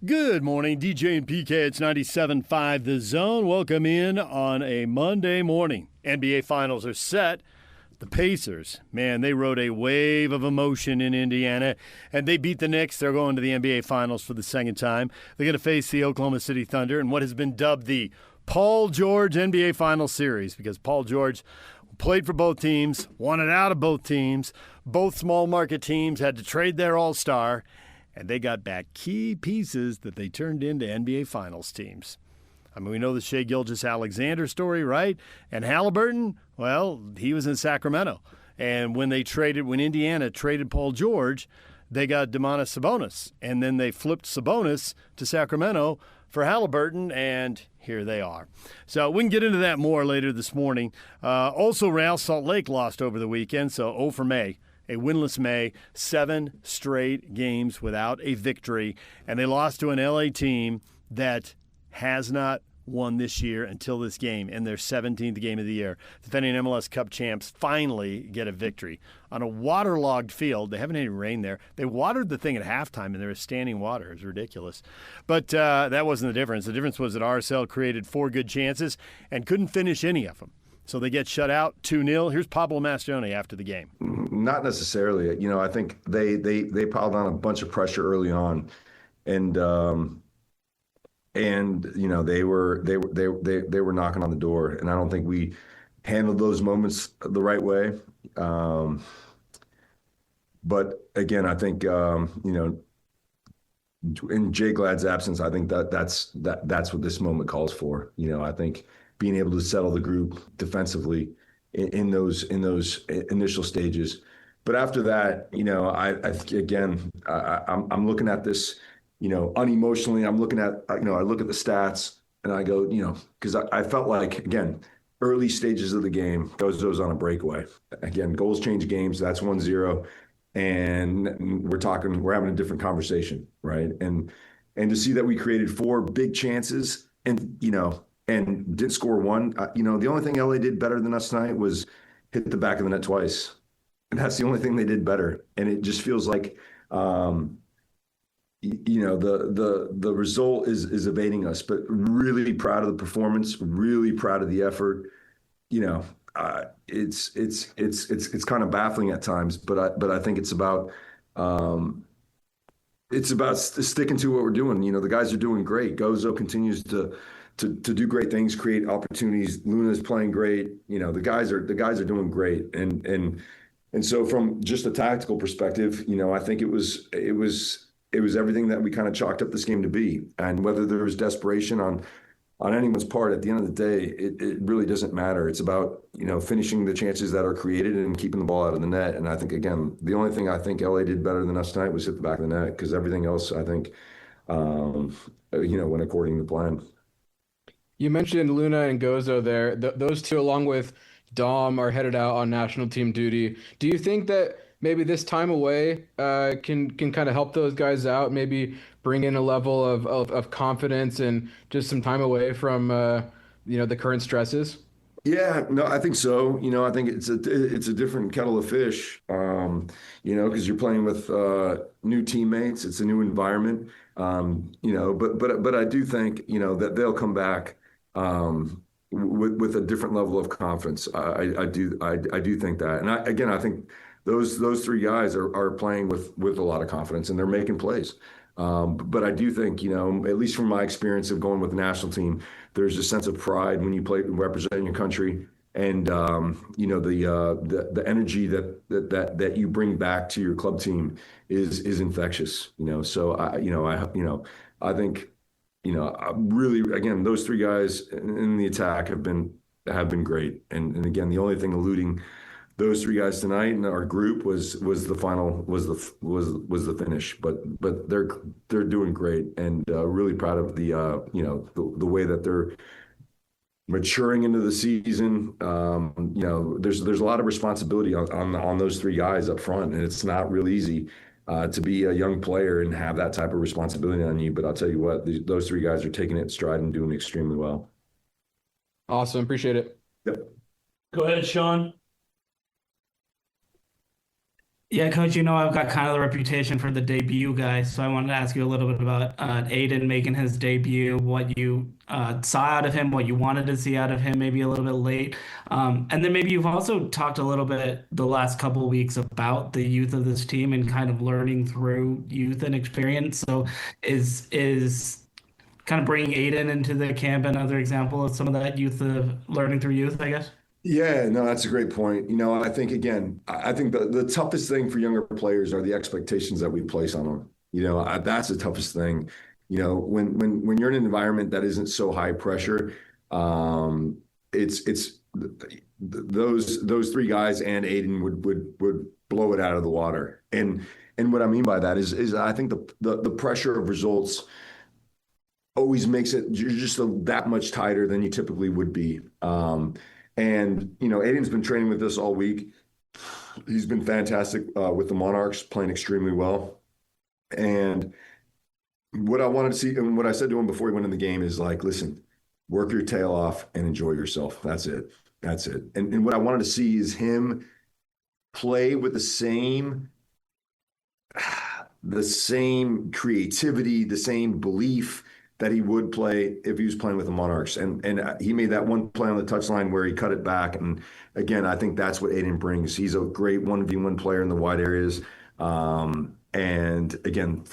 Good morning, DJ and PK. It's 97.5 The Zone. Welcome in on a Monday morning. NBA Finals are set. The Pacers, man, they rode a wave of emotion in Indiana, and they beat the Knicks. They're going to the NBA Finals for the second time. They're going to face the Oklahoma City Thunder in what has been dubbed the Paul George NBA Finals Series, because Paul George played for both teams, wanted out of both teams. Both small market teams had to trade their all-star, and they got back key pieces that they turned into NBA Finals teams. I mean, we know the Shai Gilgeous-Alexander story, right? And Halliburton, well, he was in Sacramento. And when Indiana traded Paul George, they got Domantas Sabonis. And then they flipped Sabonis to Sacramento for Halliburton, and here they are. So we can get into that more later this morning. Also, Real Salt Lake lost over the weekend, so 0 for May. A winless May, 7 straight games without a victory, and they lost to an LA team that has not won this year until this game, in their 17th game of the year. Defending MLS Cup champs finally get a victory on a waterlogged field. They haven't had any rain there. They watered the thing at halftime, and there was standing water. It was ridiculous. But that wasn't the difference. The difference was that RSL created 4 good chances and couldn't finish any of them. So they get shut out 2-0. Here's Pablo Mastroeni after the game. Not necessarily. You know, I think they piled on a bunch of pressure early on, and you know, they were knocking on the door, and I don't think we handled those moments the right way. But again, I think you know, in Jay Glad's absence, I think that's what this moment calls for. You know, I think being able to settle the group defensively in those initial stages. But after that, you know, I'm looking at this, you know, unemotionally. I'm looking at, you know, I look at the stats and I go, you know, because I felt like, again, early stages of the game, Gozo's on a breakaway. Again, goals change games. That's 1-0. And we're having a different conversation, right? And to see that we created 4 big chances and, you know, and did score 1. You know, the only thing LA did better than us tonight was hit the back of the net twice. And that's the only thing they did better. And it just feels like, you know, the result is evading us, but really proud of the performance, really proud of the effort. You know, it's kind of baffling at times, but I think it's about sticking to what we're doing. You know, the guys are doing great. Gozo continues to do great things, create opportunities. Luna's playing great. You know, the guys are doing great. And so from just a tactical perspective, you know, I think it was everything that we kind of chalked up this game to be. And whether there was desperation on anyone's part, at the end of the day, it really doesn't matter. It's about, you know, finishing the chances that are created and keeping the ball out of the net. And I think, again, the only thing I think LA did better than us tonight was hit the back of the net, because everything else, I think, you know, went according to plan. You mentioned Luna and Gozo there. Those two, along with Dom, are headed out on national team duty. Do you think that maybe this time away can kind of help those guys out, maybe bring in a level of confidence and just some time away from you know, the current stresses? Yeah, no, I think so. You know, I think it's a different kettle of fish, you know, because you're playing with new teammates. It's a new environment, you know, but I do think, you know, that they'll come back with a different level of confidence. I do think that. And I think those 3 guys are playing with a lot of confidence, and they're making plays. But I do think, you know, at least from my experience of going with the national team, there's a sense of pride when you play representing your country, and you know, the energy that you bring back to your club team is infectious. You know, so I think, you know, really, again, those 3 guys in the attack have been great. And again, the only thing eluding those 3 guys tonight in our group was the finish. But they're doing great, and really proud of the you know, the way that they're maturing into the season. You know, there's a lot of responsibility on those 3 guys up front, and it's not real easy to be a young player and have that type of responsibility on you. But I'll tell you what, those 3 guys are taking it in stride and doing extremely well. Awesome. Appreciate it. Yep. Go ahead, Sean. Yeah, Coach, I've got kind of the reputation for the debut guy, so I wanted to ask you a little bit about Aiden making his debut, what you saw out of him, what you wanted to see out of him, maybe a little bit late. And then maybe you've also talked a little bit the last couple of weeks about the youth of this team and kind of learning through youth and experience. So is kind of bringing Aiden into the camp another example of some of that youth of learning through youth, I guess? Yeah, no, that's a great point. I think again, I think the toughest thing for younger players are the expectations that we place on them. That's the toughest thing. When you're in an environment that isn't so high pressure, it's those three guys and Aiden would blow it out of the water. And what I mean by that is I think the pressure of results always makes it you're just that much tighter than you typically would be. And Aiden's been training with us all week. He's been fantastic with the Monarchs, playing extremely well. And what I wanted to see, and what I said to him before he went in the game is like, listen, work your tail off and enjoy yourself. That's it. That's it. And what I wanted to see is him play with the same creativity, the same belief that he would play if he was playing with the Monarchs. And he made that one play on the touchline where he cut it back. And again, I think that's what Aiden brings. He's a great 1v1 player in the wide areas. And again,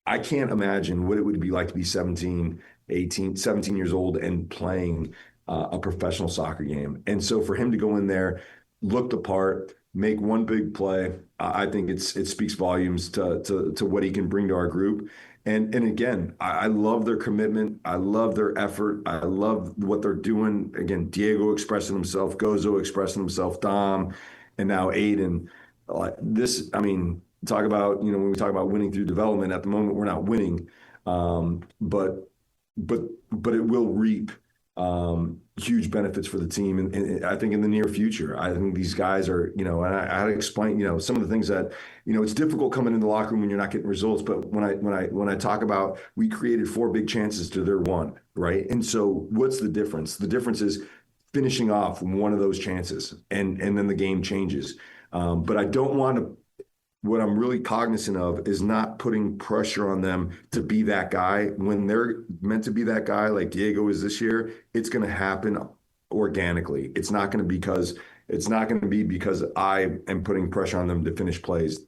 I can't imagine what it would be like to be 17 years old and playing a professional soccer game. And so for him to go in there, look the part, make one big play, I think it speaks volumes to what he can bring to our group. And again, I love their commitment. I love their effort. I love what they're doing. Again, Diego expressing himself, Gozo expressing himself, Dom, and now Aiden. Talk about, when we talk about winning through development, at the moment, we're not winning. But it will reap huge benefits for the team. And I think in the near future, I think these guys are, and I had to explain, some of the things that, it's difficult coming in the locker room when you're not getting results. But when I talk about, we created 4 big chances to their 1, right? And so what's the difference? The difference is finishing off one of those chances, and then the game changes. But I don't want to. What I'm really cognizant of is not putting pressure on them to be that guy. When they're meant to be that guy, like Diego is this year, it's going to happen organically. It's not going to be because I am putting pressure on them to finish plays.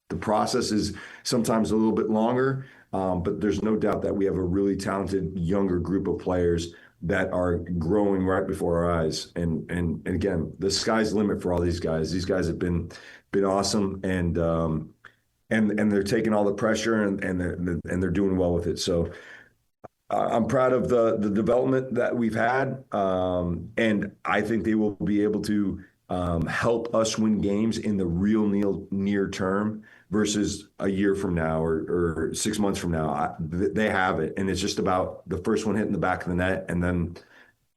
The process is sometimes a little bit longer, but there's no doubt that we have a really talented younger group of players that are growing right before our eyes. And again, the sky's the limit for all these guys. These guys have been awesome, and they're taking all the pressure and they're doing well with it. So I'm proud of the development that we've had, and I think they will be able to help us win games in the real near term versus a year from now or 6 months from now. They have it, and it's just about the first one hitting the back of the net, and then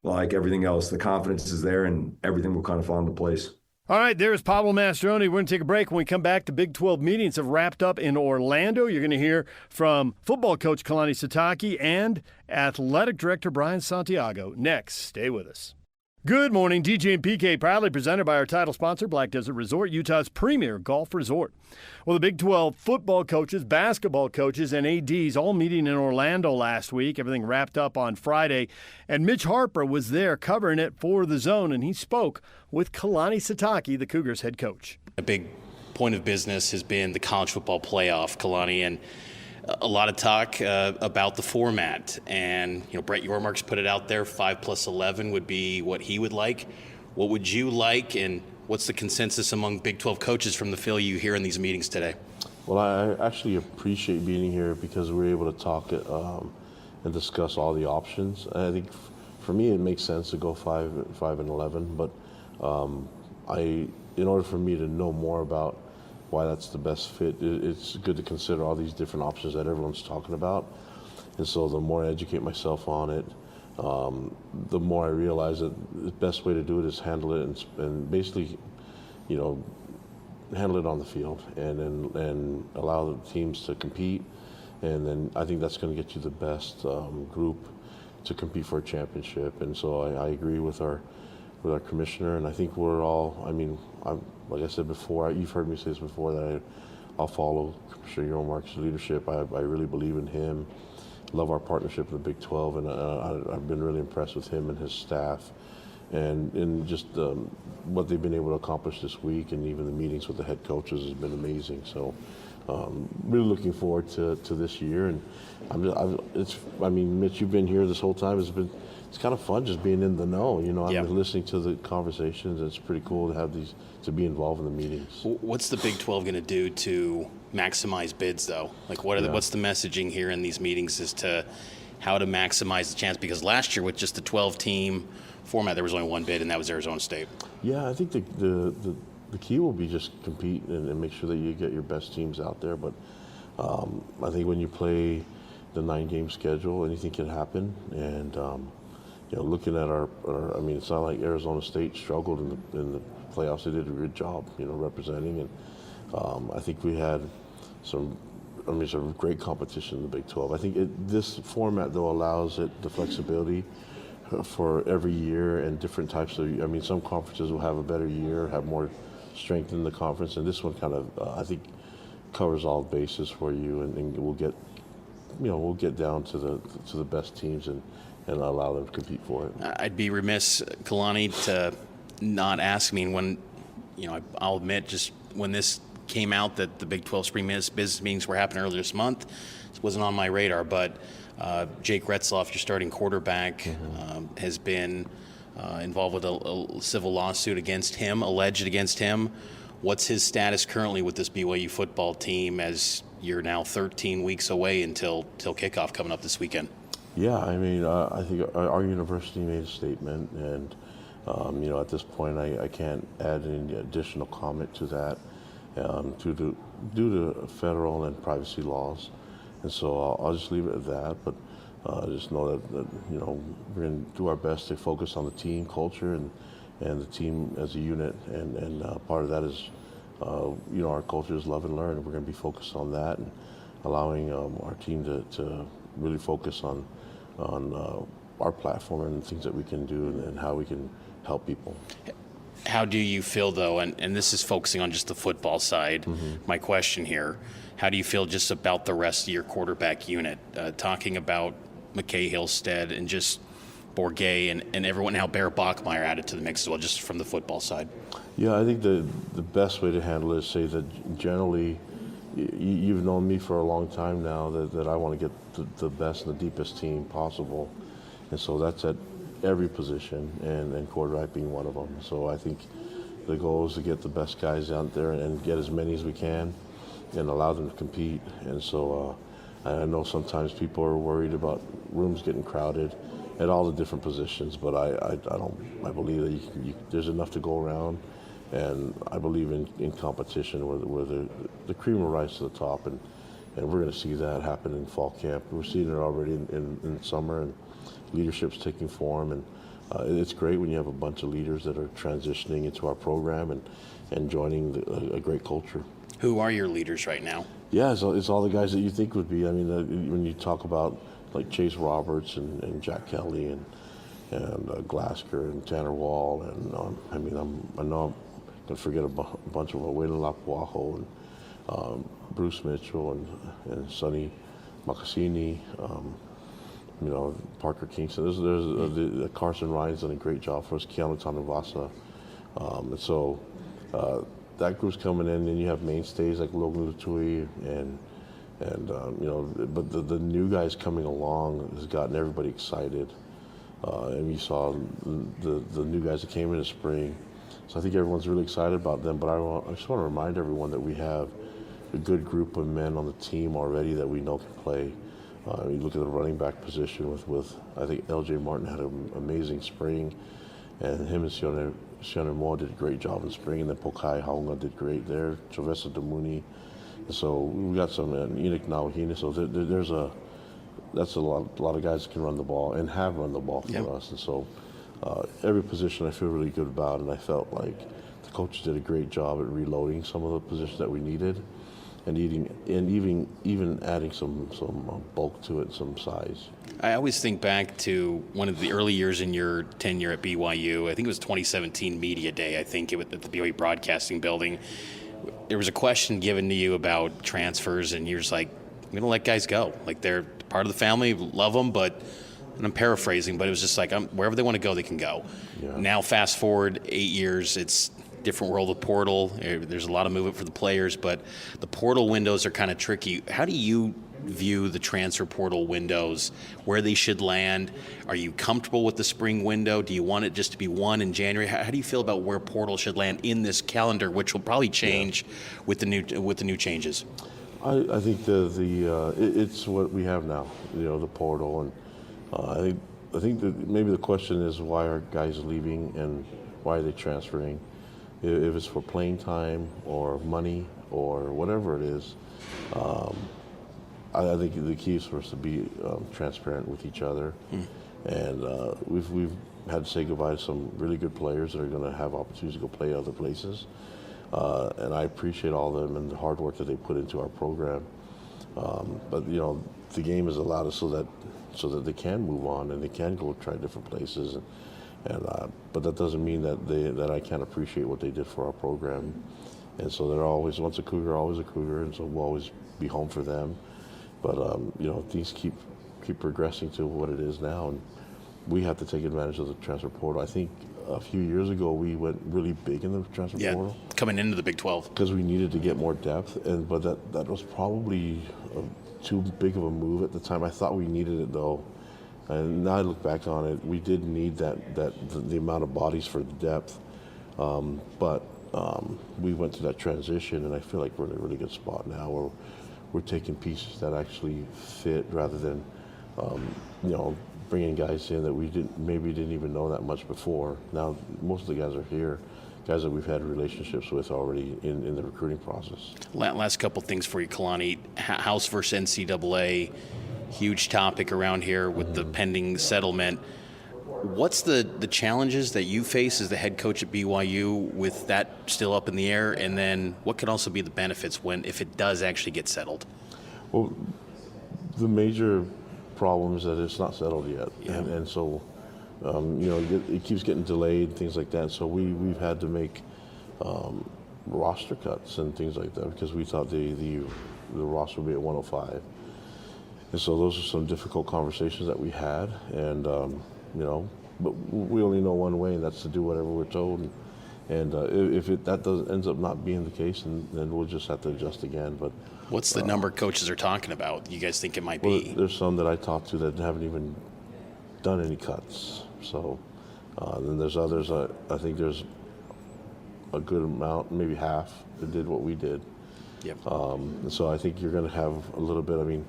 like everything else, the confidence is there, and everything will kind of fall into place. All right, there's Pablo Mastroeni. We're going to take a break. When we come back, the Big 12 meetings have wrapped up in Orlando. You're going to hear from football coach Kalani Sitake and athletic director Brian Santiago. Next, stay with us. Good morning. DJ and PK proudly presented by our title sponsor, Black Desert Resort, Utah's premier golf resort. Well, the Big 12 football coaches, basketball coaches, and ADs all meeting in Orlando last week. Everything wrapped up on Friday. And Mitch Harper was there covering it for The Zone, and he spoke with Kalani Sitake, the Cougars head coach. A big point of business has been the college football playoff, Kalani, and a lot of talk about the format. And, Brett Yormark's put it out there, 5+11 would be what he would like. What would you like, and what's the consensus among Big 12 coaches from the Phil you hear in these meetings today? Well, I actually appreciate being here because we're able to talk and discuss all the options. I think for me it makes sense to go 5-11, but in order for me to know more about why that's the best fit, it's good to consider all these different options that everyone's talking about. And so the more I educate myself on it, the more I realize that the best way to do it is handle it and basically, handle it on the field and allow the teams to compete. And then I think that's going to get you the best group to compete for a championship. And so I agree with our with our commissioner, and I think we're all. I mean, like I said before, you've heard me say this before that I'll follow Commissioner Yormark's leadership. I really believe in him. Love our partnership with the Big 12, and I've been really impressed with him and his staff, and just what they've been able to accomplish this week, and even the meetings with the head coaches has been amazing. So, really looking forward to this year, and I mean, Mitch, you've been here this whole time. It's kind of fun just being in the know. You know, I've been listening to the conversations. It's pretty cool to have to be involved in the meetings. What's the Big 12 going to do to maximize bids, though? Like, what's the messaging here in these meetings as to how to maximize the chance? Because last year with just the 12-team format, there was only one bid, and that was Arizona State. Yeah, I think the key will be just compete and make sure that you get your best teams out there. But I think when you play the 9-game schedule, anything can happen. And you know, looking at our, I mean, it's not like Arizona State struggled in the playoffs. They did a good job, you know, representing. And I think we had some great competition in the Big 12. I think this format, though, allows the flexibility for every year and different types of. I mean, some conferences will have a better year, have more strength in the conference, and this one kind of, I think, covers all bases for you, and we'll get down to the best teams and allow them to compete for it. I'd be remiss, Kalani, to not ask. I mean, when, you know, I'll admit, just when this came out that the Big 12 spring business meetings were happening earlier this month, it wasn't on my radar. But Jake Retzloff, your starting quarterback, has been involved with a civil lawsuit alleged against him. What's his status currently with this BYU football team as you're now 13 weeks away until kickoff coming up this weekend? Yeah, I mean, I think our university made a statement, and you know, at this point, I can't add any additional comment to that due to federal and privacy laws, and so I'll just leave it at that. But just know that you know, we're going to do our best to focus on the team culture and the team as a unit, and part of that is you know, our culture is love and learn, and we're going to be focused on that and allowing our team to really focus on our platform and things that we can do and how we can help people. How do you feel, though, and this is focusing on just the football side, my question here, how do you feel just about the rest of your quarterback unit, talking about McKay Hillstead and just Bourget and everyone, how Bear Bachmeyer added to the mix as well, just from the football side? Yeah, I think the best way to handle it is say that generally, you've known me for a long time now that I want to get the best and the deepest team possible. And so that's at every position, and quarterback being one of them. So I think the goal is to get the best guys out there and get as many as we can and allow them to compete. And so I know sometimes people are worried about rooms getting crowded at all the different positions, but I believe that there's enough to go around. And I believe in competition where the cream will rise to the top, and we're going to see that happen in fall camp. We're seeing it already in summer, and leadership's taking form. And it's great when you have a bunch of leaders that are transitioning into our program and joining a great culture. Who are your leaders right now? Yeah, it's all the guys that you think would be. I mean, when you talk about like Chase Roberts and Jack Kelly and Glasker and Tanner Wall, and I know I'm going to forget a bunch of Wayland Lapuajo and Bruce Mitchell and Sonny Macassini, you know, Parker Kingston. There's Carson Ryan's done a great job for us, Keanu Tanuvasa. And so that group's coming in, and you have mainstays like Logan Lutui and you know, but the new guys coming along has gotten everybody excited. And you saw the new guys that came in the spring. So I think everyone's really excited about them. But I just want to remind everyone that we have a good group of men on the team already that we know can play. You look at the running back position with I think L.J. Martin had an amazing spring, and him and Sione Moa did a great job in spring, and then Pokai Haunga did great there. Chavesa Damuni. So we got some Enoch Nawahine. So that's a lot of guys that can run the ball and have run the ball for us. And so every position I feel really good about, and I felt like the coaches did a great job at reloading some of the positions that we needed. and even adding some bulk to it, some size. I always think back to one of the early years in your tenure at BYU. I think it was 2017 Media Day. I think it was at the BYU Broadcasting Building. There was a question given to you about transfers, and you're just like, I'm going to let guys go. Like, they're part of the family, love them, but, and I'm paraphrasing, but it was just like, wherever they want to go, they can go. Yeah. Now, fast forward 8 years, it's different world of portal. There's a lot of movement for the players, but the portal windows are kind of tricky. How do you view the transfer portal windows, where they should land? Are you comfortable with the spring window? Do you want it just to be one in January? How do you feel about where portal should land in this calendar, which will probably change with the new changes? I think it's what we have now, the portal, and I think that maybe the question is, why are guys leaving and why are they transferring? If it's for playing time or money or whatever it is, I think the key is for us to be transparent with each other, and we've had to say goodbye to some really good players that are going to have opportunities to go play other places, and I appreciate all of them and the hard work that they put into our program. But the game has allowed us so that they can move on and they can go try different places, but that doesn't mean that I can't appreciate what they did for our program. And so they're always, once a Cougar, always a Cougar, and so we'll always be home for them. But things keep progressing to what it is now, and we have to take advantage of the transfer portal. I think a few years ago we went really big in the transfer portal. Coming into the Big 12. Because we needed to get more depth, but that was probably too big of a move at the time. I thought we needed it though, and now I look back on it, we did need the amount of bodies for the depth, but we went through that transition, and I feel like we're in a really good spot now where we're taking pieces that actually fit rather than bringing guys in that we didn't even know that much before. Now most of the guys are here, guys that we've had relationships with already in the recruiting process. Last couple things for you, Kalani. House versus NCAA, huge topic around here with the pending settlement. What's the challenges that you face as the head coach at BYU with that still up in the air, and then what could also be the benefits if it does actually get settled? Well, the major problem is that it's not settled yet, and so it keeps getting delayed, things like that. So we've had to make roster cuts and things like that because we thought the roster would be at 105, and so those are some difficult conversations that we had, and but we only know one way, and that's to do whatever we're told. And if that ends up not being the case, then we'll just have to adjust again. But what's the number coaches are talking about? You guys think it might be? There's some that I talked to that haven't even done any cuts. So then there's others. I think there's a good amount, maybe half, that did what we did. Yep. So I think you're going to have a little bit. I mean,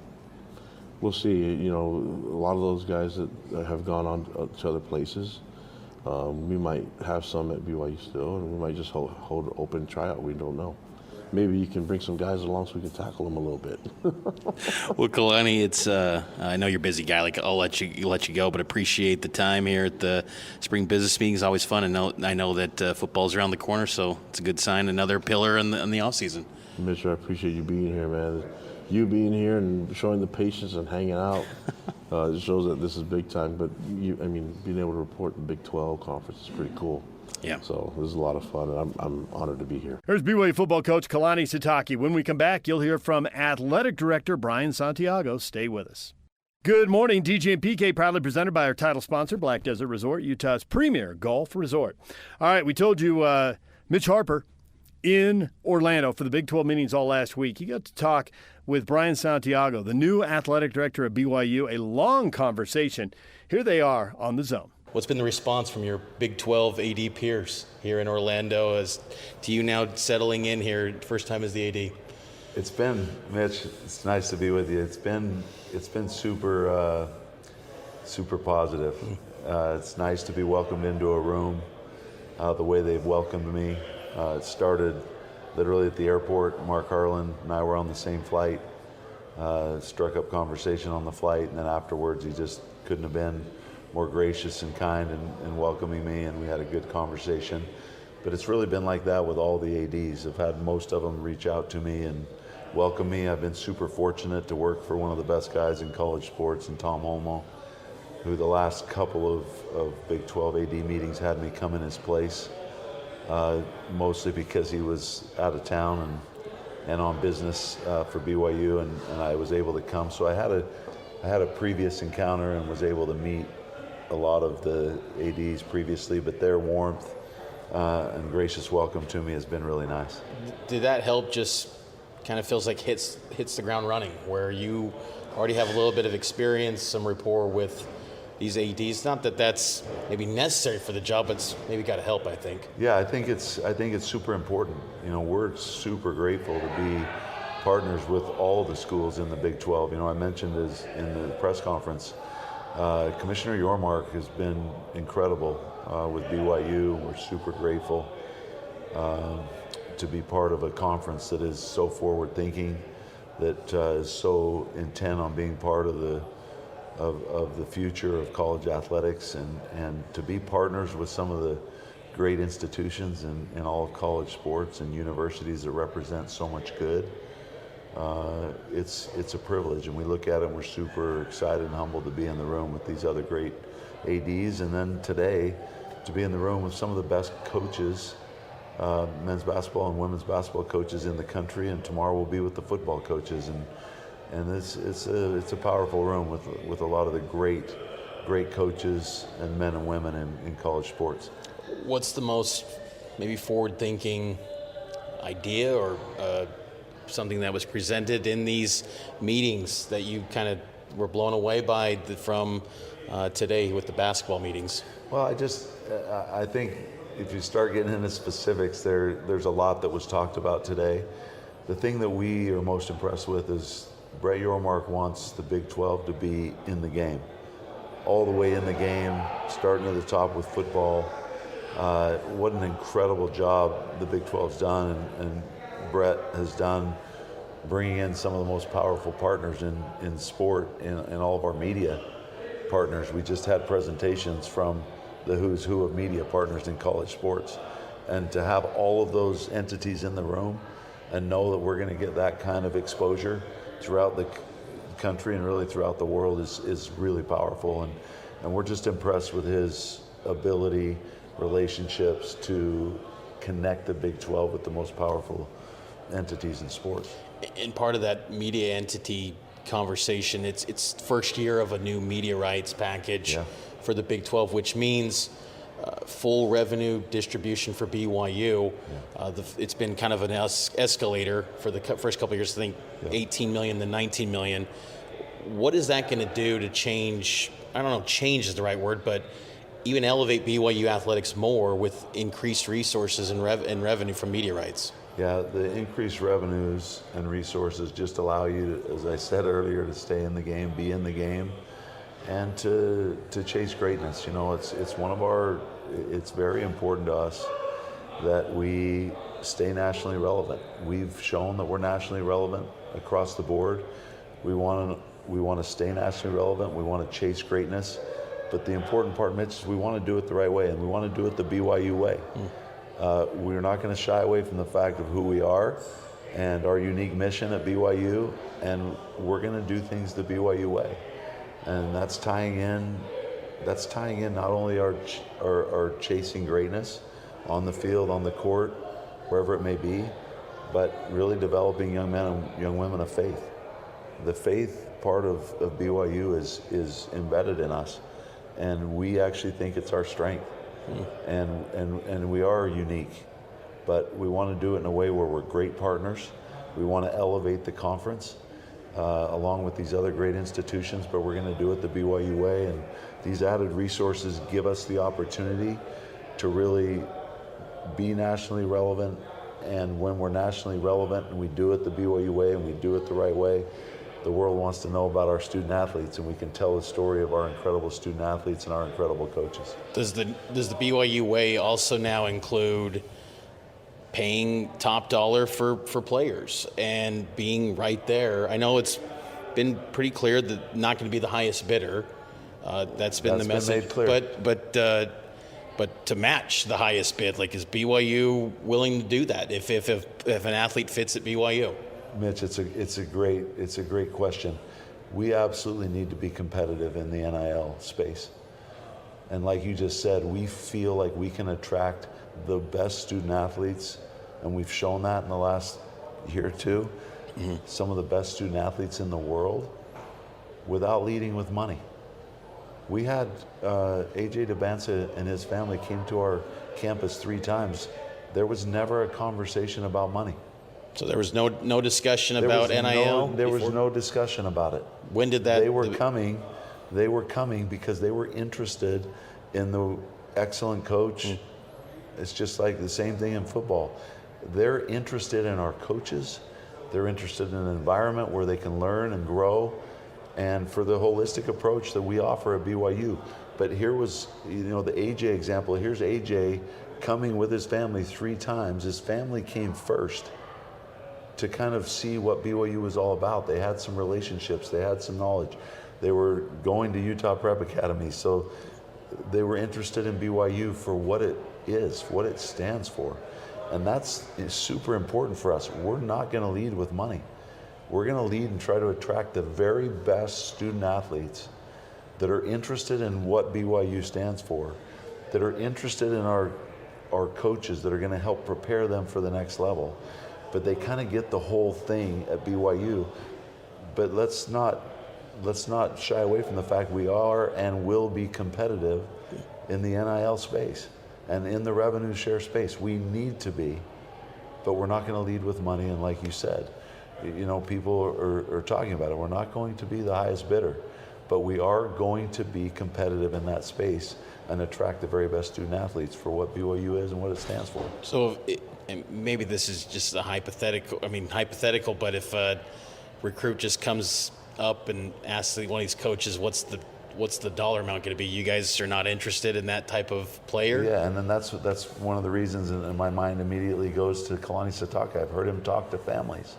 we'll see. A lot of those guys that have gone on to other places, we might have some at BYU still, and we might just hold an open tryout. We don't know. Maybe you can bring some guys along so we can tackle them a little bit. Well, Kalani, it's I know you're a busy guy. Like, I'll let you go, but appreciate the time here at the spring business meeting. It's always fun, and I know that football's around the corner, so it's a good sign. Another pillar in the off season. Mitch, I appreciate you being here, man. You being here and showing the patience and hanging out, it shows that this is big time. But being able to report the Big 12 conference is pretty cool. Yeah. So this is a lot of fun, and I'm honored to be here. Here's BYU football coach Kalani Sitake. When we come back, you'll hear from athletic director Brian Santiago. Stay with us. Good morning. DJ and PK proudly presented by our title sponsor, Black Desert Resort, Utah's premier golf resort. All right, we told you Mitch Harper in Orlando for the Big 12 meetings all last week. He got to talk with Brian Santiago, the new athletic director of BYU, a long conversation. Here they are on The Zone. What's been the response from your Big 12 AD peers here in Orlando as to you now settling in here, first time as the AD? It's been, Mitch, it's nice to be with you. It's been super positive. It's nice to be welcomed into a room the way they've welcomed me. It started literally at the airport. Mark Harlan and I were on the same flight, struck up conversation on the flight, and then afterwards he just couldn't have been more gracious and kind in welcoming me, and we had a good conversation. But it's really been like that with all the ADs. I've had most of them reach out to me and welcome me. I've been super fortunate to work for one of the best guys in college sports, and Tom Holmoe, who the last couple of Big 12 AD meetings had me come in his place, mostly because he was out of town and on business for BYU, and I was able to come. So I had a previous encounter and was able to meet a lot of the ADs previously, but their warmth and gracious welcome to me has been really nice. Did that help? Just kind of feels like hits the ground running, where you already have a little bit of experience, some rapport with these ADs. Not that that's maybe necessary for the job, but it's maybe got to help, I think. Yeah, I think it's super important. You know, we're super grateful to be partners with all the schools in the Big 12. You know, I mentioned this in the press conference. Commissioner Yormark has been incredible with BYU. We're super grateful to be part of a conference that is so forward-thinking, that is so intent on being part of the future of college athletics, and to be partners with some of the great institutions in all of college sports and universities that represent so much good. It's a privilege, and we look at it and we're super excited and humbled to be in the room with these other great ADs, and then today to be in the room with some of the best coaches, men's basketball and women's basketball coaches in the country, and tomorrow we'll be with the football coaches, and it's a powerful room with a lot of the great coaches and men and women in college sports. What's the most maybe forward-thinking idea or something that was presented in these meetings that you kind of were blown away by from today with the basketball meetings? Well, I think if you start getting into specifics, there's a lot that was talked about today. The thing that we are most impressed with is Brett Yormark wants the Big 12 to be in the game, all the way in the game, starting at the top with football. What an incredible job the Big 12's done, and Brett has done, bringing in some of the most powerful partners in sport, in all of our media partners. We just had presentations from the who's who of media partners in college sports, and to have all of those entities in the room and know that we're going to get that kind of exposure throughout the country and really throughout the world is really powerful, and we're just impressed with his ability, relationships to connect the Big 12 with the most powerful entities in sports. And part of that media entity conversation, it's first year of a new media rights package for the Big 12, which means full revenue distribution for BYU. It's been kind of an escalator for the first couple of years, I think 18 million, then 19 million. What is that going to do to change, I don't know, change is the right word, but even elevate BYU athletics more with increased resources and revenue from media rights? Yeah, the increased revenues and resources just allow you to, as I said earlier, to stay in the game, be in the game, and to chase greatness. You know, it's very important to us that we stay nationally relevant. We've shown that we're nationally relevant across the board. We want to stay nationally relevant. We want to chase greatness. But the important part, Mitch, is we want to do it the right way, and we want to do it the BYU way. We're not going to shy away from the fact of who we are and our unique mission at BYU, and we're going to do things the BYU way. And that's tying in not only our chasing greatness on the field, on the court, wherever it may be, but really developing young men and young women of faith. The faith part of BYU is embedded in us, and we actually think it's our strength. And we are unique, but we want to do it in a way where we're great partners. We want to elevate the conference along with these other great institutions, but we're going to do it the BYU way, and these added resources give us the opportunity to really be nationally relevant. And when we're nationally relevant and we do it the BYU way and we do it the right way, the world wants to know about our student athletes, and we can tell the story of our incredible student athletes and our incredible coaches. Does the BYU way also now include paying top dollar for players and being right there? I know it's been pretty clear that not going to be the highest bidder. That's been the message. Made clear. But to match the highest bid, like, is BYU willing to do that if an athlete fits at BYU? Mitch, it's a great question. We absolutely need to be competitive in the NIL space. And like you just said, we feel like we can attract the best student athletes, and we've shown that in the last year or two. Mm-hmm. Some of the best student athletes in the world without leading with money. We had AJ DeBanza and his family came to our campus 3 times. There was never a conversation about money. So there was no discussion about NIL? There was no discussion about it. When did that? They were coming because they were interested in the excellent coach. Mm. It's just like the same thing in football. They're interested in our coaches. They're interested in an environment where they can learn and grow, and for the holistic approach that we offer at BYU. But here was, the AJ example. Here's AJ coming with his family 3 times. His family came first to kind of see what BYU was all about. They had some relationships, they had some knowledge. They were going to Utah Prep Academy, so they were interested in BYU for what it is, what it stands for. And that's super important for us. We're not going to lead with money. We're going to lead and try to attract the very best student athletes that are interested in what BYU stands for, that are interested in our coaches that are going to help prepare them for the next level. But they kind of get the whole thing at BYU. But let's not shy away from the fact we are and will be competitive in the NIL space and in the revenue share space. We need to be, but we're not going to lead with money. And like you said, people are talking about it. We're not going to be the highest bidder, but we are going to be competitive in that space and attract the very best student athletes for what BYU is and what it stands for. So and maybe this is just a hypothetical, but if a recruit just comes up and asks one of these coaches, what's the dollar amount going to be? You guys are not interested in that type of player? Yeah, and then that's one of the reasons in my mind immediately goes to Kalani Sitake. I've heard him talk to families.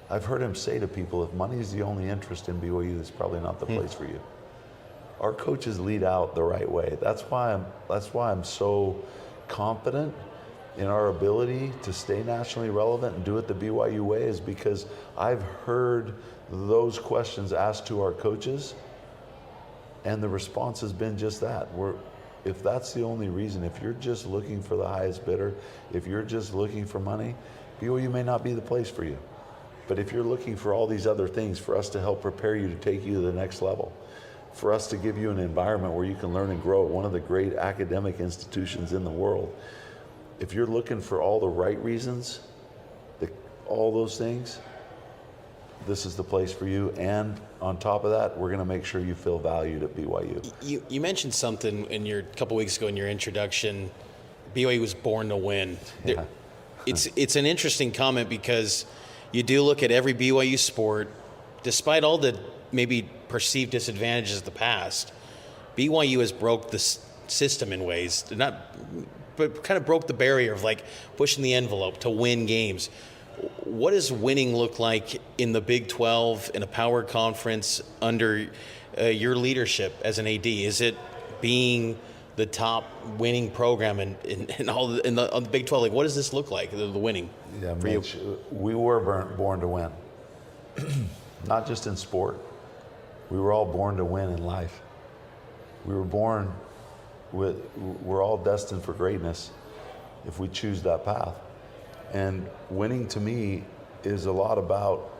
I've heard him say to people, if money is the only interest in BYU, that's probably not the place for you. Our coaches lead out the right way. That's why I'm so confident in our ability to stay nationally relevant and do it the BYU way, is because I've heard those questions asked to our coaches, and the response has been just that. If that's the only reason, if you're just looking for the highest bidder, if you're just looking for money, BYU may not be the place for you. But if you're looking for all these other things, for us to help prepare you to take you to the next level, for us to give you an environment where you can learn and grow at one of the great academic institutions in the world, if you're looking for all the right reasons, all those things, this is the place for you. And on top of that, we're going to make sure you feel valued at BYU. You mentioned something a couple weeks ago in your introduction. BYU was born to win. Yeah. It's an interesting comment, because you do look at every BYU sport, despite all the maybe perceived disadvantages of the past, BYU has broke the system in ways, but kind of broke the barrier of pushing the envelope to win games. What does winning look like in the Big 12 in a power conference under your leadership as an AD? Is it being the top winning program on the Big 12? What does this look like, the winning? Yeah, Mitch, we were born to win, not just in sport. We were all born to win in life. We're all destined for greatness if we choose that path. And winning to me is a lot about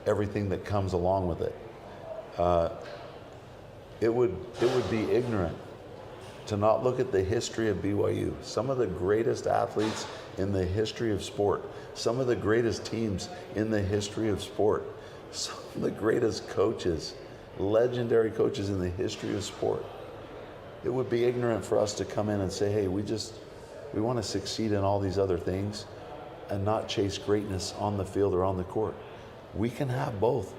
everything that comes along with it. It would be ignorant to not look at the history of BYU. Some of the greatest athletes in the history of sport, some of the greatest teams in the history of sport, some of the greatest coaches, legendary coaches in the history of sport. It would be ignorant for us to come in and say, hey, we want to succeed in all these other things and not chase greatness on the field or on the court. We can have both.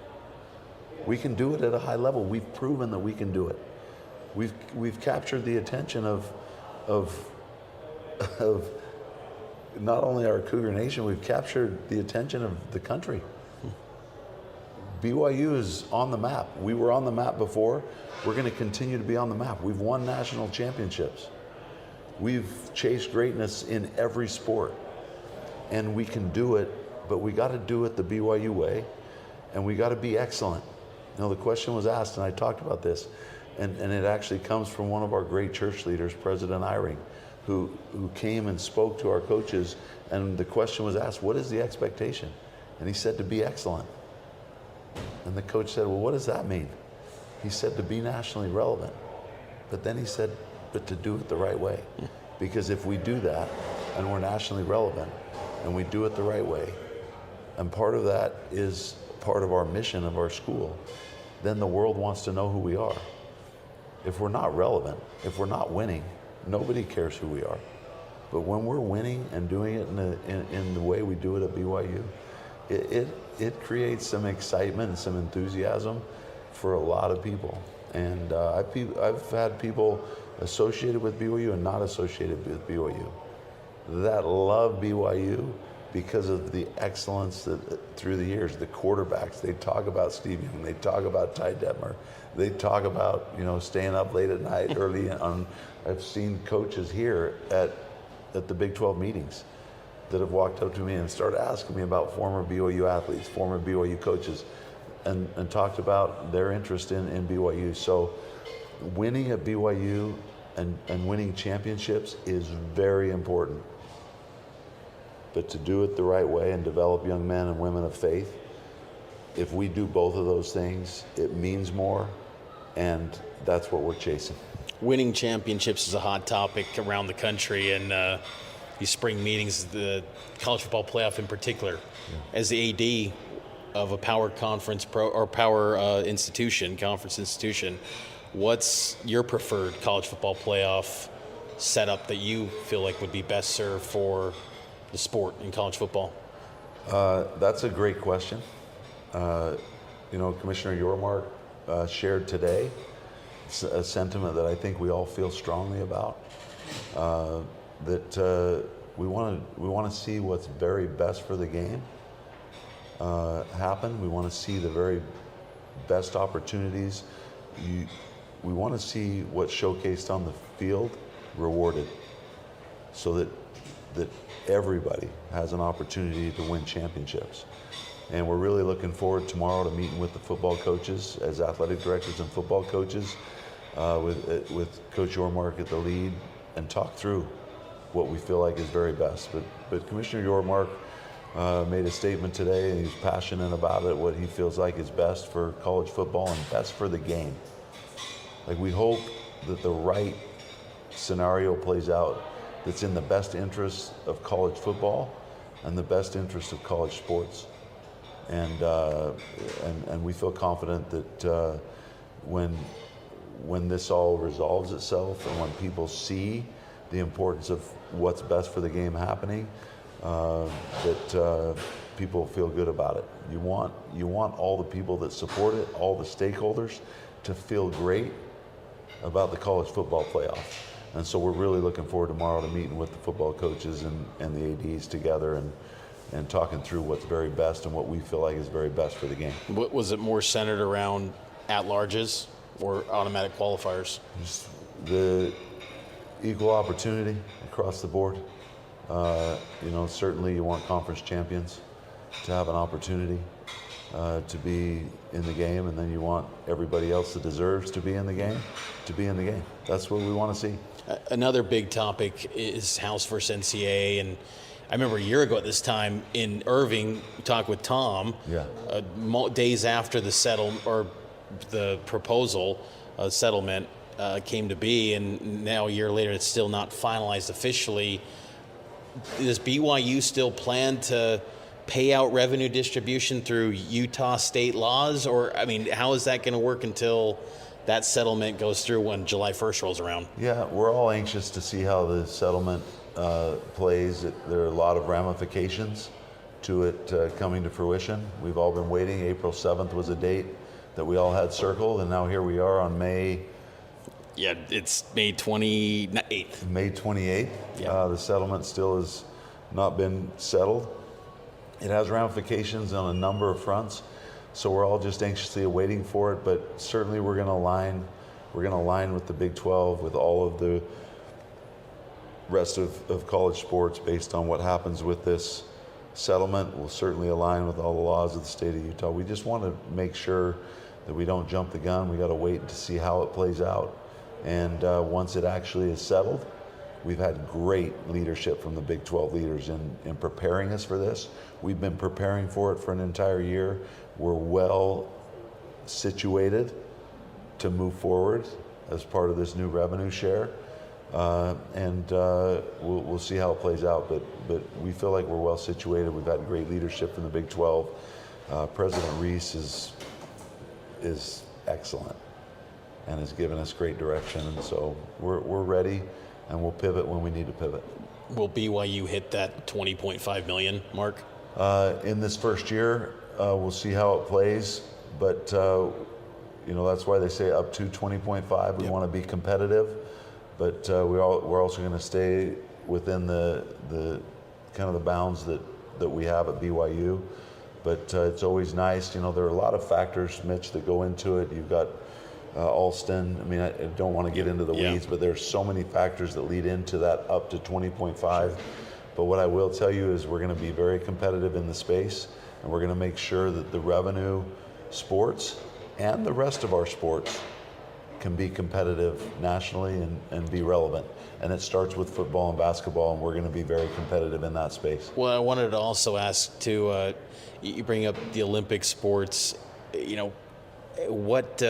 We can do it at a high level. We've proven that we can do it. We've captured the attention of not only our Cougar Nation, we've captured the attention of the country. BYU is on the map. We were on the map before. We're going to continue to be on the map. We've won national championships. We've chased greatness in every sport. And we can do it but we got to do it the BYU way, and we got to be excellent. You know, the question was asked, and I talked about this, and it actually comes from one of our great church leaders, President Eyring, who came and spoke to our coaches, and the question was asked, what is the expectation? And he said, to be excellent. And the coach said, well, what does that mean? He said, to be nationally relevant. But then he said, but to do it the right way. Because if we do that, and we're nationally relevant, and we do it the right way, and part of that is part of our mission of our school, then the world wants to know who we are. If we're not relevant, if we're not winning, nobody cares who we are. But when we're winning and doing it in the way we do it at BYU, it creates some excitement and some enthusiasm for a lot of people. And I've had people associated with BYU and not associated with BYU that love BYU because of the excellence that through the years. The quarterbacks, they talk about Steve Young, they talk about Ty Detmer, they talk about, you know, staying up late at night early on. I've seen coaches here at the Big 12 meetings that have walked up to me and started asking me about former BYU athletes, former BYU coaches, and talked about their interest in BYU. So winning at BYU and winning championships is very important. But to do it the right way and develop young men and women of faith, if we do both of those things, it means more, and that's what we're chasing. Winning championships is a hot topic around the country, and these spring meetings, the college football playoff in particular. As the AD of a power conference conference institution, what's your preferred college football playoff setup that you feel like would be best served for the sport in college football? That's a great question. You know, Commissioner Yormark shared today a sentiment that I think we all feel strongly about. That we want to see what's very best for the game happen. We want to see the very best opportunities. We want to see what's showcased on the field rewarded, so that everybody has an opportunity to win championships. And we're really looking forward tomorrow to meeting with the football coaches as athletic directors and football coaches, with Coach Yormark at the lead, and talk through what we feel like is very best. But Commissioner Yormark made a statement today, and he's passionate about it, what he feels like is best for college football and best for the game. Like, we hope that the right scenario plays out that's in the best interest of college football and the best interest of college sports. And we feel confident that when this all resolves itself, and when people see the importance of what's best for the game happening, that people feel good about it. You want all the people that support it, all the stakeholders, to feel great about the college football playoff. And so we're really looking forward tomorrow to meeting with the football coaches and the ADs together and talking through what's very best and what we feel like is very best for the game. What was it more centered around at-larges or automatic qualifiers? Just the equal opportunity across the board. You know, certainly you want conference champions to have an opportunity to be in the game, and then you want everybody else that deserves to be in the game to be in the game. That's what we want to see. Another big topic is House versus NCAA, and I remember a year ago at this time in Irving, talked with Tom. Yeah. Days after the proposal settlement came to be, and now a year later it's still not finalized officially. Does BYU still plan to pay out revenue distribution through Utah state laws? Or, I mean, how is that going to work until that settlement goes through when July 1st rolls around? Yeah, we're all anxious to see how the settlement plays. There are a lot of ramifications to it coming to fruition. We've all been waiting. April 7th was a date that we all had circled, and now here we are on May. Yeah, it's May 28th. May 28th. Yeah. The settlement still has not been settled. It has ramifications on a number of fronts, so we're all just anxiously waiting for it. But certainly, we're going to align. We're going to align with the Big 12, with all of the rest of college sports, based on what happens with this settlement will certainly align with all the laws of the state of Utah. We just want to make sure that we don't jump the gun. We got to wait to see how it plays out. And once it actually is settled, we've had great leadership from the Big 12 leaders in preparing us for this. We've been preparing for it for an entire year. We're well situated to move forward as part of this new revenue share. We'll see how it plays out, but we feel like we're well situated. We've had great leadership from the Big 12. President Reese is excellent and has given us great direction, and so we're ready, and we'll pivot when we need to pivot. Will BYU hit that $20.5 million mark? In this first year, we'll see how it plays, but that's why they say up to 20.5. We want to be competitive, but we're also going to stay within the kind of the bounds that we have at BYU. But it's always nice, there are a lot of factors, Mitch, that go into it. You've got Alston. I mean, I don't want to get into the weeds, but there's so many factors that lead into that up to 20.5. But what I will tell you is we're going to be very competitive in the space, and we're going to make sure that the revenue sports and the rest of our sports can be competitive nationally and be relevant. And it starts with football and basketball, and we're going to be very competitive in that space. Well, I wanted to also ask too, you bring up the Olympic sports, what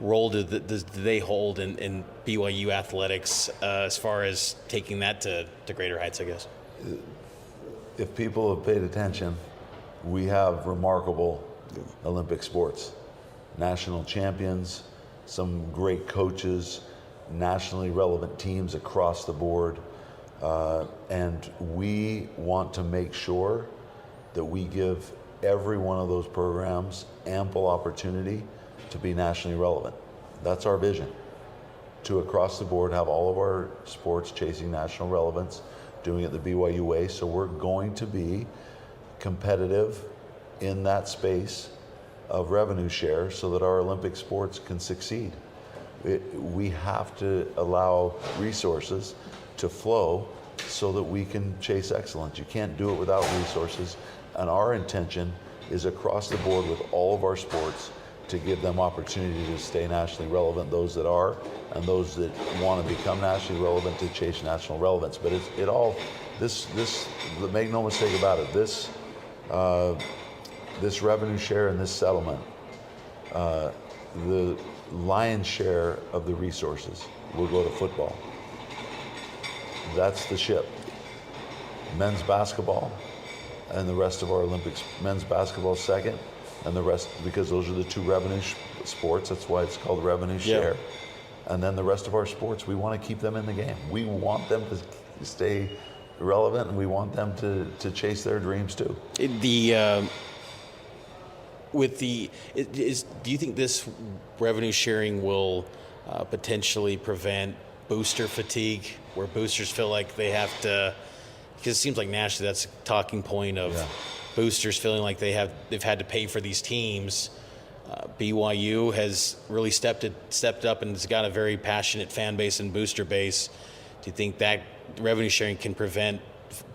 role do they hold in BYU athletics as far as taking that to greater heights, I guess? If people have paid attention, we have remarkable Olympic sports. National champions, some great coaches, nationally relevant teams across the board. And we want to make sure that we give every one of those programs ample opportunity to be nationally relevant. That's our vision, to across the board have all of our sports chasing national relevance, doing it the BYU way. So we're going to be competitive in that space of revenue share so that our Olympic sports can succeed. We have to allow resources to flow so that we can chase excellence. You can't do it without resources. And our intention is across the board with all of our sports to give them opportunity to stay nationally relevant, those that are, and those that want to become nationally relevant to chase national relevance. But make no mistake about it, this revenue share and this settlement, the lion's share of the resources will go to football. That's the ship. Men's basketball and the rest of our Olympics. Men's basketball second, and the rest, because those are the two revenue sports. That's why it's called revenue share. And then the rest of our sports, we want to keep them in the game. We want them to stay relevant, and we want them to chase their dreams too. Do you think this revenue sharing will potentially prevent booster fatigue, where boosters feel like they have to, because it seems like nationally that's a talking point of boosters feeling like they've had to pay for these teams. BYU has really stepped up and has got a very passionate fan base and booster base. Do you think that revenue sharing can prevent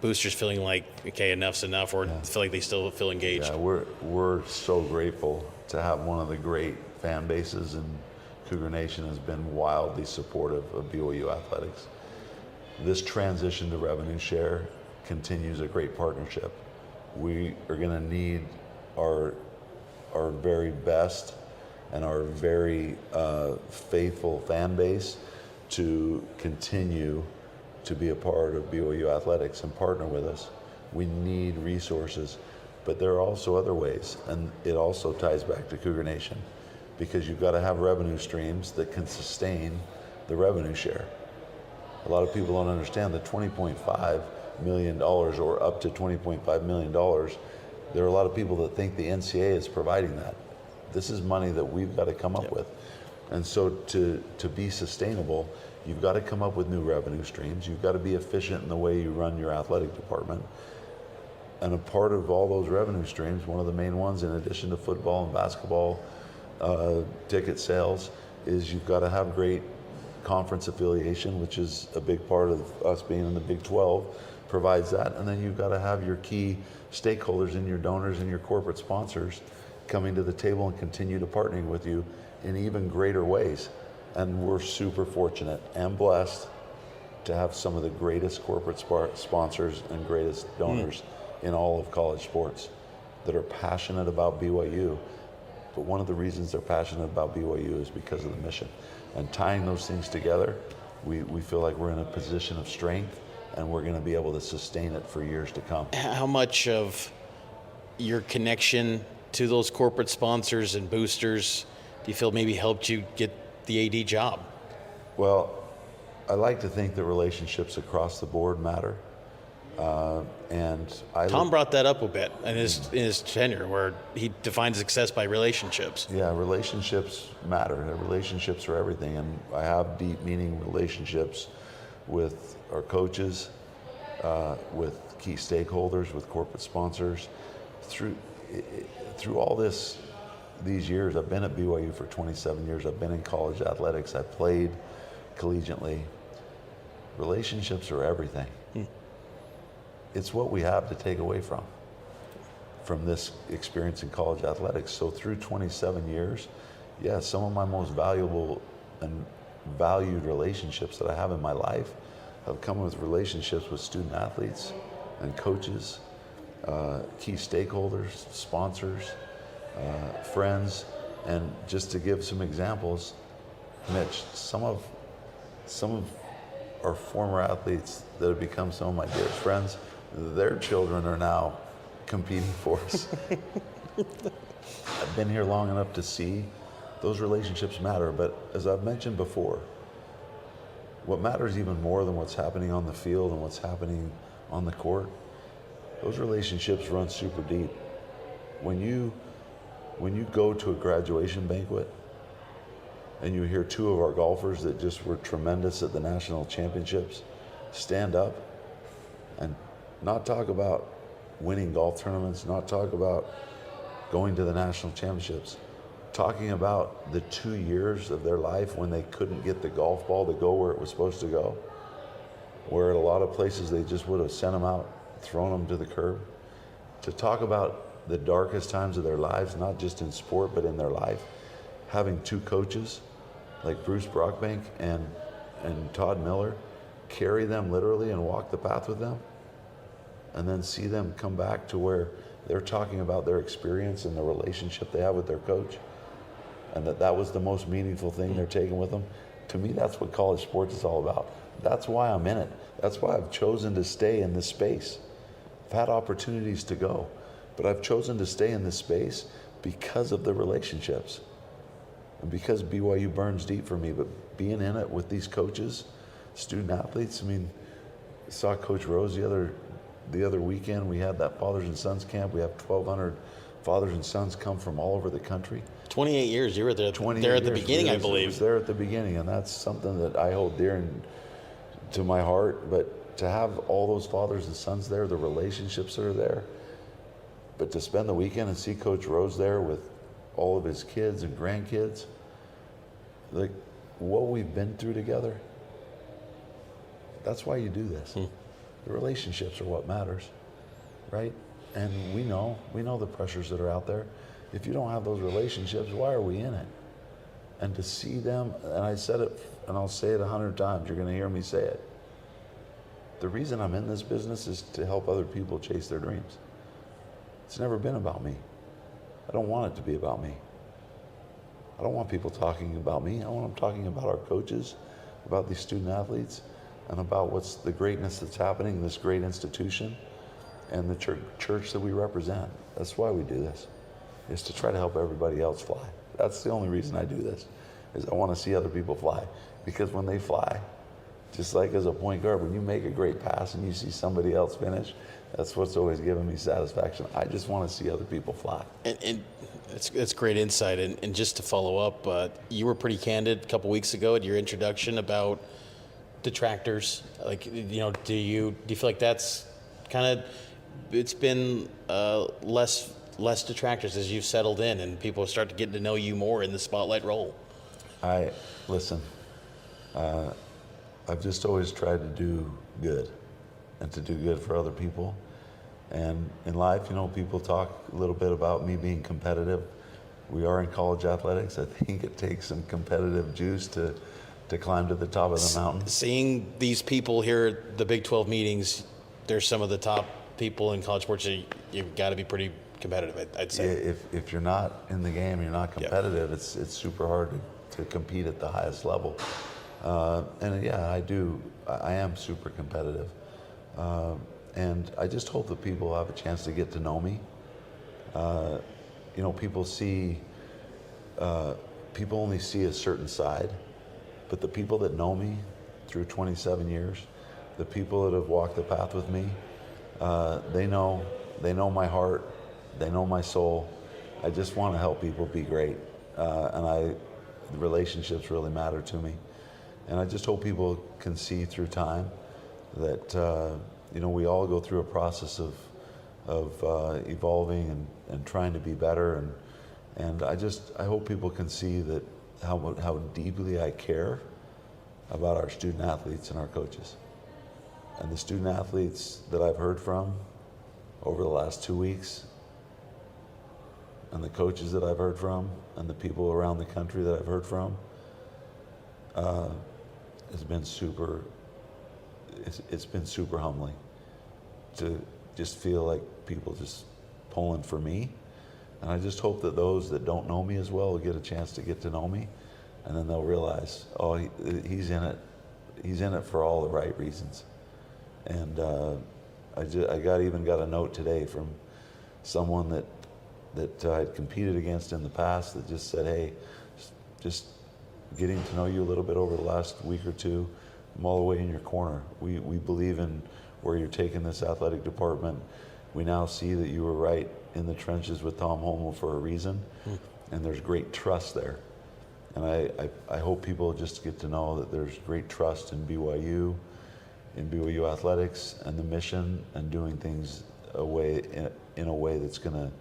boosters feeling like, okay, enough's enough, or feel like they still feel engaged? Yeah, we're so grateful to have one of the great fan bases, and Cougar Nation has been wildly supportive of BYU athletics. This transition to revenue share continues a great partnership. We are going to need our very best and our very faithful fan base to continue to be a part of BYU athletics and partner with us. We need resources, but there are also other ways, and it also ties back to Cougar Nation, because you've got to have revenue streams that can sustain the revenue share. A lot of people don't understand that $20.5 million or up to $20.5 million, there are a lot of people that think the NCAA is providing that. This is money that we've got to come up with. And so to be sustainable, you've got to come up with new revenue streams. You've got to be efficient in the way you run your athletic department. And a part of all those revenue streams, one of the main ones, in addition to football and basketball ticket sales, is you've got to have great conference affiliation, which is a big part of us being in the Big 12. provides that, and then you've got to have your key stakeholders and your donors and your corporate sponsors coming to the table and continue to partner with you in even greater ways. And we're super fortunate and blessed to have some of the greatest corporate sponsors and greatest donors in all of college sports that are passionate about BYU. But one of the reasons they're passionate about BYU is because of the mission. And tying those things together, we feel like we're in a position of strength, and we're going to be able to sustain it for years to come. How much of your connection to those corporate sponsors and boosters do you feel maybe helped you get the AD job? Well, I like to think that relationships across the board matter. Tom brought that up a bit in his tenure, where he defines success by relationships. Yeah, relationships matter. Relationships are everything, and I have deep, meaning relationships with our coaches, with key stakeholders, with corporate sponsors. Through all these years, I've been at BYU for 27 years. I've been in college athletics. I played collegiately. Relationships are everything. It's what we have to take away from this experience in college athletics. So through 27 years, yeah, some of my most valuable and valued relationships that I have in my life have come with relationships with student athletes and coaches, key stakeholders, sponsors, friends. And just to give some examples, Mitch, some of our former athletes that have become some of my dearest friends, their children are now competing for us. I've been here long enough to see those relationships matter, but as I've mentioned before, what matters even more than what's happening on the field and what's happening on the court, those relationships run super deep. When you go to a graduation banquet and you hear two of our golfers that just were tremendous at the national championships stand up and not talk about winning golf tournaments, not talk about going to the national championships, talking about the 2 years of their life when they couldn't get the golf ball to go where it was supposed to go, where at a lot of places they just would have sent them out, thrown them to the curb, to talk about the darkest times of their lives, not just in sport, but in their life, having two coaches like Bruce Brockbank and Todd Miller carry them literally and walk the path with them, and then see them come back to where they're talking about their experience and the relationship they have with their coach, and that was the most meaningful thing they're taking with them. To me, that's what college sports is all about. That's why I'm in it. That's why I've chosen to stay in this space. I've had opportunities to go, but I've chosen to stay in this space because of the relationships and because BYU burns deep for me. But being in it with these coaches, student athletes, I mean, I saw Coach Rose the other weekend. We had that Fathers and Sons camp. We have 1,200 fathers and sons come from all over the country. 28 years. You were there at the beginning, I believe. I was there at the beginning, and that's something that I hold dear to my heart. But to have all those fathers and sons there, the relationships that are there, but to spend the weekend and see Coach Rose there with all of his kids and grandkids, like what we've been through together, that's why you do this. The relationships are what matters, right? And we know the pressures that are out there. If you don't have those relationships, why are we in it? And to see them, and I said it, and I'll say it 100 times, you're gonna hear me say it. The reason I'm in this business is to help other people chase their dreams. It's never been about me. I don't want it to be about me. I don't want people talking about me. I want them talking about our coaches, about these student athletes, and about what's the greatness that's happening in this great institution and the church that we represent. That's why we do this, is to try to help everybody else fly. That's the only reason I do this, is I want to see other people fly. Because when they fly, just like as a point guard, when you make a great pass and you see somebody else finish, that's what's always given me satisfaction. I just want to see other people fly. And it's great insight. And just to follow up, you were pretty candid a couple weeks ago at your introduction about detractors. Like, do you feel like that's kind of, it's been less detractors as you've settled in and people start to get to know you more in the spotlight role? Listen, I've just always tried to do good. and to do good for other people. And in life, people talk a little bit about me being competitive. We are in college athletics. I think it takes some competitive juice to climb to the top of the mountain. Seeing these people here at the Big 12 meetings, there's some of the top people in college sports. You've got to be pretty competitive, I'd say. If you're not in the game, you're not competitive. It's super hard to compete at the highest level. And yeah, I am super competitive. And I just hope that people have a chance to get to know me. People only see a certain side, but the people that know me through 27 years, the people that have walked the path with me, they know my heart, they know my soul. I just want to help people be great, and the relationships really matter to me. And I just hope people can see through time that we all go through a process of evolving and trying to be better, and I hope people can see that how deeply I care about our student athletes and our coaches. And the student athletes that I've heard from over the last 2 weeks, and the coaches that I've heard from, and the people around the country that I've heard from, has been super. It's been super humbling to just feel like people just pulling for me. And I just hope that those that don't know me as well will get a chance to get to know me, and then they'll realize, oh, he's in it. He's in it for all the right reasons. And I got a note today from someone that I'd competed against in the past that just said, hey, just getting to know you a little bit over the last week or two, I'm all the way in your corner. We believe in where you're taking this athletic department. We now see that you were right in the trenches with Tom Holmoe for a reason, and there's great trust there. And I hope people just get to know that there's great trust in BYU athletics and the mission, and doing things in a way that's going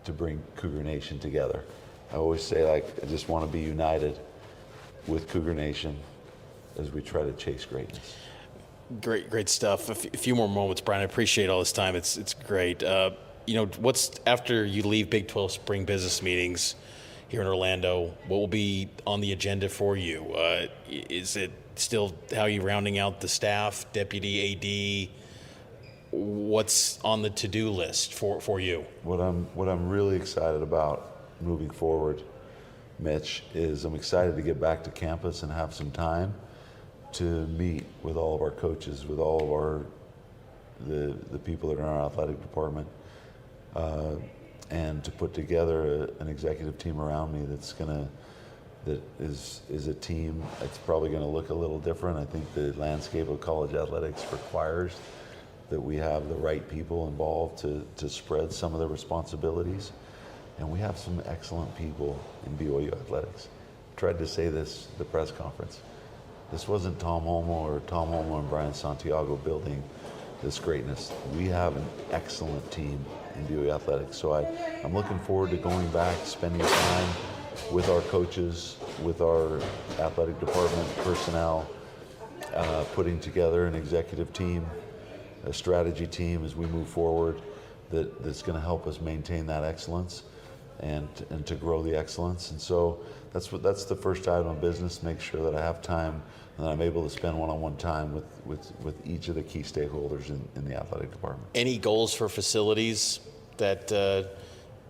to bring Cougar Nation together. I always say, I just want to be united with Cougar Nation as we try to chase greatness. Great stuff. A few more moments, Brian. I appreciate all this time. It's great. What's after you leave Big 12 spring business meetings here in Orlando? What will be on the agenda for you? Is it still how you rounding out the staff, deputy AD? What's on the to-do list for you? What I'm really excited about moving forward, Mitch, is I'm excited to get back to campus and have some time to meet with all of our coaches, with all of the people that are in our athletic department, and to put together an executive team around me that is a team that's probably going to look a little different. I think the landscape of college athletics requires that we have the right people involved to spread some of the responsibilities. And we have some excellent people in BYU athletics. I tried to say this at the press conference. This wasn't Tom Holmoe and Brian Santiago building this greatness. We have an excellent team in BYU athletics. So I'm looking forward to going back, spending time with our coaches, with our athletic department personnel, putting together an executive team, a strategy team as we move forward that's going to help us maintain that excellence and to grow the excellence. And so that's the first item of business, make sure that I have time and that I'm able to spend one-on-one time with each of the key stakeholders in the athletic department. Any goals for facilities that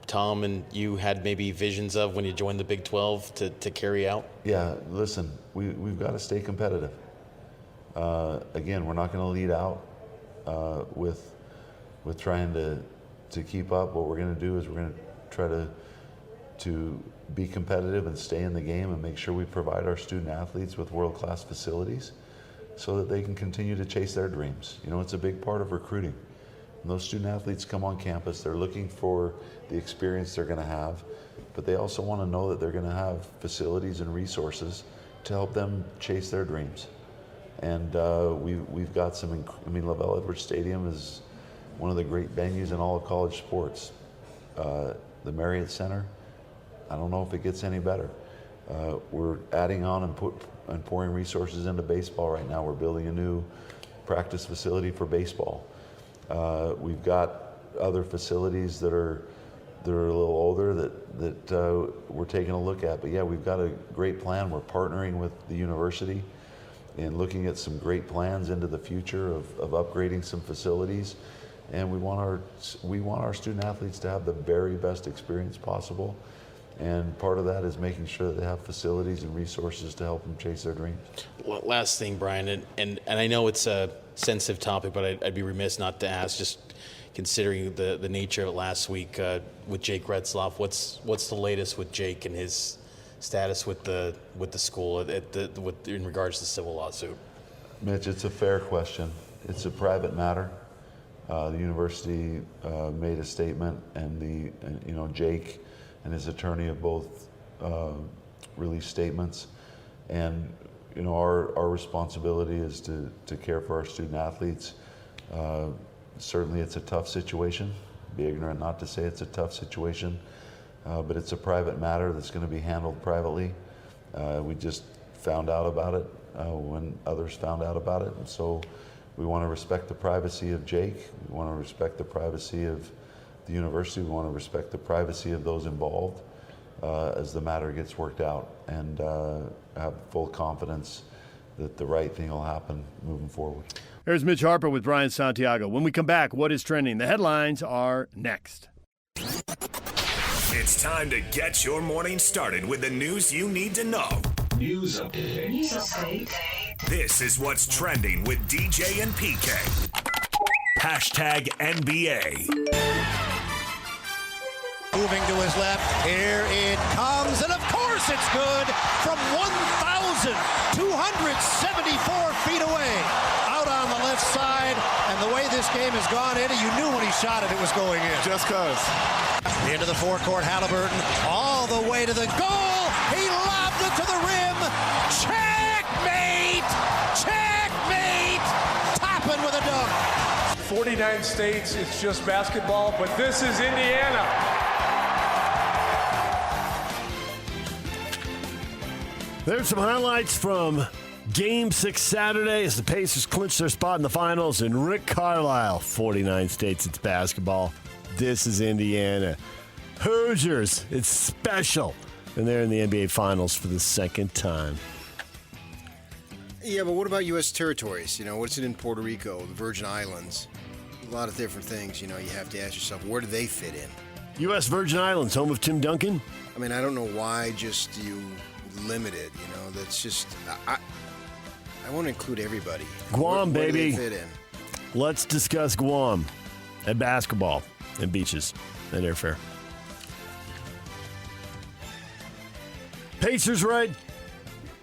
Tom and you had maybe visions of when you joined the Big 12 to carry out? Yeah, listen, we've got to stay competitive. Again, we're not going to lead out with trying to keep up. What we're going to do is we're going to try to be competitive and stay in the game and make sure we provide our student athletes with world-class facilities so that they can continue to chase their dreams. It's a big part of recruiting. When those student athletes come on campus, they're looking for the experience they're going to have, but they also want to know that they're going to have facilities and resources to help them chase their dreams. And we've got some, LaVell Edwards Stadium is one of the great venues in all of college sports. The Marriott Center, I don't know if it gets any better. We're adding on and pouring resources into baseball right now. We're building a new practice facility for baseball. We've got other facilities that are a little older that we're taking a look at. But yeah, we've got a great plan. We're partnering with the university and looking at some great plans into the future of upgrading some facilities. And we want our student athletes to have the very best experience possible. And part of that is making sure that they have facilities and resources to help them chase their dreams. Last thing, Brian, and I know it's a sensitive topic, but I'd be remiss not to ask, just considering the nature of it last week with Jake Retzloff. What's the latest with Jake and his status with the school in regards to the civil lawsuit? Mitch, it's a fair question. It's a private matter. The university made a statement, and Jake and his attorney have both released statements. And our responsibility is to care for our student athletes. Certainly, it's a tough situation. Be ignorant not to say it's a tough situation, but it's a private matter that's going to be handled privately. We just found out about it when others found out about it, and so we want to respect the privacy of Jake. We want to respect the privacy of the university. We want to respect the privacy of those involved as the matter gets worked out, and have full confidence that the right thing will happen moving forward. There's Mitch Harper with Brian Santiago. When we come back, what is trending? The headlines are next. It's time to get your morning started with the news you need to know. News update. This is what's trending with DJ and PK. Hashtag NBA. Moving to his left, here it comes, and of course it's good from 1,274 feet away. Out on the left side, and the way this game has gone, Eddie, you knew when he shot it, it was going in. Just cause. Into the forecourt, Halliburton, all the way to the goal. He lobbed it to the rim. Checkmate! Checkmate! Toppin with a dunk. 49 states, it's just basketball, but this is Indiana. There's some highlights from Game 6 Saturday as the Pacers clinch their spot in the finals. And Rick Carlisle, 49 states, it's basketball. This is Indiana. Hoosiers, it's special. And they're in the NBA Finals for the second time. Yeah, but what about U.S. territories? What's it in Puerto Rico, the Virgin Islands? A lot of different things, you have to ask yourself, where do they fit in? U.S. Virgin Islands, home of Tim Duncan? I mean, I don't know why just you limit it, that's just, I want to include everybody. Guam, where baby. do they fit in? Let's discuss Guam and basketball and beaches and airfare. Pacers right.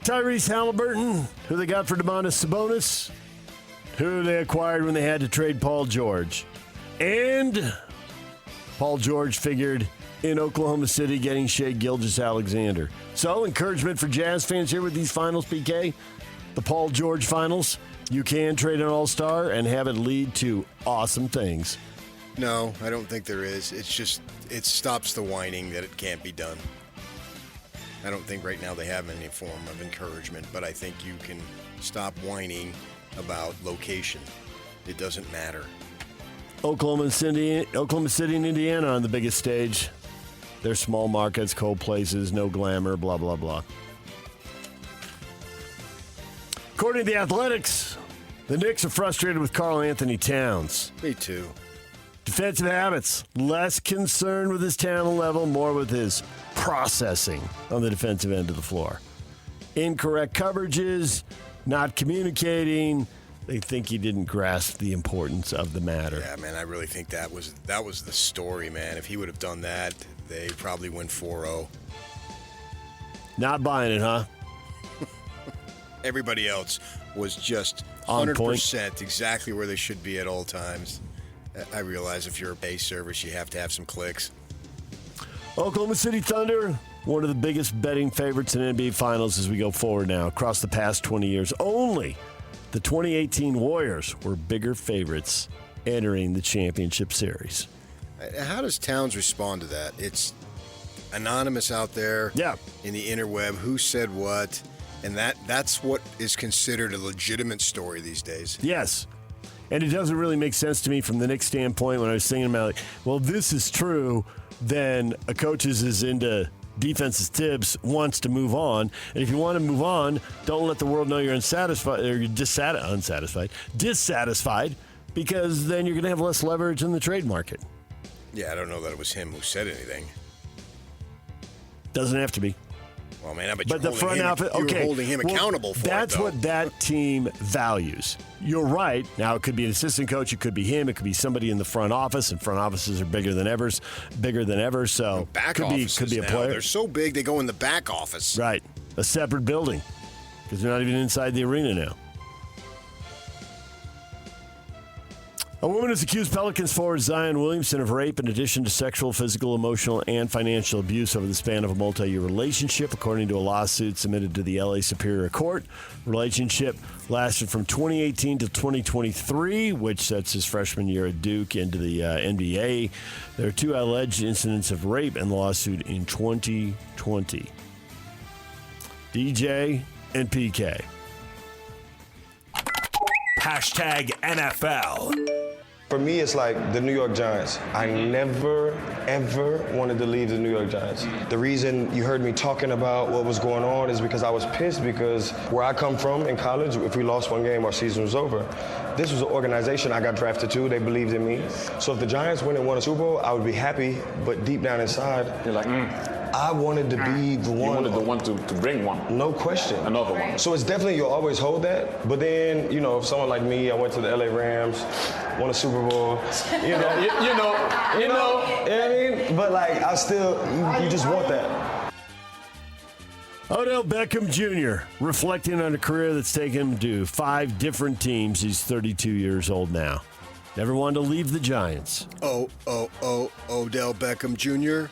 Tyrese Halliburton, who they got for Domantas Sabonis, who they acquired when they had to trade Paul George. And Paul George figured in Oklahoma City getting Shai Gilgeous-Alexander. So, encouragement for Jazz fans here with these finals, PK. The Paul George finals. You can trade an all-star and have it lead to awesome things. No, I don't think there is. It's just, it stops the whining that it can't be done. I don't think right now they have any form of encouragement, but I think you can stop whining about location. It doesn't matter. Oklahoma City and Indiana on the biggest stage. They're small markets, cold places, no glamour, blah, blah, blah. According to the Athletics, the Knicks are frustrated with Karl Anthony Towns. Me too. Defensive habits, less concerned with his talent level, more with his processing on the defensive end of the floor. Incorrect coverages, not communicating. They think he didn't grasp the importance of the matter. Yeah, man, I really think that was the story, man. If he would have done that, they probably win 4-0. Not buying it, huh? Everybody else was just on 100% point. Exactly where they should be at all times. I realize if you're a base service, you have to have some clicks. Oklahoma City Thunder, one of the biggest betting favorites in NBA Finals as we go forward now. Across the past 20 years, only the 2018 Warriors were bigger favorites entering the championship series. How does Towns respond to that? It's anonymous out there in the interweb. Who said what? And that's what is considered a legitimate story these days. Yes. And it doesn't really make sense to me from the Knicks standpoint when I was thinking about, well, this is true, then a coach is into defense's tips, wants to move on. And if you want to move on, don't let the world know you're unsatisfied, or you're dissatisfied, because then you're going to have less leverage in the trade market. Yeah, I don't know that it was him who said anything. Doesn't have to be. Well, man, but the front office, you're holding him accountable for it, that's what that team values. You're right. Now, it could be an assistant coach. It could be him. It could be somebody in the front office, and front offices are bigger than ever. So back could be a player. They're so big, they go in the back office. Right. A separate building because they're not even inside the arena now. A woman has accused Pelicans forward Zion Williamson of rape in addition to sexual, physical, emotional, and financial abuse over the span of a multi-year relationship, according to a lawsuit submitted to the LA Superior Court. Relationship lasted from 2018 to 2023, which sets his freshman year at Duke into the NBA. There are 2 alleged incidents of rape in the lawsuit in 2020. DJ and PK. Hashtag NFL. For me, it's like the New York Giants. I never, ever wanted to leave the New York Giants. The reason you heard me talking about what was going on is because I was pissed because where I come from in college, if we lost one game, our season was over. This was an organization I got drafted to. They believed in me. So if the Giants went and won a Super Bowl, I would be happy. But deep down inside, you're like, I wanted to be the one. You wanted the one to bring one. No question. Another one. So it's definitely, you'll always hold that. But then, if someone like me, I went to the LA Rams, won a Super Bowl, you know what I mean? But I still, you just want that. Odell Beckham Jr. reflecting on a career that's taken him to 5 different teams. He's 32 years old now. Never wanted to leave the Giants. Odell Beckham Jr.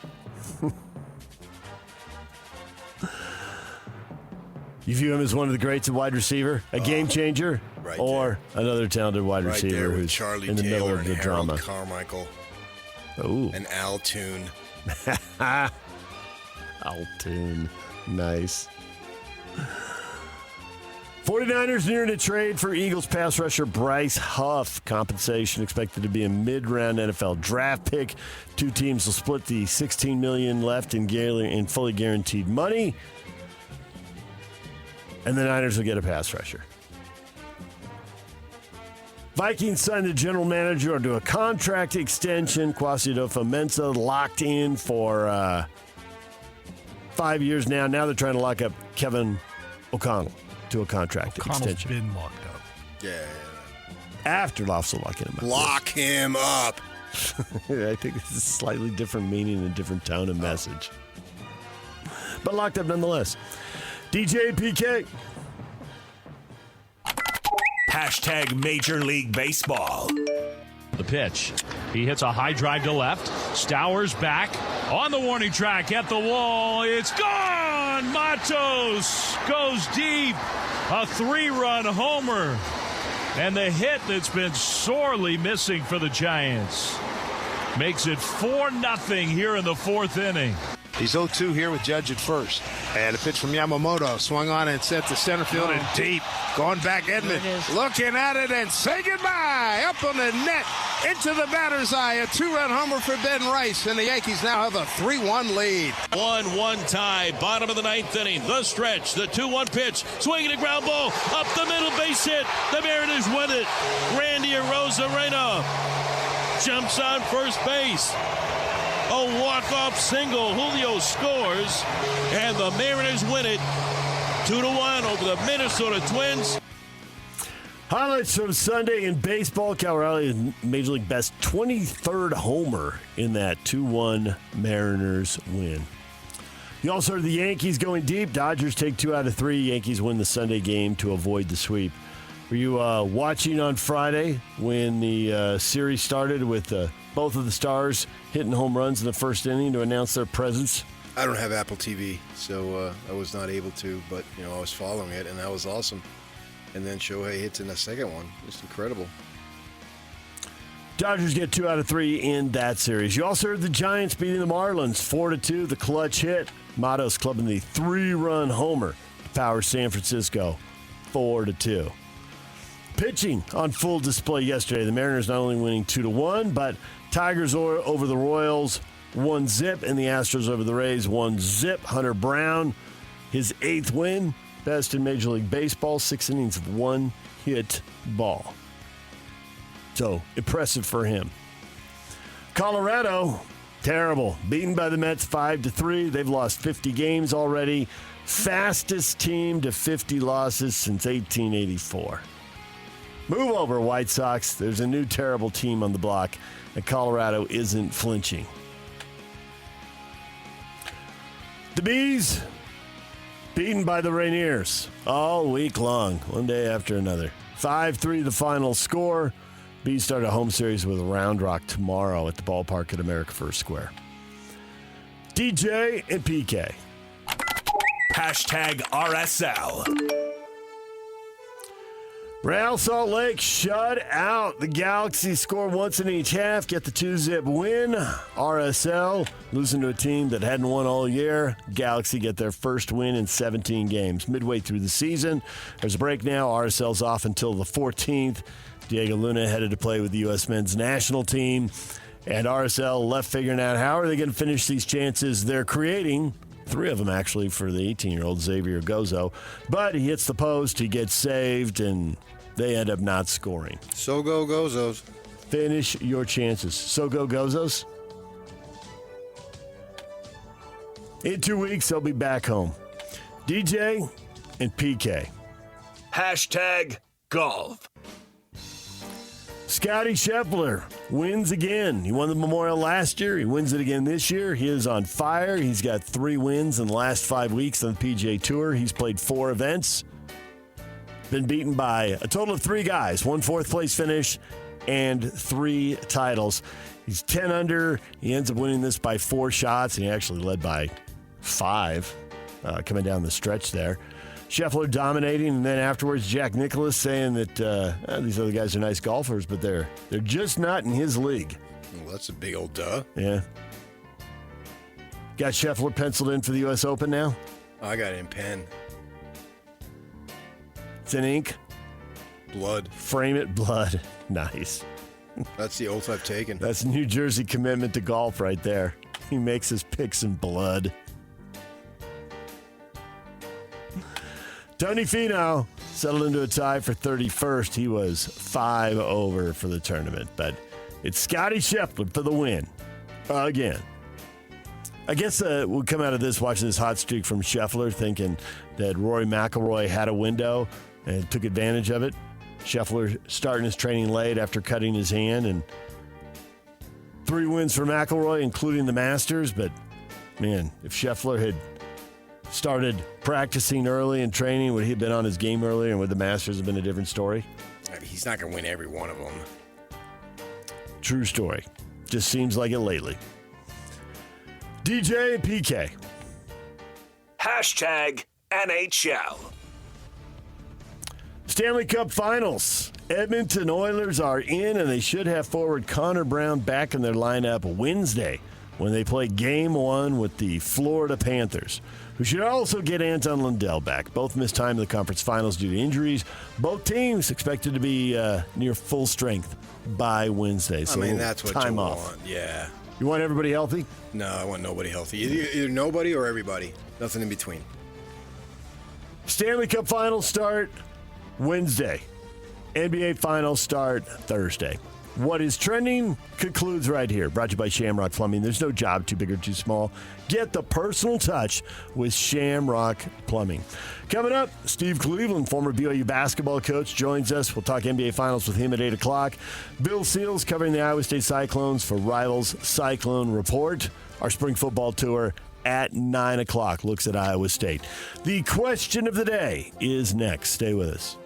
You view him as one of the greats at wide receiver, a game changer, right or another talented wide right receiver there with who's Charlie in the Taylor middle of and the Harold drama. Carmichael. Ooh. And Al Toon. Al Toon. Nice. 49ers nearing a trade for Eagles pass rusher Bryce Huff. Compensation expected to be a mid-round NFL draft pick. 2 teams will split the $16 million left in fully guaranteed money. And the Niners will get a pass rusher. Vikings signed the general manager to a contract extension. Kwesi Adofo-Mensah locked in for 5 years now. Now they're trying to lock up Kevin O'Connell to a contract extension. Been locked up. Yeah. After locking him up. Lock him up. I think it's a slightly different meaning and different tone and message. But locked up nonetheless. DJ PK. Hashtag Major League Baseball. The pitch. He hits a high drive to left. Stowers back on the warning track at the wall. It's gone. Matos goes deep. A 3-run homer. And the hit that's been sorely missing for the Giants makes it 4-0 here in the 4th inning. He's 0-2 here with Judge at first. And a pitch from Yamamoto. Swung on and sent to center field and deep. Going back, Edman. Looking at it and say goodbye. Up on the net. Into the batter's eye. A 2-run homer for Ben Rice. And the Yankees now have a 3-1 lead. 1-1 tie. Bottom of the 9th inning. The stretch. The 2-1 pitch. Swinging a ground ball. Up the middle. Base hit. The Mariners win it. Randy Arozarena jumps on first base. A walk-off single. Julio scores, and the Mariners win it 2-1 over the Minnesota Twins. Highlights from Sunday in baseball. Cal Raleigh, Major League Best 23rd homer in that 2-1 Mariners win. You also heard the Yankees going deep. Dodgers take 2 out of 3. Yankees win the Sunday game to avoid the sweep. Were you watching on Friday when the series started with both of the Stars hitting home runs in the first inning to announce their presence? I don't have Apple TV, so I was not able to, but I was following it, and that was awesome. And then Shohei hits in the second one. Just incredible. Dodgers get 2 out of 3 in that series. You also heard the Giants beating the Marlins 4-2. The clutch hit. Matos clubbing the 3-run homer to power San Francisco 4-2. Pitching on full display yesterday. The Mariners not only winning 2-1, but Tigers over the Royals 1-0, and the Astros over the Rays 1-0. Hunter Brown, his 8th win, best in Major League Baseball, 6 innings of one-hit ball. So impressive for him. Colorado, terrible. Beaten by the Mets 5-3. They've lost 50 games already. Fastest team to 50 losses since 1884. Move over, White Sox. There's a new terrible team on the block, and Colorado isn't flinching. The Bees, beaten by the Rainiers all week long, one day after another. 5-3 the final score. Bees start a home series with Round Rock tomorrow at the ballpark at America First Square. DJ and PK. Hashtag RSL. Real Salt Lake shut out. The Galaxy score once in each half, get the 2-0 win. RSL losing to a team that hadn't won all year. Galaxy get their first win in 17 games. Midway through the season, there's a break now. RSL's off until the 14th. Diego Luna headed to play with the U.S. men's national team. And RSL left figuring out how are they going to finish these chances they're creating. 3 of them, actually, for the 18-year-old Xavier Gozo. But he hits the post, he gets saved, and they end up not scoring. So go Gozos. Finish your chances. So go Gozos. In 2 weeks, they'll be back home. DJ and PK. Hashtag golf. Scotty Scheffler wins again. He won the Memorial last year. He wins it again this year. He is on fire. He's got 3 wins in the last 5 weeks on the PGA Tour. He's played 4 events. Been beaten by a total of 3 guys. 1 4th-place finish and 3 titles. He's 10 under. He ends up winning this by 4 shots, and he actually led by 5 coming down the stretch there. Scheffler dominating, and then afterwards Jack Nicklaus saying that these other guys are nice golfers, but they're just not in his league. Well, that's a big old duh. Yeah. Got Scheffler penciled in for the U.S. Open now? I got it in pen. It's in ink? Blood. Frame it, blood. Nice. That's the oath I've taken. That's New Jersey commitment to golf right there. He makes his picks in blood. Tony Finau settled into a tie for 31st. He was 5 over for the tournament, but it's Scotty Scheffler for the win again. I guess we'll come out of this watching this hot streak from Scheffler, thinking that Rory McIlroy had a window and took advantage of it. Scheffler starting his training late after cutting his hand, and 3 wins for McIlroy, including the Masters. But, man, if Scheffler had started practicing early and training, would he have been on his game earlier, and would the Masters have been a different story? I mean, he's not going to win every one of them. True story. Just seems like it lately. DJ and PK. Hashtag NHL. Stanley Cup Finals. Edmonton Oilers are in, and they should have forward Connor Brown back in their lineup Wednesday when they play Game 1 with the Florida Panthers, who should also get Anton Lundell back. Both missed time in the conference finals due to injuries. Both teams expected to be near full strength by Wednesday. So I mean, that's what time you off. want. Yeah. You want everybody healthy? No, I want nobody healthy. Either nobody or everybody. Nothing in between. Stanley Cup Finals start Wednesday. NBA Finals start Thursday. What is trending concludes right here. Brought to you by Shamrock Plumbing. There's no job too big or too small. Get the personal touch with Shamrock Plumbing. Coming up, Steve Cleveland, former BYU basketball coach, joins us. We'll talk NBA Finals with him at 8 o'clock. Bill Seals covering the Iowa State Cyclones for Rivals Cyclone Report. Our spring football tour at 9 o'clock looks at Iowa State. The question of the day is next. Stay with us.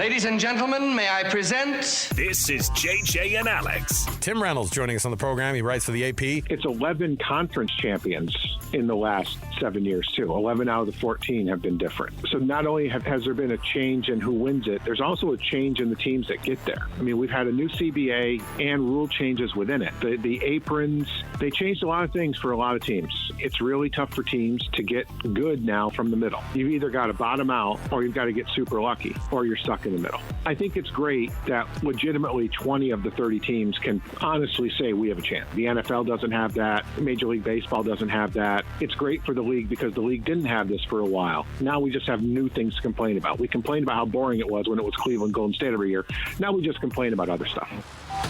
Ladies and gentlemen, may I present... This is JJ and Alex. Tim Reynolds joining us on the program. He writes for the AP. It's 11 conference champions in the last 7 years, too. 11 out of the 14 have been different. So not only has there been a change in who wins it, there's also a change in the teams that get there. I mean, we've had a new CBA and rule changes within it. The aprons, they changed a lot of things for a lot of teams. It's really tough for teams to get good now from the middle. You've either got to bottom out or you've got to get super lucky or you're stuck in the middle. I think it's great that legitimately 20 of the 30 teams can honestly say we have a chance. The NFL doesn't have that. Major League Baseball doesn't have that. It's great for the league because the league didn't have this for a while. Now we just have new things to complain about. We complained about how boring it was when it was Cleveland Golden State every year. Now we just complain about other stuff.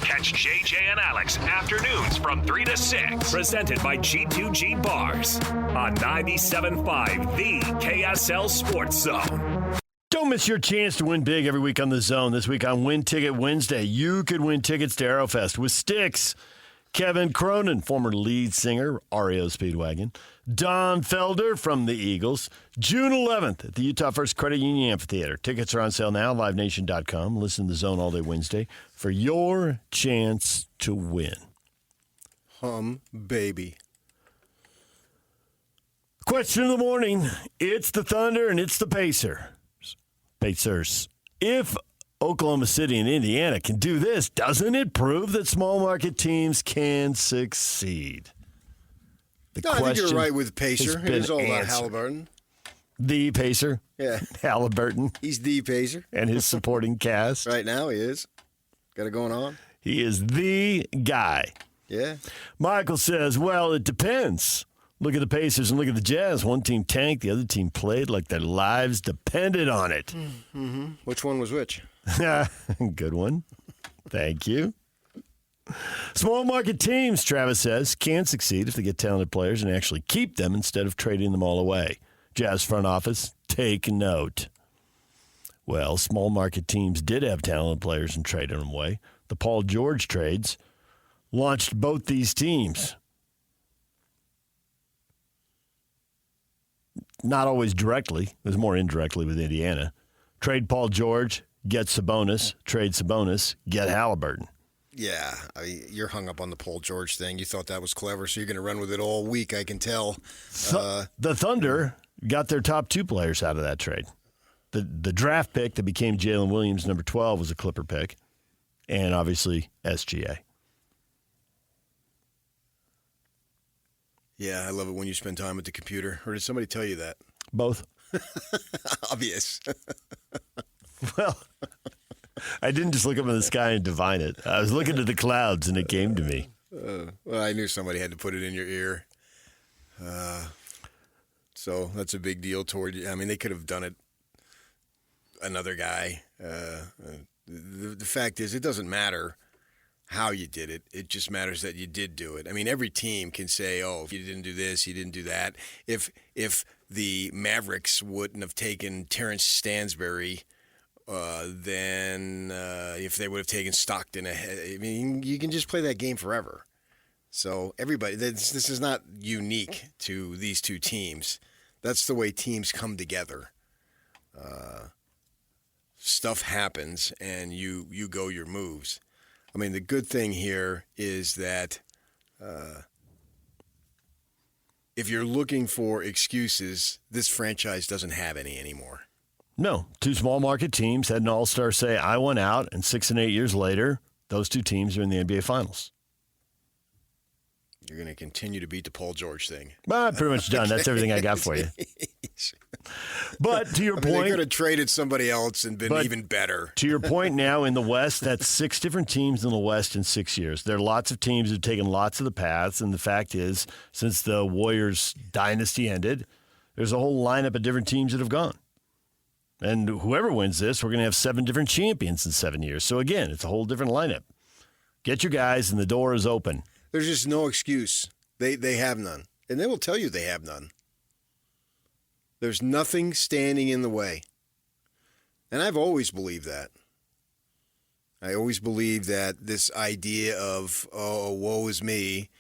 Catch JJ and Alex afternoons from 3 to 6. Presented by G2G Bars on 97.5, the KSL Sports Zone. Don't miss your chance to win big every week on The Zone. This week on Win Ticket Wednesday, you could win tickets to Aerofest with Styx, Kevin Cronin, former lead singer, REO Speedwagon, Don Felder from the Eagles, June 11th at the Utah First Credit Union Amphitheater. Tickets are on sale now, livenation.com. Listen to The Zone all day Wednesday for your chance to win. Baby. Question of the morning. It's the Thunder and it's the Pacers. If Oklahoma City and Indiana can do this, doesn't it prove that small market teams can succeed? I think you're right with Pacer. It is all about Halliburton. The Pacer? Yeah. Halliburton. He's the Pacer. And his supporting cast. Right now he is. Got it going on. He is the guy. Yeah. Michael says, well, it depends. Look at the Pacers and look at the Jazz. One team tanked, the other team played like their lives depended on it. Mm-hmm. Which one was which? Good one. Thank you. Small market teams, Travis says, can succeed if they get talented players and actually keep them instead of trading them all away. Jazz front office, take note. Well, small market teams did have talented players and traded them away. The Paul George trades launched both these teams. Not always directly. It was more indirectly with Indiana. Trade Paul George, get Sabonis. Trade Sabonis, get Halliburton. Yeah, I mean, you're hung up on the Paul George thing. You thought that was clever, so you're going to run with it all week, I can tell. The Thunder got their top two players out of that trade. The draft pick that became Jalen Williams, number 12, was a Clipper pick, and obviously SGA. Yeah, I love it when you spend time with the computer. Or did somebody tell you that? Both. Obvious. Well, I didn't just look up in the sky and divine it. I was looking at the clouds, and it came to me. Well, I knew somebody had to put it in your ear. So that's a big deal toward you. I mean, they could have done it another guy. The fact is, it doesn't matter how you did it. It just matters that you did do it. I mean, every team can say, oh, if you didn't do this, you didn't do that. If the Mavericks wouldn't have taken Terrence Stansbury, then if they would have taken Stockton ahead, I mean, you can just play that game forever. So everybody, this is not unique to these two teams. That's the way teams come together. Stuff happens, and you go your moves. I mean, the good thing here is that if you're looking for excuses, this franchise doesn't have any anymore. No. Two small market teams had an all-star say, I went out, and 6 and 8 years later, those two teams are in the NBA Finals. You're going to continue to beat the Paul George thing. Well, I'm pretty much done. That's everything I got for you. But to your point, they could have traded somebody else and been even better. To your point now, in the West, that's 6 different teams in the West in 6 years. There are lots of teams who've taken lots of the paths, and the fact is, since the Warriors dynasty ended, there's a whole lineup of different teams that have gone. And whoever wins this, we're going to have 7 different champions in 7 years. So again, it's a whole different lineup. Get your guys, and the door is open. There's just no excuse. They have none. And they will tell you they have none. There's nothing standing in the way. And I've always believed that. I always believed that this idea of, oh, woe is me,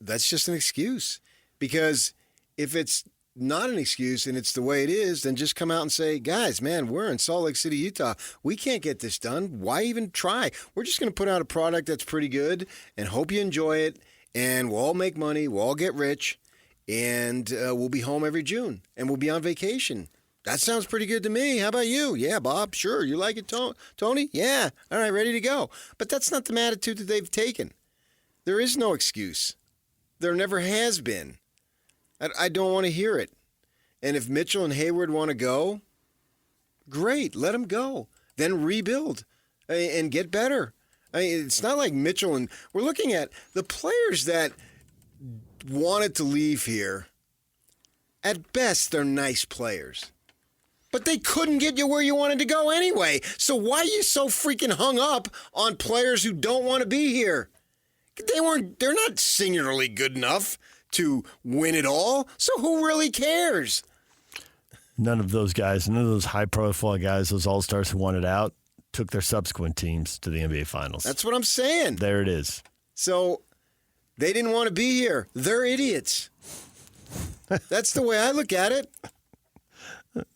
that's just an excuse. Because if it's not an excuse and it's the way it is, then just come out and say, guys, man, we're in Salt Lake City, Utah. We can't get this done. Why even try? We're just going to put out a product that's pretty good and hope you enjoy it, and we'll all make money, we'll all get rich, and we'll be home every June, and we'll be on vacation. That sounds pretty good to me. How about you? Yeah, Bob, sure. You like it, Tony? Yeah. All right, ready to go. But that's not the attitude that they've taken. There is no excuse. There never has been. I don't want to hear it. And if Mitchell and Hayward want to go, great, let them go. Then rebuild and get better. I mean, it's not like Mitchell and we're looking at the players that wanted to leave here. At best, they're nice players. But they couldn't get you where you wanted to go anyway. So why are you so freaking hung up on players who don't want to be here? They're not singularly good enough to win it all, so who really cares? None of those guys, none of those high-profile guys, those all-stars who wanted out, took their subsequent teams to the NBA Finals. That's what I'm saying. There it is. So they didn't want to be here. They're idiots. That's the way I look at it.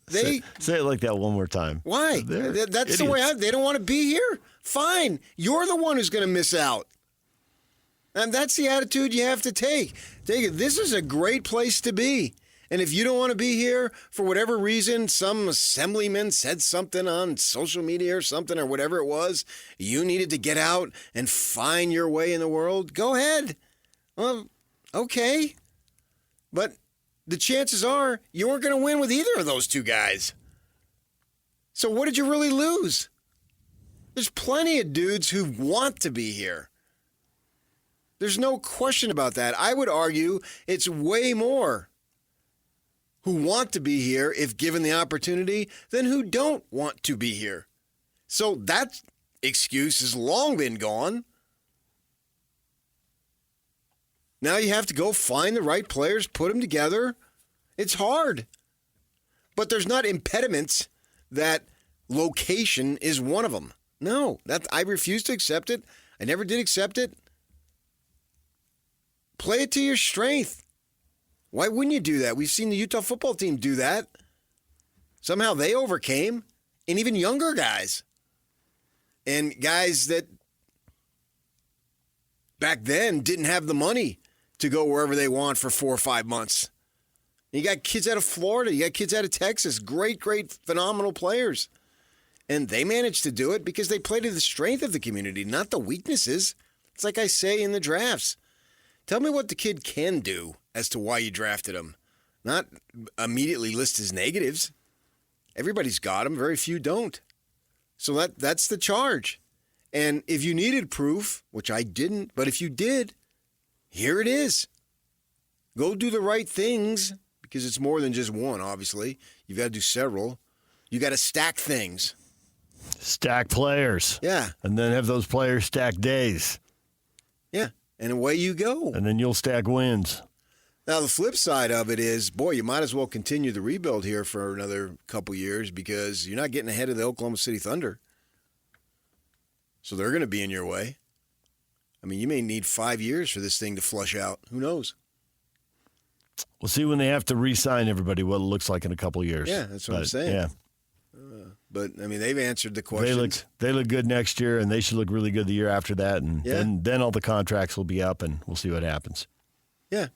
Say it like that one more time. Why? That's idiots. The way they don't want to be here? Fine. You're the one who's going to miss out. And that's the attitude you have to take. This is a great place to be. And if you don't want to be here for whatever reason, some assemblyman said something on social media or something or whatever it was, you needed to get out and find your way in the world, go ahead. Well, okay. But the chances are you weren't going to win with either of those two guys. So what did you really lose? There's plenty of dudes who want to be here. There's no question about that. I would argue it's way more who want to be here if given the opportunity than who don't want to be here. So that excuse has long been gone. Now you have to go find the right players, put them together. It's hard. But there's not impediments that location is one of them. No, I refuse to accept it. I never did accept it. Play it to your strength. Why wouldn't you do that? We've seen the Utah football team do that. Somehow they overcame, and even younger guys. And guys that back then didn't have the money to go wherever they want for 4 or 5 months. You got kids out of Florida. You got kids out of Texas. Great, phenomenal players. And they managed to do it because they played to the strength of the community, not the weaknesses. It's like I say in the drafts. Tell me what the kid can do as to why you drafted him. Not immediately list his negatives. Everybody's got them. Very few don't. So that's the charge. And if you needed proof, which I didn't, but if you did, here it is. Go do the right things, because it's more than just one, obviously. You've got to do several. You got to stack things. Stack players. Yeah. And then have those players stack days. Yeah. And away you go. And then you'll stack wins. Now, the flip side of it is, boy, you might as well continue the rebuild here for another couple years because you're not getting ahead of the Oklahoma City Thunder. So they're going to be in your way. I mean, you may need 5 years for this thing to flush out. Who knows? We'll see when they have to re-sign everybody what it looks like in a couple of years. Yeah, that's what I'm saying. Yeah. But, I mean, they've answered the questions. They look good next year, and they should look really good the year after that. And then all the contracts will be up, and we'll see what happens. Yeah,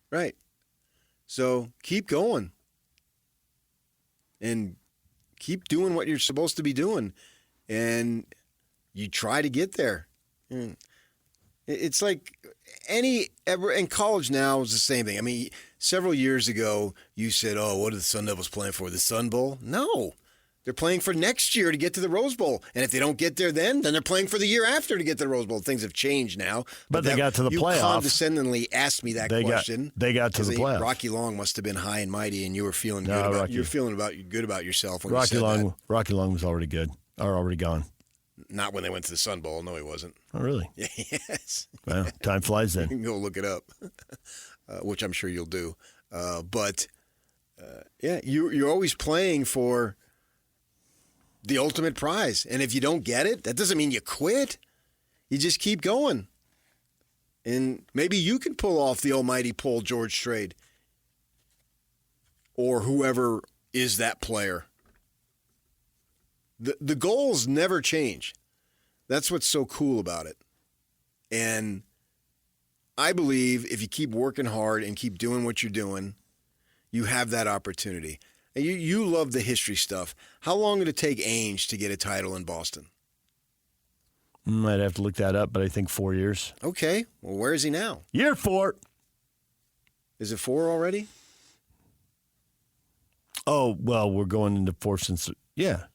right. So keep going. And keep doing what you're supposed to be doing. And you try to get there. It's like in college now is the same thing. I mean, several years ago, you said, oh, what are the Sun Devils playing for? The Sun Bowl? No. They're playing for next year to get to the Rose Bowl. And if they don't get there then they're playing for the year after to get to the Rose Bowl. Things have changed now. But they got to the playoffs. You condescendingly asked me that question. They got to the playoffs. Rocky Long must have been high and mighty, and you were feeling good about yourself when Rocky you said Long, that. Rocky Long was already good, or already gone. Not when they went to the Sun Bowl. No, he wasn't. Oh, really? Yes. Well, time flies then. You can go look it up, which I'm sure you'll do. But you're always playing for the ultimate prize. And if you don't get it, that doesn't mean you quit. You just keep going. And maybe you can pull off the almighty Paul George trade. or whoever is that player. The goals never change. That's what's so cool about it. And I believe if you keep working hard and keep doing what you're doing, you have that opportunity. And you love the history stuff. How long did it take Ainge to get a title in Boston? I'd have to look that up, but I think 4 years. Okay. Well, where is he now? Year 4. Is it 4 already? Oh, well, we're going into 4 since, yeah.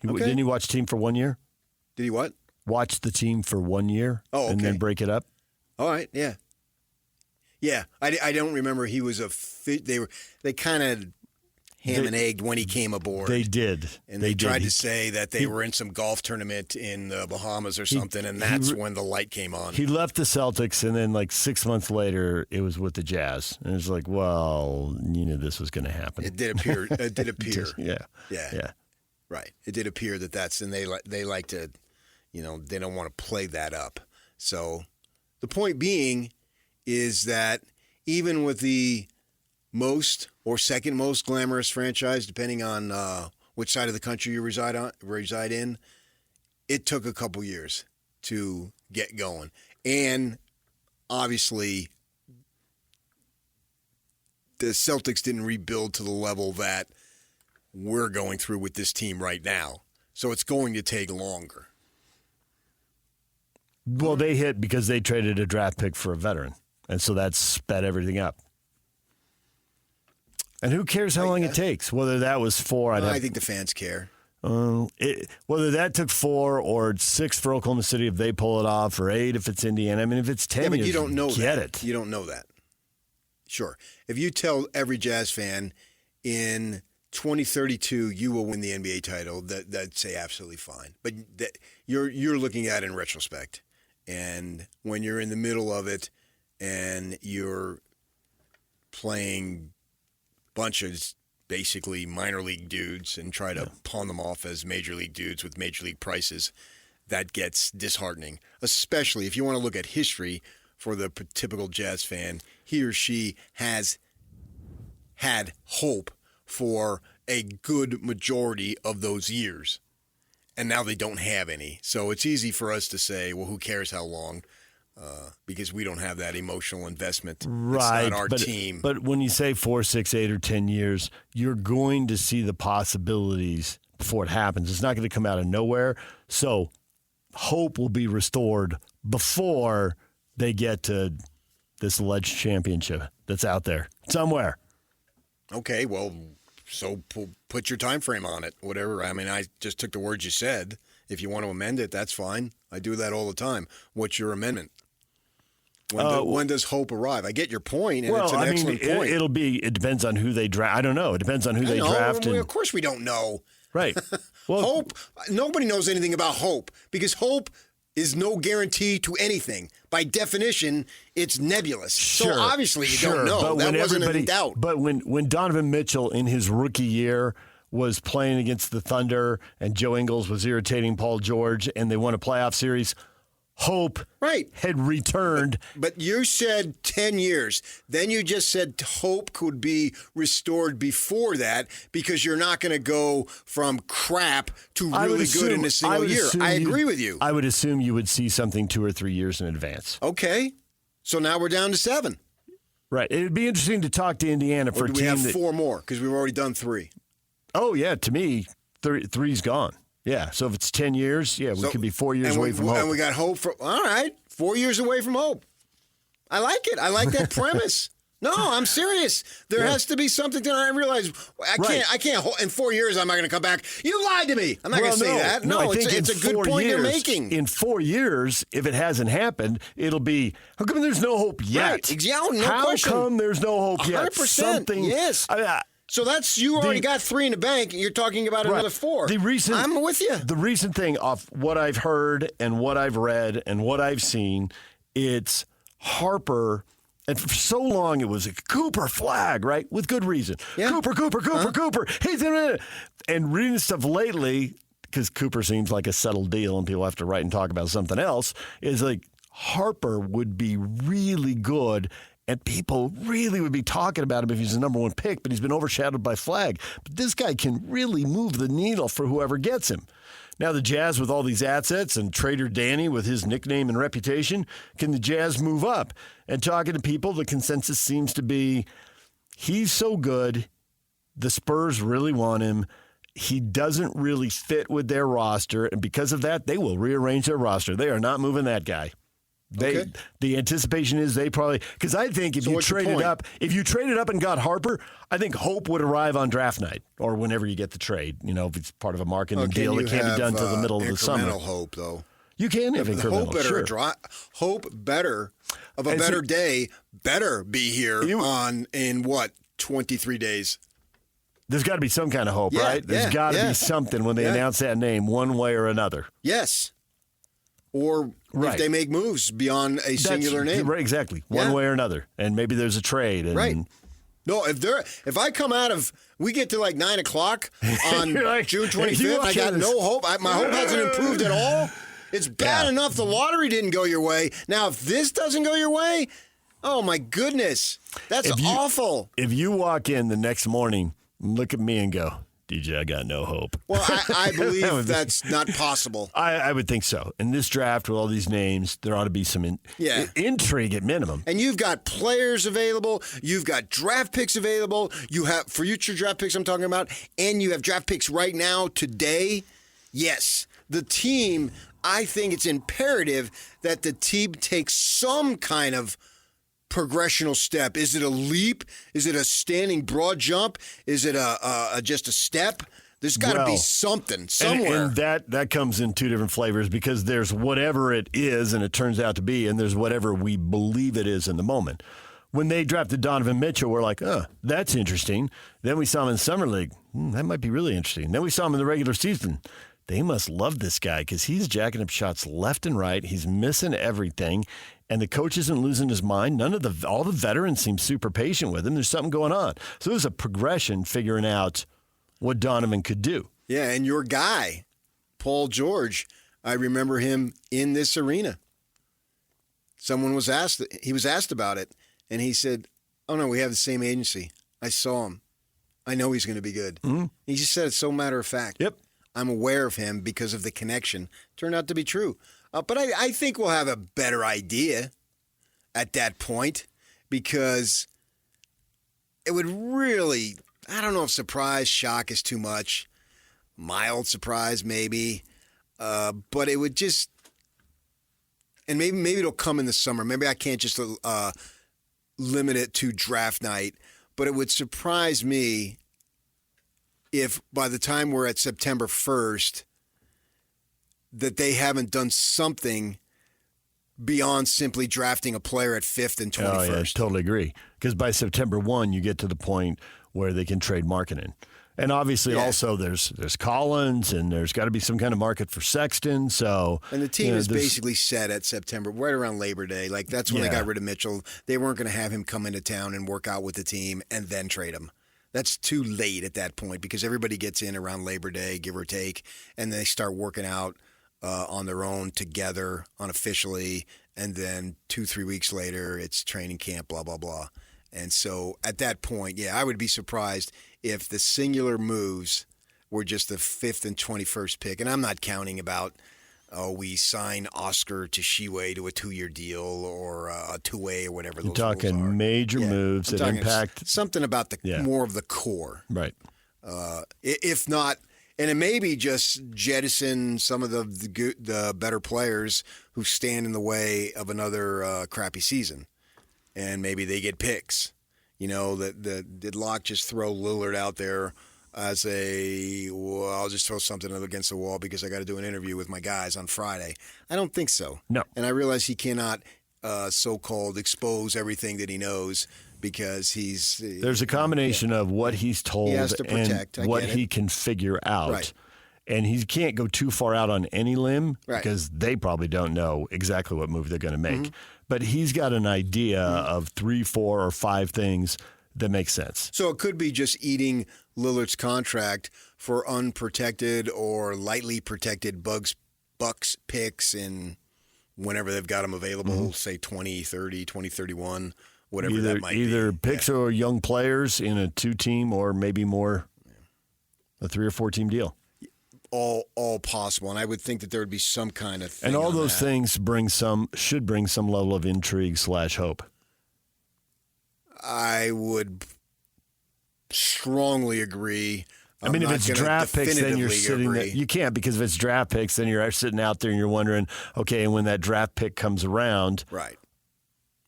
Okay. Didn't he watch team for 1 year? Did he what? Watch the team for 1 year. Oh, okay. And then break it up. All right, yeah. Yeah, I don't remember he was they kind of ham and egged when he came aboard. They did. And they tried to say that they were in some golf tournament in the Bahamas or something, and that's when the light came on. He left the Celtics, and then like 6 months later, it was with the Jazz. And it was like, well, you knew this was going to happen. It did appear. It did appear. Yeah. Right. It did appear that's, and they like to, they don't want to play that up. So the point being is that even with the most or second most glamorous franchise, depending on which side of the country you reside in, it took a couple years to get going. And obviously, the Celtics didn't rebuild to the level that we're going through with this team right now. So it's going to take longer. Well, they hit because they traded a draft pick for a veteran. And so that sped everything up. And who cares how long it takes? Whether that was 4, I think the fans care. Whether that took 4 or 6 for Oklahoma City if they pull it off, or 8 if it's Indiana. I mean, if it's 10 but years, you don't know get that. it. You don't know that. Sure. If you tell every Jazz fan in 2032 you will win the NBA title, that'd say absolutely fine. But you're looking at it in retrospect. And when you're in the middle of it and you're playing bunches, basically minor league dudes, and try to pawn them off as major league dudes with major league prices, that gets disheartening, especially if you want to look at history for the typical Jazz fan. He or she has had hope for a good majority of those years, and now they don't have any. So it's easy for us to say, well, who cares how long? Because we don't have that emotional investment. Right. It's not our team. But when you say 4, 6, 8, or 10 years, you're going to see the possibilities before it happens. It's not going to come out of nowhere. So hope will be restored before they get to this alleged championship that's out there somewhere. Okay, well, so put your time frame on it, whatever. I mean, I just took the words you said. If you want to amend it, that's fine. I do that all the time. What's your amendment? When does hope arrive? I get your point, and it's an excellent point. It depends on who they draft. I don't know. It depends on who they draft. Of course we don't know. Right. Well, hope, nobody knows anything about hope, because hope is no guarantee to anything. By definition, it's nebulous. Sure, so obviously you don't know. That wasn't in doubt. But when Donovan Mitchell in his rookie year was playing against the Thunder and Joe Ingles was irritating Paul George and they won a playoff series, hope had returned. But you said 10 years. Then you just said hope could be restored before that, because you're not going to go from crap to really good in a single year. I agree with you. I would assume you would see something 2 or 3 years in advance. Okay. So now we're down to 7. Right. It would be interesting to talk to Indiana for a team. We have 4 more because we've already done 3. Oh, yeah. To me, 3's gone. Yeah, so if it's 10 years, we could be 4 years away from hope. And we got hope for, all right, 4 years away from hope. I like it. I like that premise. No, I'm serious. There has to be something that I realize. I can't, in 4 years, I'm not going to come back. You lied to me. I'm not going to say that. No, it's a good point you're making. In 4 years, if it hasn't happened, it'll be, how come there's no hope yet? Right. No how question. Come there's no hope yet? 100%. Something, yes. So you already got 3 in the bank, and you're talking about another 4. I'm with you. The recent thing, off what I've heard and what I've read and what I've seen, it's Harper, and for so long it was a Cooper flag, right? With good reason. Yeah. Cooper. He's in it. And reading stuff lately, because Cooper seems like a settled deal and people have to write and talk about something else, is like Harper would be really good And people really would be talking about him if he's the number one pick, but he's been overshadowed by Flagg. But this guy can really move the needle for whoever gets him. Now the Jazz with all these assets and Trader Danny with his nickname and reputation, can the Jazz move up? And talking to people, the consensus seems to be he's so good, the Spurs really want him. He doesn't really fit with their roster, and because of that, they will rearrange their roster. They are not moving that guy. The anticipation is they probably, because I think if you traded up and got Harper, I think Hope would arrive on draft night or whenever you get the trade. If it's part of a marketing deal that can't be done until the middle of the summer. Incremental hope, though. You can have incremental. Hope better of a better day better be here in 23 days. There's got to be some kind of hope, right? There's got to be something when they announce that name one way or another. Yes. Or if they make moves beyond a singular name. Right, exactly. One way or another. And maybe there's a trade. Right. No, if I come out of, we get to like 9 o'clock on June 25th, I got no hope. My hope hasn't improved at all. It's bad enough the lottery didn't go your way. Now, if this doesn't go your way, oh my goodness, that's awful. If you walk in the next morning, look at me and go, DJ, I got no hope. Well, I believe that's not possible. I would think so. In this draft with all these names, there ought to be some intrigue at minimum. And you've got players available. You've got draft picks available. You have future draft picks I'm talking about. And you have draft picks right now, today. Yes, the team, I think it's imperative that the team takes some kind of progressional step. Is it a leap? Is it a standing broad jump? Is it just a step? There's got to be something somewhere. And that comes in two different flavors because there's whatever it is and it turns out to be, and there's whatever we believe it is in the moment. When they drafted Donovan Mitchell, we're like, that's interesting. Then we saw him in Summer League. That might be really interesting. Then we saw him in the regular season. They must love this guy because he's jacking up shots left and right. He's missing everything. And the coach isn't losing his mind. All the veterans seem super patient with him. There's something going on. So there's a progression figuring out what Donovan could do. Yeah, and your guy, Paul George, I remember him in this arena. He was asked about it, and he said, oh, no, we have the same agency. I saw him. I know he's going to be good. Mm-hmm. He just said it so matter of fact. Yep. I'm aware of him because of the connection. Turned out to be true. But I think we'll have a better idea at that point because it would really, I don't know if surprise, shock is too much. Mild surprise maybe. But it would just, and maybe it'll come in the summer. Maybe I can't just limit it to draft night. But it would surprise me if by the time we're at September 1st, that they haven't done something beyond simply drafting a player at 5th and 21st. Oh, yeah, I totally agree. Because by September 1, you get to the point where they can trade Markkanen. And obviously also there's Collins, and there's got to be some kind of market for Sexton. So and the team is basically set at September, right around Labor Day. Like that's when they got rid of Mitchell. They weren't going to have him come into town and work out with the team and then trade him. That's too late at that point because everybody gets in around Labor Day, give or take, and they start working out on their own together unofficially, and then 2-3 weeks later it's training camp, blah, blah, blah. And so at that point, I would be surprised if the singular moves were just the 5th and 21st pick. And I'm not counting about, we sign Oscar Tshiebwe to a 2-year deal or a two-way or whatever those rules are. You're talking major moves that impact. Something about the more of the core. Right. If not, and it may be just jettison some of the better players who stand in the way of another crappy season. And maybe they get picks. Did Locke just throw Lillard out there as I'll just throw something against the wall because I got to do an interview with my guys on Friday? I don't think so. No. And I realize he cannot so-called expose everything that he knows because there's a combination of what he's told and what he can figure out. Right. And he can't go too far out on any limb because they probably don't know exactly what move they're going to make. Mm-hmm. But he's got an idea of 3, 4, or 5 things that make sense. So it could be just eating Lillard's contract for unprotected or lightly protected Bucks picks in whenever they've got them available, say 2030, 2031, whatever that might be. Either picks or young players in a 2-team or maybe more, a 3 or 4-team deal. All possible, and I would think that there would be some kind of thing. And all those things should bring some level of intrigue / hope. I would strongly agree. I mean, if it's draft picks, then you're sitting there. You can't, because if it's draft picks, then you're sitting out there and you're wondering, okay, and when that draft pick comes around, right?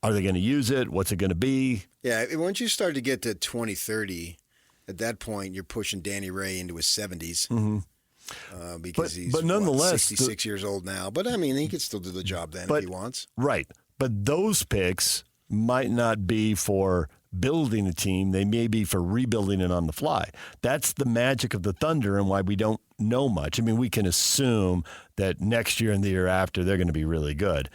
Are they going to use it? What's it going to be? Yeah, once you start to get to 2030, at that point, you're pushing Danny Ray into his 70s. Mm-hmm. Because he's but nonetheless, 66 years old now. But, I mean, he could still do the job then if he wants. Right. But those picks might not be for building a team. They may be for rebuilding it on the fly. That's the magic of the Thunder and why we don't know much. I mean, we can assume that next year and the year after, they're going to be really good.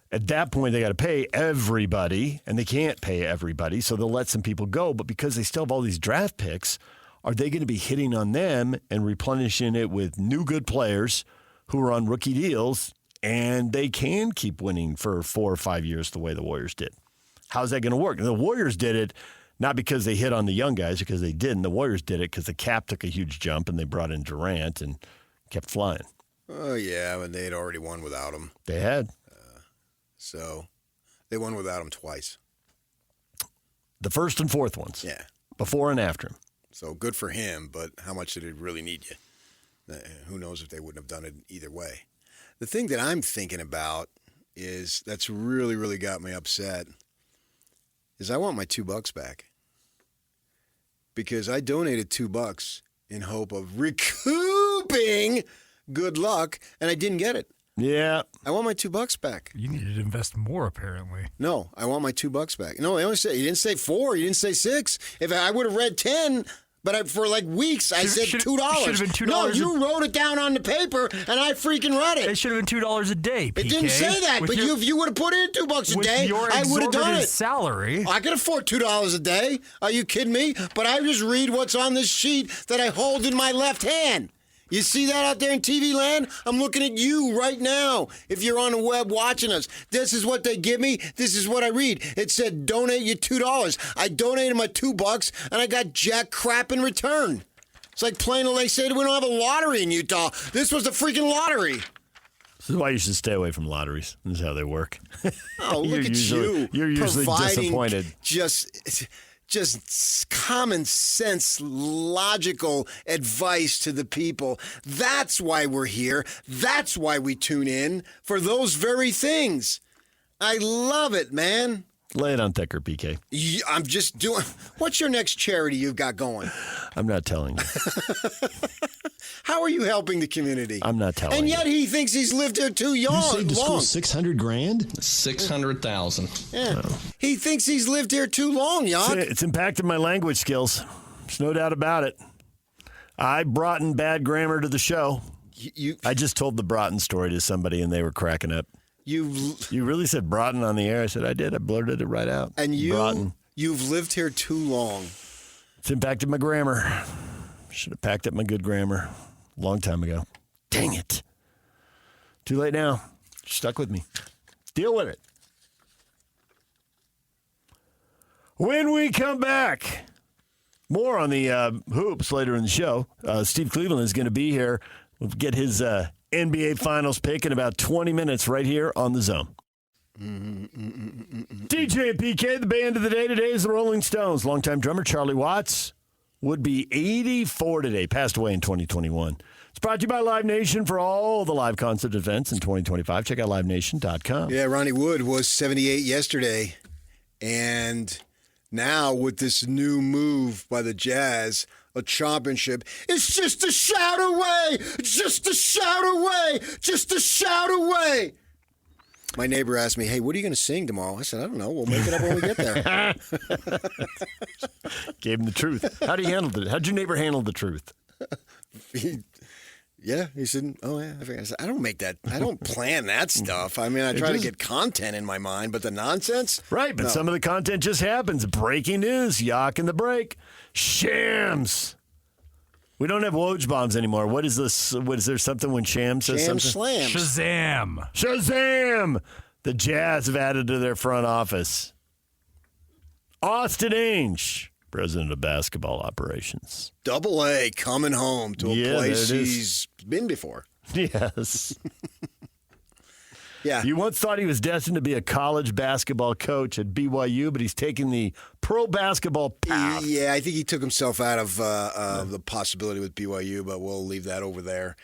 At that point, they got to pay everybody, and they can't pay everybody, so they'll let some people go. But because they still have all these draft picks, are they going to be hitting on them and replenishing it with new good players who are on rookie deals, and they can keep winning for 4 or 5 years the way the Warriors did? How's that going to work? And the Warriors did it not because they hit on the young guys, because they didn't. The Warriors did it because the cap took a huge jump, and they brought in Durant and kept flying. Oh, yeah, and they had already won without him. They had. So they won without him twice. The first and fourth ones. Yeah. Before and after him. So good for him, but how much did it really need you? Who knows if they wouldn't have done it either way. The thing that I'm thinking about is that's really, really got me upset is I want my $2 back. Because I donated $2 in hope of recouping good luck, and I didn't get it. Yeah. I want my $2 back. You needed to invest more, apparently. No, I want my $2 back. No, he didn't say 4. He didn't say 6. If I would have read 10, but for like weeks, I said $2. Should have been $2. No, you wrote it down on the paper, and I freaking read it. It should have been $2 a day, PK. It didn't say that, but if you would have put in $2 a day, I would have done it. Salary. I could afford $2 a day. Are you kidding me? But I just read what's on this sheet that I hold in my left hand. You see that out there in TV land? I'm looking at you right now. If you're on the web watching us, this is what they give me. This is what I read. It said donate you $2. I donated my $2 and I got jack crap in return. It's like playing, they say we don't have a lottery in Utah. This was the freaking lottery. This is why you should stay away from lotteries. This is how they work. Oh, look at you. You're usually disappointed. Just common sense, logical advice to the people. That's why we're here. That's why we tune in, for those very things. I love it, man. Lay it on thicker, PK. I'm just doing... What's your next charity you've got going? I'm not telling you. How are you helping the community? I'm not telling you. And yet he thinks he's lived here too long. You saved the school $600,000? 600,000. Yeah. Oh. He thinks he's lived here too long, Yock. It's impacted my language skills. There's no doubt about it. I brought in bad grammar to the show. I just told the Broughton story to somebody, and they were cracking up. You really said Broughton on the air? I said, I did. I blurted it right out. And Broughton. You've lived here too long. It's impacted my grammar. Should have packed up my good grammar a long time ago. Dang it. Too late now. Stuck with me. Deal with it. When we come back, more on the hoops later in the show. Steve Cleveland is going to be here. We'll get his NBA Finals pick in about 20 minutes right here on The Zone. DJ and PK, the band of the day today is the Rolling Stones. Longtime drummer Charlie Watts would be 84 today, passed away in 2021. It's brought to you by Live Nation for all the live concert events in 2025. Check out livenation.com. Yeah, Ronnie Wood was 78 yesterday. And now with this new move by the Jazz, a championship, it's just a shout away, just a shout away, just a shout away. My neighbor asked me, hey, what are you going to sing tomorrow? I said, I don't know. We'll make it up when we get there. Gave him the truth. How'd he handle it? How'd your neighbor handle the truth? He said, oh, yeah. I said, I don't make that. I don't plan that stuff. I mean, I try to get content in my mind, but the nonsense? Right, but some of the content just happens. Breaking news, Yock in the break. Shams. We don't have Woj bombs anymore. What is this? What is there something when Sham says Sham something? slams. Shazam. Shazam! The Jazz have added to their front office. Austin Ainge, president of basketball operations. Double A coming home to a place he's been before. Yes. Yeah. You once thought he was destined to be a college basketball coach at BYU, but he's taking the pro basketball path. Yeah, I think he took himself out of the possibility with BYU, but we'll leave that over there.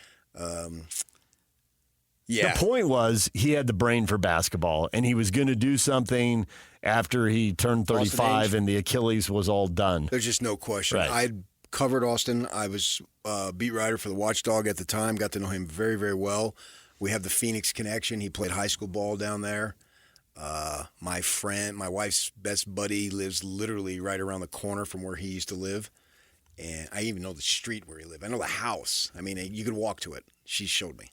Yeah. The point was he had the brain for basketball, and he was going to do something after he turned 35 and the Achilles was all done. There's just no question. Right. I'd covered Austin. I was beat writer for the Watchdog at the time, got to know him very, very well. We have the Phoenix connection. He played high school ball down there. My wife's best buddy lives literally right around the corner from where he used to live. And I even know the street where he lived. I know the house. I mean, you could walk to it. She showed me.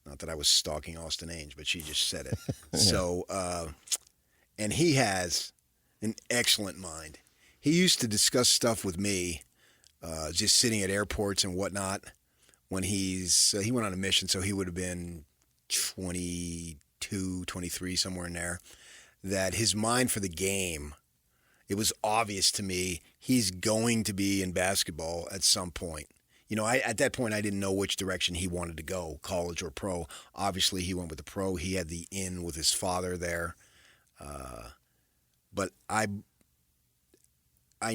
Not that I was stalking Austin Ainge, but she just said it. Yeah. So, and he has an excellent mind. He used to discuss stuff with me, just sitting at airports and whatnot. When he went on a mission, so he would have been 22, 23, somewhere in there, that his mind for the game, it was obvious to me he's going to be in basketball at some point. You know, at that point, I didn't know which direction he wanted to go, college or pro. Obviously, he went with the pro. He had the in with his father there. But I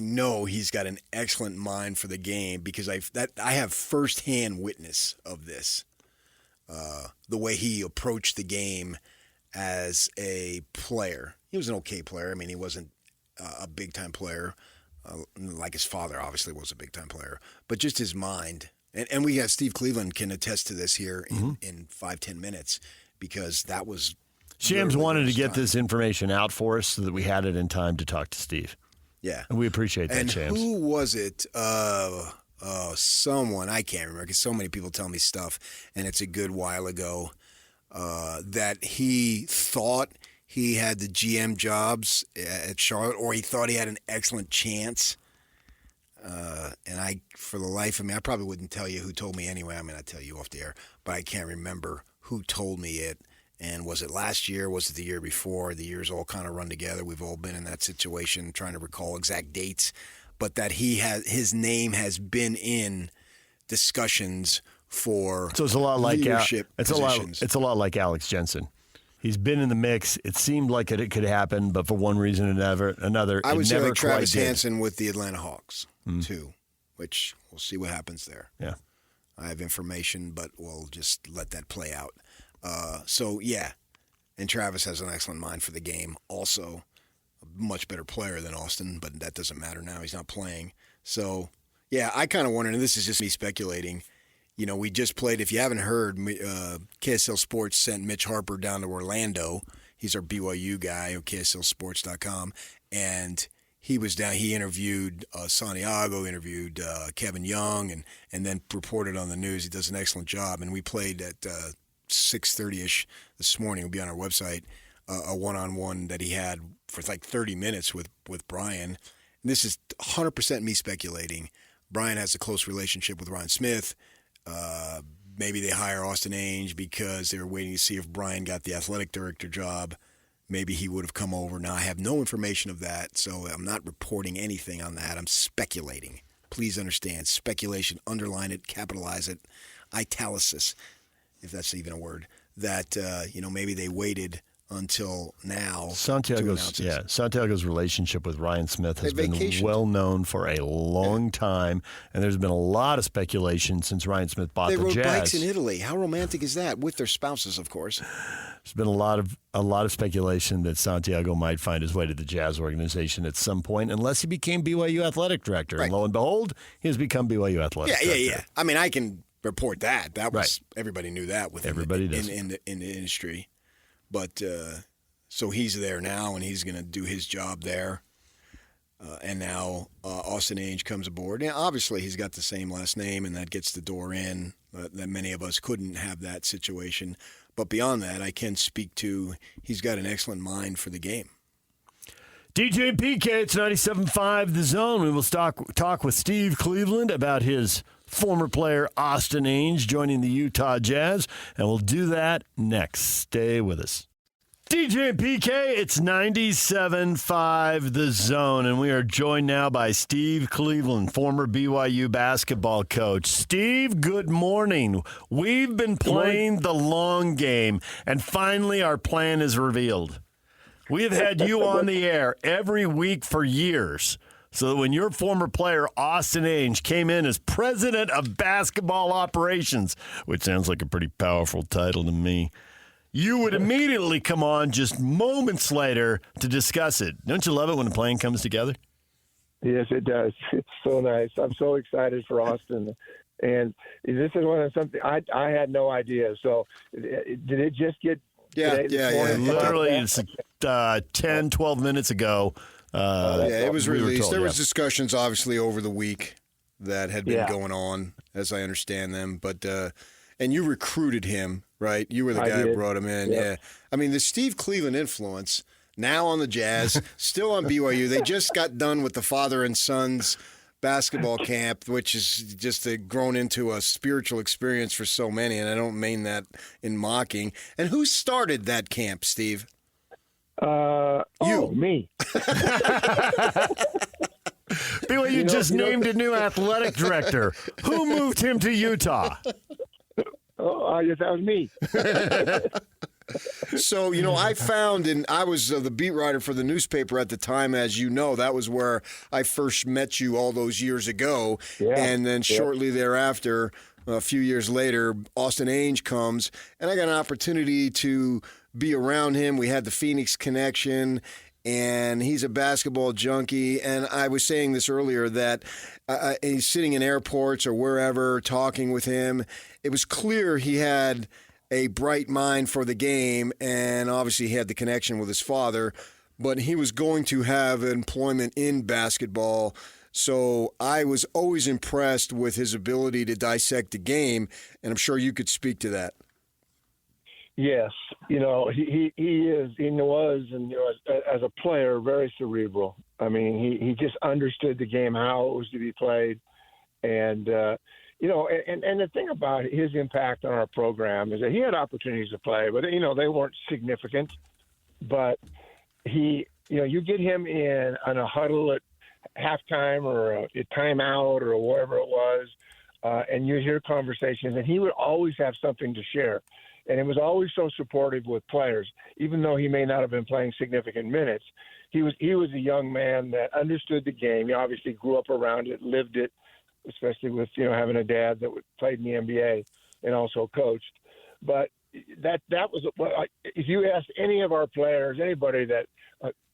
know he's got an excellent mind for the game because I have firsthand witness of this. The way he approached the game as a player. He was an okay player. I mean, he wasn't a big-time player. Like his father obviously was a big-time player. But just his mind. And we have Steve Cleveland can attest to this here in 5-10 minutes because that was... Shams wanted to get this information out for us so that we had it in time to talk to Steve. Yeah. And we appreciate that, and Shams. Who was it? Someone, I can't remember because so many people tell me stuff, and it's a good while ago, that he thought he had the GM jobs at Charlotte, or he thought he had an excellent chance. And for the life of me, I probably wouldn't tell you who told me anyway. I mean, I'd tell you off the air, but I can't remember who told me it. And was it last year? Was it the year before? The years all kind of run together. We've all been in that situation, trying to recall exact dates. But that his name has been in discussions for so it's a lot like leadership positions. It's a lot like Alex Jensen. He's been in the mix. It seemed like it could happen, but for one reason or another, I would say never like Travis quite did. Hansen with the Atlanta Hawks too, which we'll see what happens there. Yeah, I have information, but we'll just let that play out. So yeah, and Travis has an excellent mind for the game. Also, a much better player than Austin, but that doesn't matter now. He's not playing. So yeah, I kind of wonder, and this is just me speculating. You know, we just played. If you haven't heard, KSL Sports sent Mitch Harper down to Orlando. He's our BYU guy on KSLSports.com, and he was down. He interviewed Santiago, interviewed Kevin Young, and then reported on the news. He does an excellent job. And we played at 6:30ish this morning. It'll be on our website. A one-on-one that he had for like 30 minutes with Brian. And this is 100% me speculating. Brian has a close relationship with Ryan Smith. Maybe they hire Austin Ainge because they were waiting to see if Brian got the athletic director job. Maybe he would have come over. Now, I have no information of that, so I'm not reporting anything on that. I'm speculating. Please understand. Speculation, underline it, capitalize it, italicis, if that's even a word, that, maybe they waited until now Santiago's relationship with Ryan Smith has been well known for a long time, and there's been a lot of speculation since Ryan Smith bought the Jazz. They rode bikes in Italy. How romantic is that? With their spouses, of course. There's been a lot of speculation that Santiago might find his way to the Jazz organization at some point, unless he became BYU athletic director. Right. And lo and behold, he has become BYU athletic director. Yeah. I mean, I can report that. That was everybody knew that everybody does in the industry. But so he's there now, and he's going to do his job there. And now Austin Ainge comes aboard. And obviously, he's got the same last name, and that gets the door in. That many of us couldn't have that situation. But beyond that, I can speak to he's got an excellent mind for the game. DJ and PK, it's 97.5 The Zone. We will talk with Steve Cleveland about his former player Austin Ainge joining the Utah Jazz, and we'll do that next. Stay with us. DJ and PK, it's 97.5 The Zone, and we are joined now by Steve Cleveland, former BYU basketball coach. Steve, good morning. We've been playing the long game, and finally our plan is revealed. We have had you on the air every week for years, so that when your former player, Austin Ainge, came in as president of basketball operations, which sounds like a pretty powerful title to me, you would immediately come on just moments later to discuss it. Don't you love it when a plan comes together? Yes, it does. It's so nice. I'm so excited for Austin. And this is one of something I had no idea. So did it just get Literally it's 10, 12 minutes ago. It was released. There was discussions, obviously, over the week that had been going on, as I understand them. But and you recruited him, right? You were the guy who brought him in. Yeah. I mean, the Steve Cleveland influence, now on the Jazz, still on BYU. They just got done with the father and sons basketball camp, which is just grown into a spiritual experience for so many, and I don't mean that in mocking. And who started that camp, Steve? Me. BYU just named a new athletic director. Who moved him to Utah? Oh, yes, that was me. So, I found, and I was the beat writer for the newspaper at the time, as you know. That was where I first met you all those years ago. Yeah. And then shortly thereafter, a few years later, Austin Ainge comes, and I got an opportunity to be around him. We had the Phoenix connection, and he's a basketball junkie. And I was saying this earlier that he's sitting in airports or wherever talking with him. It was clear he had a bright mind for the game, and obviously he had the connection with his father, but he was going to have employment in basketball. So I was always impressed with his ability to dissect the game, and I'm sure you could speak to that. Yes, he was, and as a player, very cerebral. I mean, he just understood the game, how it was to be played, and and the thing about his impact on our program is that he had opportunities to play, but they weren't significant. But you get him in on a huddle at halftime or a timeout or whatever it was, and you hear conversations, and he would always have something to share. And it was always so supportive with players, even though he may not have been playing significant minutes. He was a young man that understood the game. He obviously grew up around it, lived it, especially with having a dad that played in the NBA and also coached. But that was if you asked any of our players, anybody that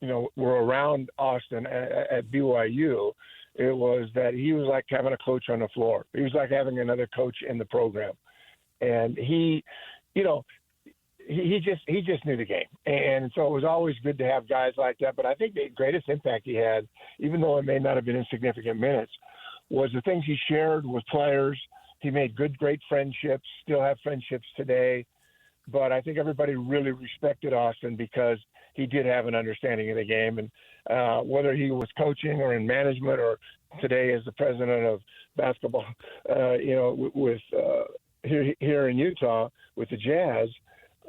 were around Austin at BYU, it was that he was like having a coach on the floor. He was like having another coach in the program, and he just knew the game. And so it was always good to have guys like that. But I think the greatest impact he had, even though it may not have been in significant minutes, was the things he shared with players. He made great friendships, still have friendships today. But I think everybody really respected Austin because he did have an understanding of the game. And whether he was coaching or in management or today as the president of basketball, with here in Utah with the Jazz,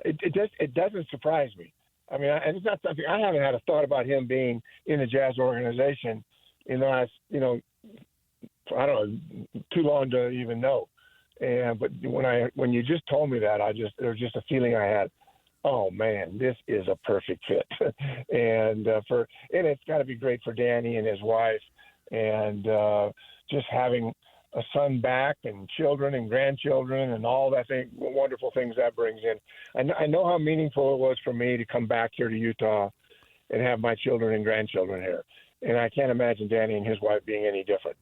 it doesn't surprise me. I mean, it's not something I haven't had a thought about him being in the Jazz organization in the last, I don't know, too long to even know. But when you just told me that, there was just a feeling I had. Oh man, this is a perfect fit, and it's got to be great for Danny and his wife, and just having a son back and children and grandchildren and all that wonderful things that brings in. I know how meaningful it was for me to come back here to Utah and have my children and grandchildren here. And I can't imagine Danny and his wife being any different.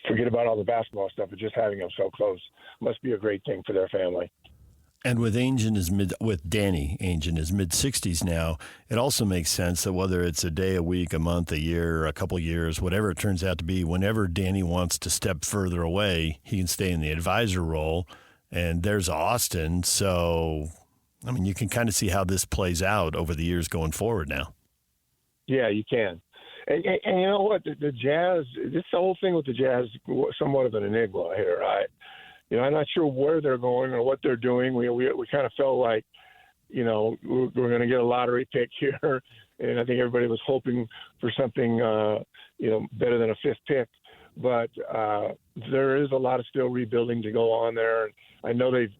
Forget about all the basketball stuff, but just having them so close must be a great thing for their family. And with Danny Ainge in his mid-60s now, it also makes sense that whether it's a day, a week, a month, a year, a couple years, whatever it turns out to be, whenever Danny wants to step further away, he can stay in the advisor role. And there's Austin. So, I mean, you can kind of see how this plays out over the years going forward now. Yeah, you can. And you know what? The Jazz, this whole thing with the Jazz is somewhat of an enigma here, right? I'm not sure where they're going or what they're doing. We kind of felt like you know, we're going to get a lottery pick here, and I think everybody was hoping for something, you know, better than a fifth pick. But there is a lot of still rebuilding to go on there. And I know they've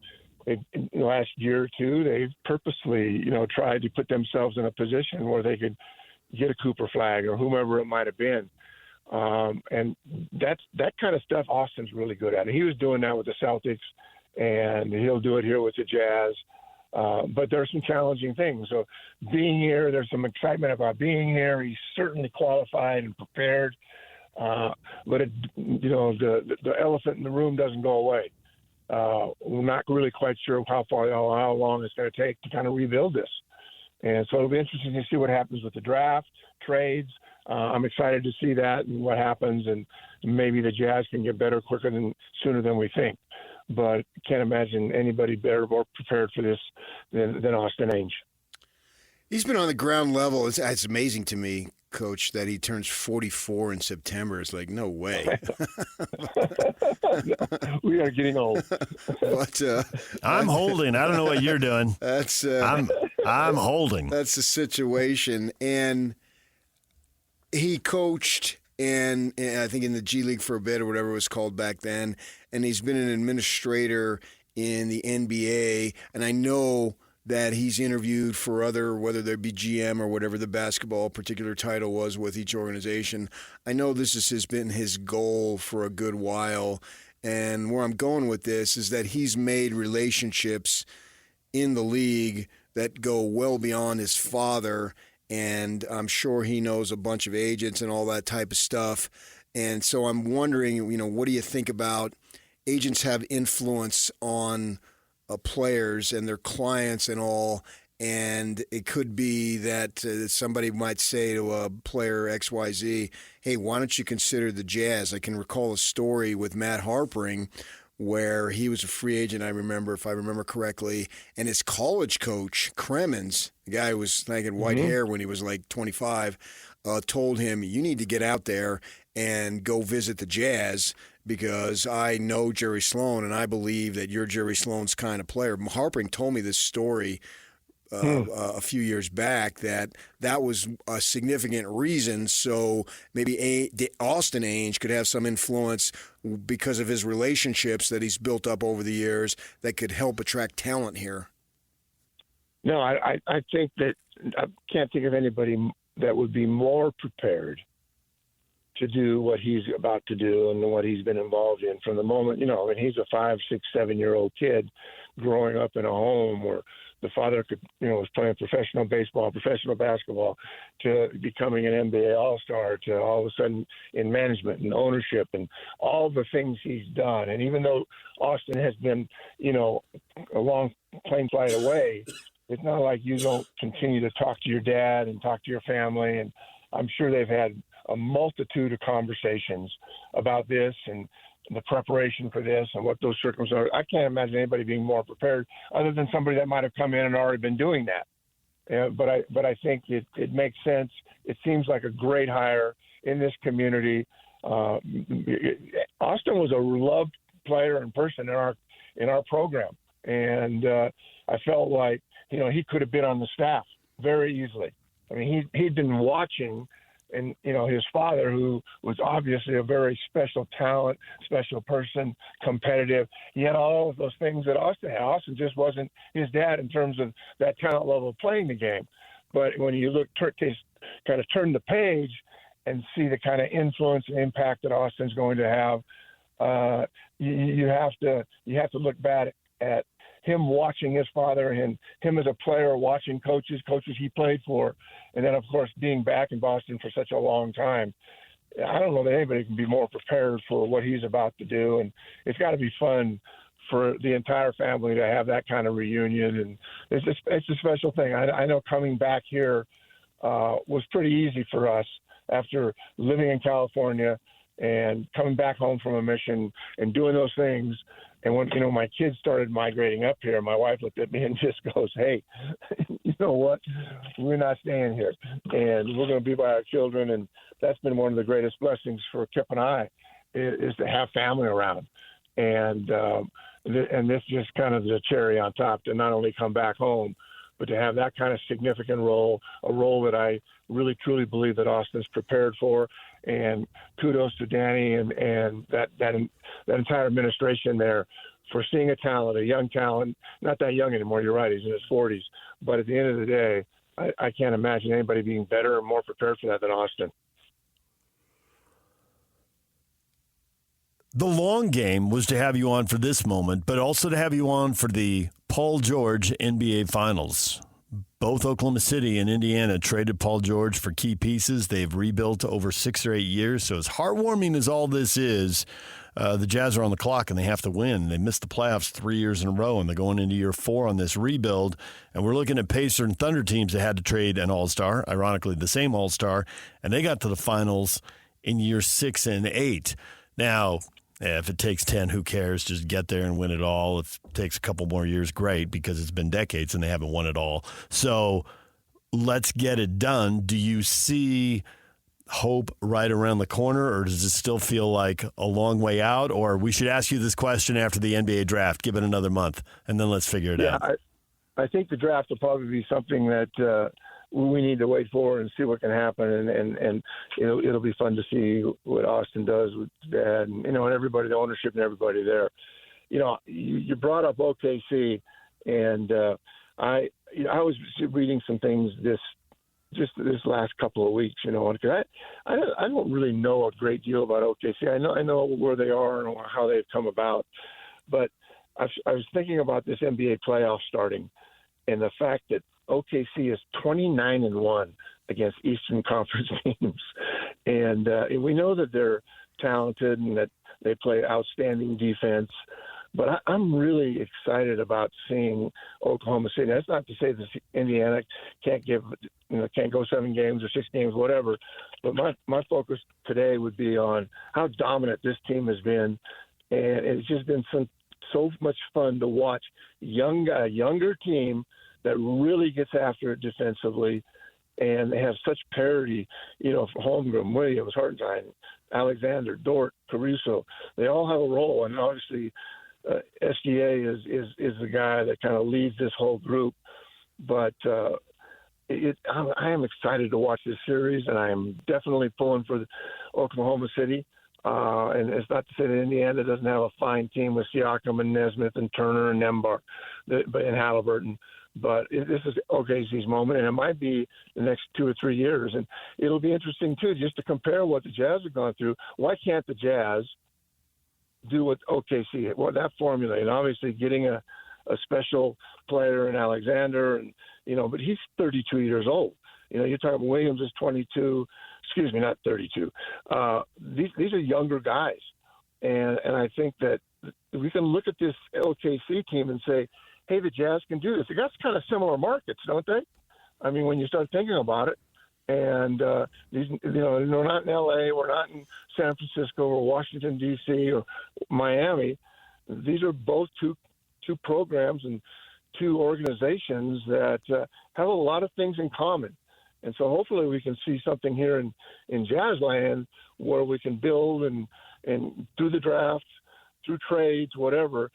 in the last year or two, they've purposely, you know, tried to put themselves in a position where they could get a Cooper Flag or whomever it might have been. And that kind of stuff Austin's really good at. And he was doing that with the Celtics, and he'll do it here with the Jazz. But there are some challenging things. So being here, there's some excitement about being here. He's certainly qualified and prepared. But you know, the elephant in the room doesn't go away. We're not really quite sure how long it's going to take to kind of rebuild this. And so it'll be interesting to see what happens with the draft, trades. I'm excited to see that and what happens, and maybe the Jazz can get better sooner than we think. But can't imagine anybody better, more prepared for this than Austin Ainge. He's been on the ground level. It's amazing to me, Coach, that he turns 44 in September. It's like, no way. We are getting old. But I'm holding. I don't know what you're doing. That's I'm holding. That's the situation. And he coached and I think in the G League for a bit or whatever it was called back then. And he's been an administrator in the NBA. And I know that he's interviewed for other, whether there be GM or whatever the basketball particular title was with each organization. I know this has been his goal for a good while. And where I'm going with this is that he's made relationships in the league that go well beyond his father. And I'm sure he knows a bunch of agents and all that type of stuff. And so I'm wondering, you know, what do you think about agents have influence on players and their clients and all? And it could be that somebody might say to a player XYZ, hey, why don't you consider the Jazz? I can recall a story with Matt Harpering where he was a free agent, I remember, if I remember correctly, and his college coach, Kremens, the guy who was thinking white hair when he was like 25, told him, you need to get out there and go visit the Jazz because I know Jerry Sloan and I believe that you're Jerry Sloan's kind of player. Harpering told me this story a few years back that was a significant reason. So maybe Austin Ainge could have some influence because of his relationships that he's built up over the years that could help attract talent here. No, I think that I can't think of anybody that would be more prepared to do what he's about to do and what he's been involved in from the moment, you know, I mean, he's a 5, 6, 7-year-old kid growing up in a home where the father could, you know, was playing professional baseball, professional basketball, to becoming an NBA All-Star, to all of a sudden in management and ownership and all the things he's done. And even though Austin has been, you know, a long plane flight away, it's not like you don't continue to talk to your dad and talk to your family. And I'm sure they've had a multitude of conversations about this and the preparation for this and what those circumstances are. I can't imagine anybody being more prepared other than somebody that might have come in and already been doing that. But I think it makes sense. It seems like a great hire in this community. Austin was a loved player and person in our program. And I felt like, you know, he could have been on the staff very easily. I mean, he'd been watching, and, you know, his father, who was obviously a very special talent, special person, competitive, he had all of those things that Austin had. Austin just wasn't his dad in terms of that talent level of playing the game. But when you look, kind of turn the page and see the kind of influence and impact that Austin's going to have, you have to look back at him watching his father and him as a player watching coaches he played for, and then, of course, being back in Boston for such a long time. I don't know that anybody can be more prepared for what he's about to do, and it's got to be fun for the entire family to have that kind of reunion, and it's a special thing. I know coming back here was pretty easy for us after living in California and coming back home from a mission and doing those things. And when, you know, my kids started migrating up here, my wife looked at me and just goes, hey, you know what? We're not staying here. And we're going to be by our children. And that's been one of the greatest blessings for Kip and I is to have family around. And this just kind of the cherry on top to not only come back home, but to have that kind of significant role, a role that I really truly believe that Austin's prepared for. And kudos to Danny and that entire administration there for seeing a young talent, not that young anymore, you're right, he's in his 40s. But at the end of the day, I can't imagine anybody being better or more prepared for that than Austin. The long game was to have you on for this moment, but also to have you on for the Paul George NBA Finals. Both Oklahoma City and Indiana traded Paul George for key pieces. They've rebuilt over 6 or 8 years. So as heartwarming as all this is, the Jazz are on the clock and they have to win. They missed the playoffs 3 years in a row, and they're going into year 4 on this rebuild. And we're looking at Pacer and Thunder teams that had to trade an all-star, ironically the same all-star, and they got to the finals in year 6 and 8. Now, if it takes 10, who cares? Just get there and win it all. If it takes a couple more years, great, because it's been decades and they haven't won it all. So let's get it done. Do you see hope right around the corner, or does it still feel like a long way out? Or we should ask you this question after the NBA draft. Give it another month, and then let's figure it out. I think the draft will probably be something that we need to wait for and see what can happen, and it'll be fun to see what Austin does with Dad and and everybody, the ownership and everybody there. You brought up OKC, and I was reading some things this last couple of weeks, because I don't really know a great deal about OKC. I know where they are and how they've come about, but I was thinking about this NBA playoff starting, and the fact that OKC is 29-1 against Eastern Conference teams, and we know that they're talented and that they play outstanding defense. But I'm really excited about seeing Oklahoma City. That's not to say that Indiana can't go 7 games or 6 games, whatever. But my focus today would be on how dominant this team has been, and it's just been so much fun to watch a younger team that really gets after it defensively, and they have such parity, for Holmgren, Williams, Hartenstein, Alexander, Dort, Caruso. They all have a role, and obviously SGA is the guy that kind of leads this whole group. But I am excited to watch this series, and I am definitely pulling for Oklahoma City. And it's not to say that Indiana doesn't have a fine team with Siakam and Nesmith and Turner and Nembhard and Halliburton. But this is OKC's moment, and it might be the next 2 or 3 years. And it'll be interesting, too, just to compare what the Jazz have gone through. Why can't the Jazz do what OKC, that formula? And obviously getting a special player in Alexander, and but he's 32 years old. You're talking Williams is 22. Excuse me, not 32. These are younger guys, and I think that we can look at this OKC team and say, hey, the Jazz can do this. They got kind of similar markets, don't they? I mean, when you start thinking about it, and we're not in L.A., we're not in San Francisco or Washington, D.C. or Miami. These are both two programs and 2 organizations that have a lot of things in common. And so hopefully we can see something here in Jazzland where we can build and through the draft, through trades, whatever.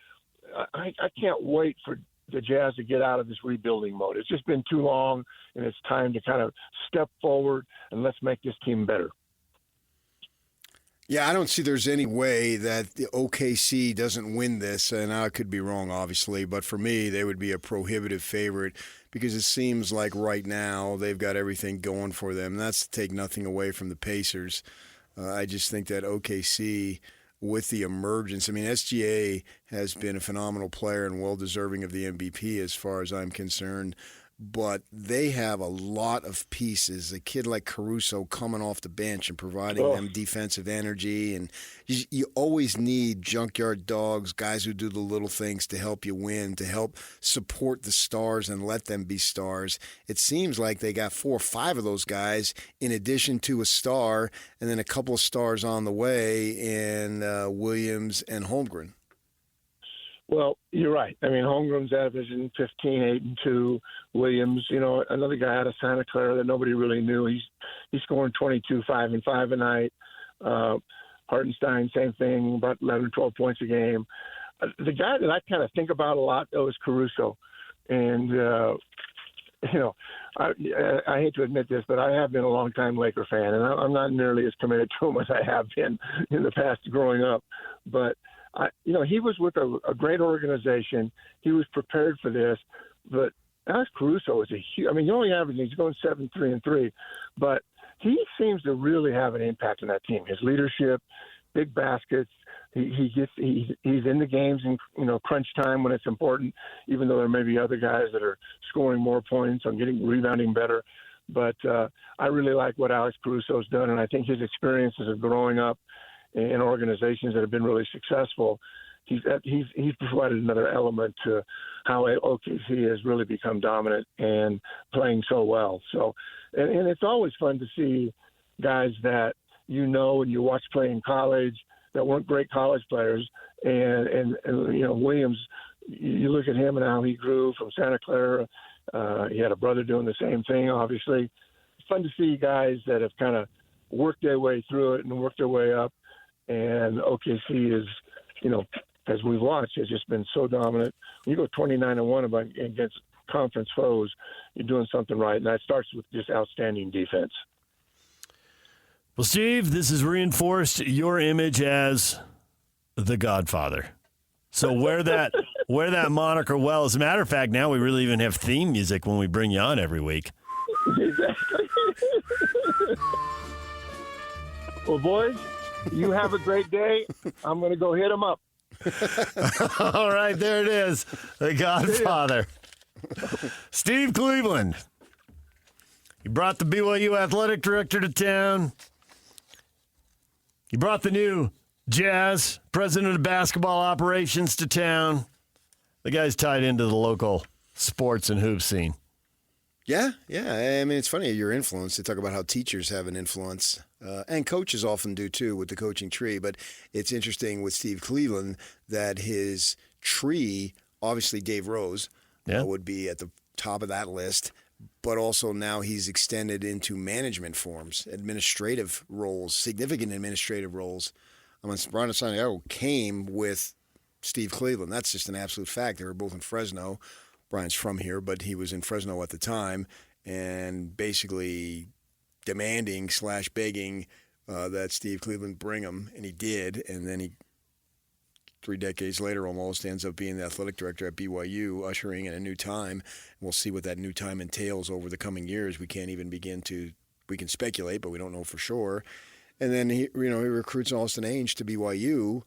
I can't wait for the Jazz to get out of this rebuilding mode. It's just been too long, and it's time to kind of step forward and let's make this team better. Yeah, I don't see there's any way that the OKC doesn't win this, and I could be wrong, obviously, but for me, they would be a prohibitive favorite because it seems like right now they've got everything going for them. That's to take nothing away from the Pacers. I just think that OKC, with the emergence, I mean, SGA has been a phenomenal player and well-deserving of the MVP as far as I'm concerned, but they have a lot of pieces. A kid like Caruso coming off the bench and providing them defensive energy, and you always need junkyard dogs, guys who do the little things to help you win, to help support the stars and let them be stars. It seems like they got 4 or 5 of those guys in addition to a star, and then a couple of stars on the way in Williams and Holmgren. Well, you're right. I mean, Holmgren's averaging 15, 8, and 2. Williams, another guy out of Santa Clara that nobody really knew. He's scoring 22, 5, and 5 a night. Hartenstein, same thing, about 11, 12 points a game. The guy that I kind of think about a lot, though, is Caruso. And I hate to admit this, but I have been a long-time Laker fan, and I'm not nearly as committed to him as I have been in the past growing up. But he was with a great organization. He was prepared for this. But Alex Caruso is he's going 7-3-3, but he seems to really have an impact on that team. His leadership, big baskets. He's in the games in crunch time when it's important, even though there may be other guys that are scoring more points and rebounding better. But I really like what Alex Caruso's done, and I think his experiences of growing up in organizations that have been really successful, he's provided another element to how OKC has really become dominant and playing so well. So, and it's always fun to see guys that and you watch play in college that weren't great college players, and Williams, you look at him and how he grew from Santa Clara. He had a brother doing the same thing, obviously. It's fun to see guys that have kind of worked their way through it and worked their way up, and OKC is, as we've watched, has just been so dominant. When you go 29-1 against conference foes, you're doing something right, and that starts with just outstanding defense. Well, Steve, this has reinforced your image as the Godfather. So wear that moniker well. As a matter of fact, now we really even have theme music when we bring you on every week. Exactly. Well, boys, you have a great day. I'm going to go hit them up. All right, there it is. The Godfather. Steve Cleveland. He brought the BYU athletic director to town. He brought the new Jazz president of basketball operations to town. The guy's tied into the local sports and hoop scene. Yeah. I mean, it's funny, your influence. They talk about how teachers have an influence, and coaches often do too with the coaching tree. But it's interesting with Steve Cleveland that his tree, obviously Dave Rose, would be at the top of that list. But also now he's extended into management forms, administrative roles, significant administrative roles. I mean, Brian Santiago came with Steve Cleveland. That's just an absolute fact. They were both in Fresno. Brian's from here, but he was in Fresno at the time and basically demanding / begging that Steve Cleveland bring him, and he did. And then he, 3 decades later almost, ends up being the athletic director at BYU, ushering in a new time. We'll see what that new time entails over the coming years. We can't even we can speculate, but we don't know for sure. And then he recruits Austin Ainge to BYU,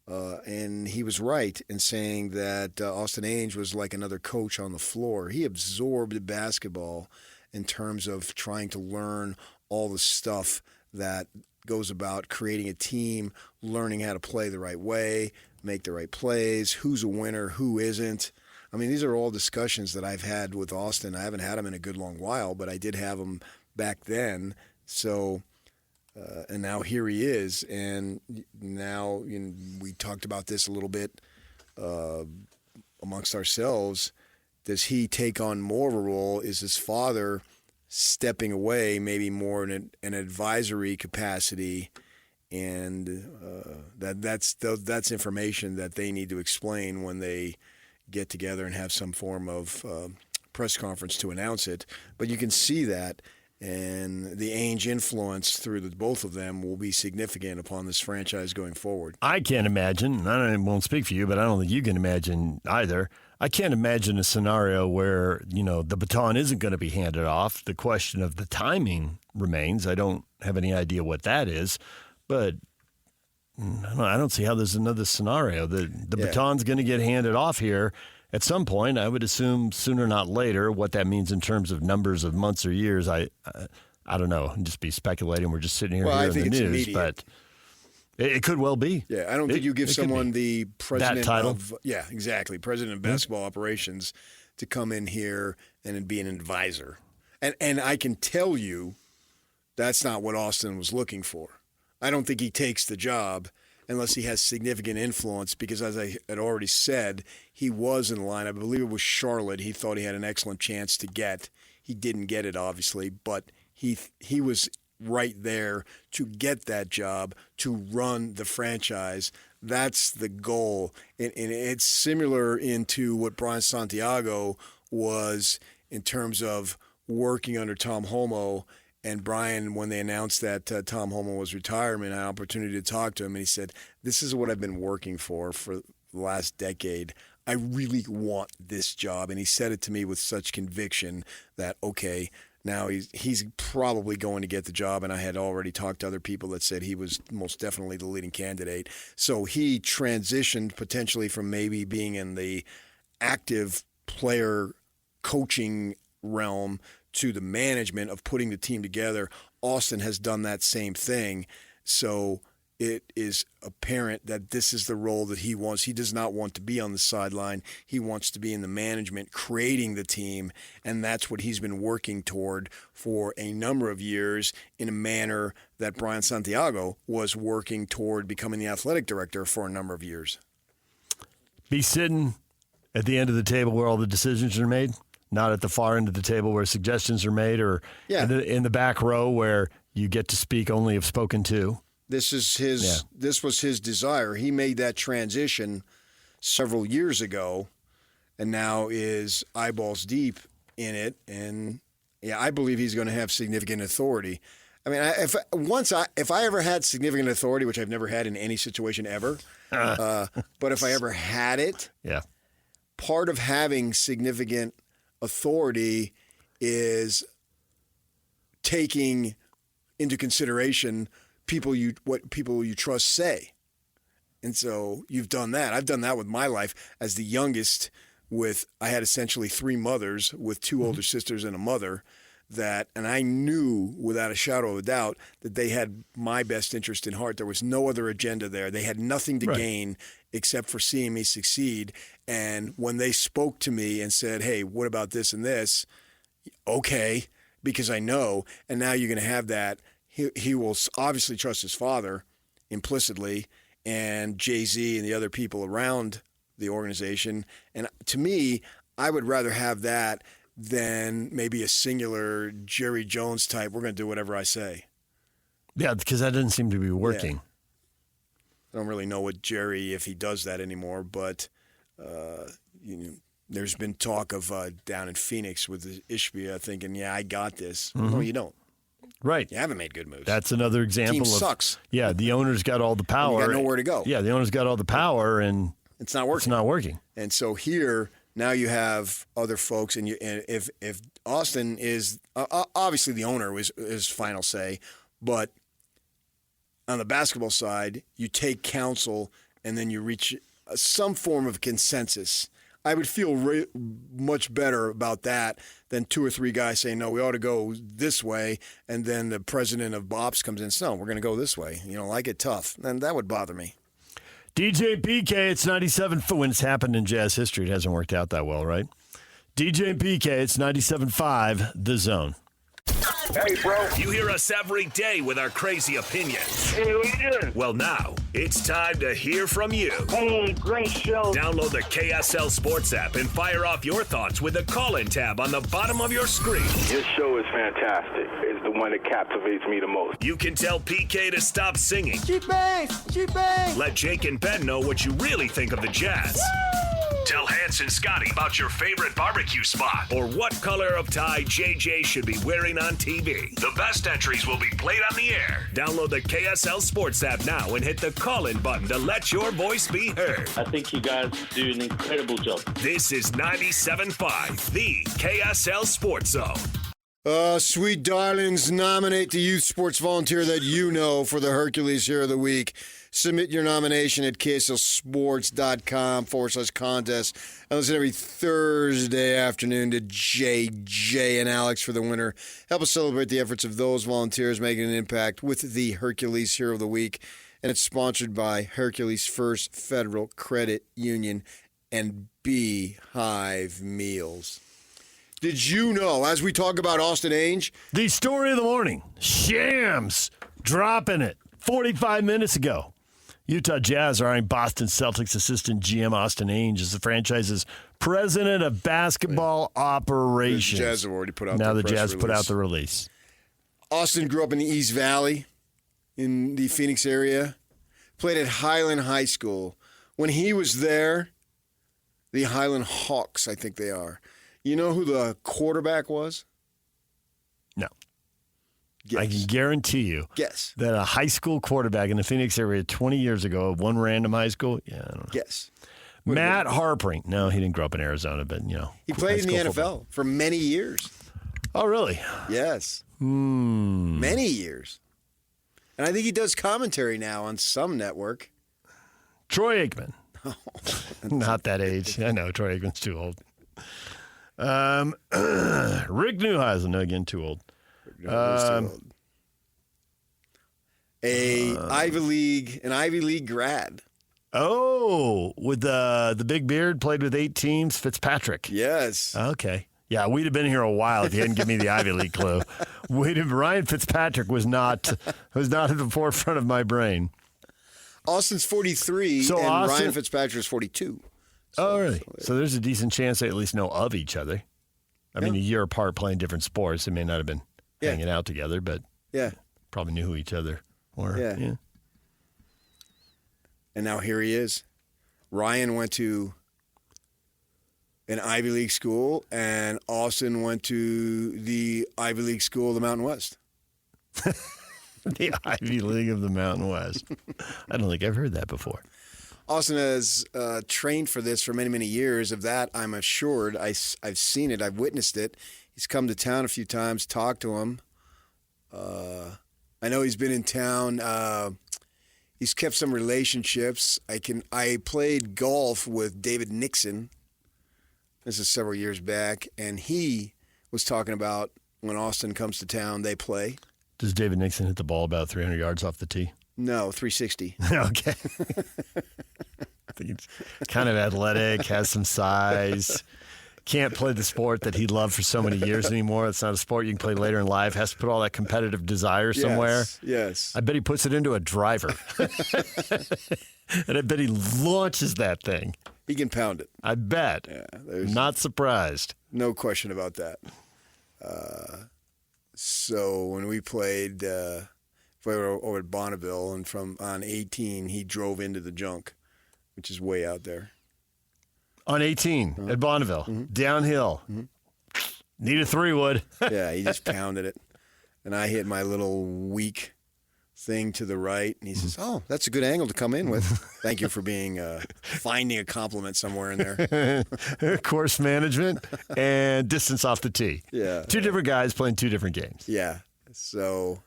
and he was right in saying that Austin Ainge was like another coach on the floor. He absorbed basketball in terms of trying to learn all the stuff that goes about creating a team, learning how to play the right way, make the right plays, who's a winner, who isn't. I mean, these are all discussions that I've had with Austin. I haven't had them in a good long while, but I did have them back then. So, and now here he is. And now we talked about this a little bit amongst ourselves. Does he take on more of a role? Is his father stepping away, maybe more in an advisory capacity? And that's information that they need to explain when they get together and have some form of press conference to announce it. But you can see that, and the Ainge influence through both of them will be significant upon this franchise going forward. I can't imagine, I won't speak for you, but I don't think you can imagine either. I can't imagine a scenario where, the baton isn't going to be handed off. The question of the timing remains. I don't have any idea what that is. But I don't see how there's another scenario. The baton's going to get handed off here at some point. I would assume sooner, not later. What that means in terms of numbers of months or years, I don't know. I'm just be speculating. We're just sitting here hearing the news, immediate. But it could well be. Yeah, I don't think you give someone the president of president of basketball operations to come in here and be an advisor. And I can tell you that's not what Austin was looking for. I don't think he takes the job unless he has significant influence because, as I had already said, he was in line. I believe it was Charlotte. He thought he had an excellent chance to get. He didn't get it, obviously, but he was right there to get that job, to run the franchise. That's the goal. And it's similar into what Brian Santiago was in terms of working under Tom Homo. And Brian, when they announced that Tom Homo was retirement, I had an opportunity to talk to him, and he said, "This is what I've been working for the last decade. I really want this job." And he said it to me with such conviction that, okay, now he's probably going to get the job. And I had already talked to other people that said he was most definitely the leading candidate. So he transitioned potentially from maybe being in the active player coaching realm to the management of putting the team together. Austin has done that same thing. So it is apparent that this is the role that he wants. He does not want to be on the sideline. He wants to be in the management, creating the team, and that's what he's been working toward for a number of years in a manner that Brian Santiago was working toward becoming the athletic director for a number of years. Be sitting at the end of the table where all the decisions are made, not at the far end of the table where suggestions are made, or in the back row where you get to speak only if spoken to. This was his desire. He made that transition several years ago and now is eyeballs deep in it. And I believe he's going to have significant authority. I mean, if I ever had significant authority, which I've never had in any situation ever, but if I ever had it, part of having significant authority is taking into consideration what people you trust say. And so you've done that. I've done that with my life as the youngest. I had essentially 3 mothers with 2 older sisters and a mother, and I knew without a shadow of a doubt that they had my best interest in heart. There was no other agenda there. They had nothing to gain except for seeing me succeed. And when they spoke to me and said, "Hey, what about this and this?" Okay, because I know. And now you're going to have that. He will obviously trust his father implicitly, and Jay-Z and the other people around the organization. And to me, I would rather have that than maybe a singular Jerry Jones type. We're going to do whatever I say. Yeah, because that doesn't seem to be working. Yeah. I don't really know what Jerry, if he does that anymore, but there's been talk of down in Phoenix with Ishbia thinking, I got this. No, you don't. Right. You haven't made good moves. That's another example Team sucks. Yeah, the owner's got all the power. You got nowhere to go. Yeah, the owner's got all the power, and it's not working. It's not working. And so here, now you have other folks, and if Austin is obviously the owner is final say, but on the basketball side, you take counsel and then you reach some form of consensus. I would feel much better about that than 2 or 3 guys saying, "No, we ought to go this way," and then the president of Bops comes in and says, "No, we're going to go this way." Like it tough. And that would bother me. DJ PK, it's 97. When it's happened in Jazz history, it hasn't worked out that well, right? DJ PK, it's 97.5, The Zone. Hey, bro. You hear us every day with our crazy opinions. Hey, what you doing? Well, now, it's time to hear from you. Hey, great show. Download the KSL Sports app and fire off your thoughts with the call-in tab on the bottom of your screen. Your show is fantastic. It's the one that captivates me the most. You can tell PK to stop singing. Cheap bangs. Let Jake and Ben know what you really think of the Jazz. Woo! Tell Hans and Scotty about your favorite barbecue spot or what color of tie JJ should be wearing on TV. The best entries will be played on the air. Download the KSL Sports app now and hit the call-in button to let your voice be heard. I think you guys do an incredible job. This is 97.5, the KSL Sports Zone. Sweet darlings, nominate the youth sports volunteer that you know for the Hercules Hero of the Week. Submit your nomination at kslsports.com/contest. And listen every Thursday afternoon to JJ and Alex for the winner. Help us celebrate the efforts of those volunteers making an impact with the Hercules Hero of the Week. And it's sponsored by Hercules First Federal Credit Union and Beehive Meals. Did you know, as we talk about Austin Ainge? The story of the morning. Shams dropping it 45 minutes ago. Utah Jazz are eyeing Boston Celtics assistant GM Austin Ainge as the franchise's president of basketball operations. The Jazz have already put out now the the Jazz put out the release. Austin grew up in the East Valley in the Phoenix area, played at Highland High School. When he was there, the Highland Hawks, I think they are, You know who the quarterback was? No. Guess. I can guarantee you that a high school quarterback in the Phoenix area 20 years ago, one random high school, I don't know. Guess. Matt Harpring. No, he didn't grow up in Arizona, but, He played in the NFL football. for many years. Oh, really? Yes. Many years. And I think he does commentary now on some network. Troy Aikman. Not that age. I know, Troy Aikman's too old. Rick Neuheisel. No, again, too old. An Ivy League grad. Oh, with the big beard, played with 8 teams, Fitzpatrick. Yes. Okay. Yeah, we'd have been here a while if you hadn't given me the Ivy League clue. Ryan Fitzpatrick was not at the forefront of my brain. Austin's 43, and Ryan Fitzpatrick is 42. Oh, really? So there's a decent chance they at least know of each other. I mean, a year apart playing different sports. They may not have been hanging out together, but probably knew who each other were. Yeah. And now here he is. Ryan went to an Ivy League school, and Austin went to the Ivy League school of the Mountain West. The Ivy League of the Mountain West. I don't think I've heard that before. Austin has trained for this for many, many years. Of that, I'm assured. I've seen it. I've witnessed it. He's come to town a few times, talked to him. I know he's been in town. He's kept some relationships. I played golf with David Nixon. This is several years back, and he was talking about when Austin comes to town, they play. Does David Nixon hit the ball about 300 yards off the tee? No, 360. Okay. I think he's kind of athletic, has some size. Can't play the sport that he loved for so many years anymore. It's not a sport you can play later in life. Has to put all that competitive desire somewhere. Yes. I bet he puts it into a driver. And I bet he launches that thing. He can pound it. I bet. Yeah, not surprised. No question about that. So when we played over at Bonneville, and on 18, he drove into the junk, which is way out there. On 18 at Bonneville, downhill. Need a 3-wood. Yeah, he just pounded it. And I hit my little weak thing to the right, and he says, "Oh, that's a good angle to come in with." Thank you for finding a compliment somewhere in there. Course management and distance off the tee. Yeah. Two different guys playing two different games. Yeah. So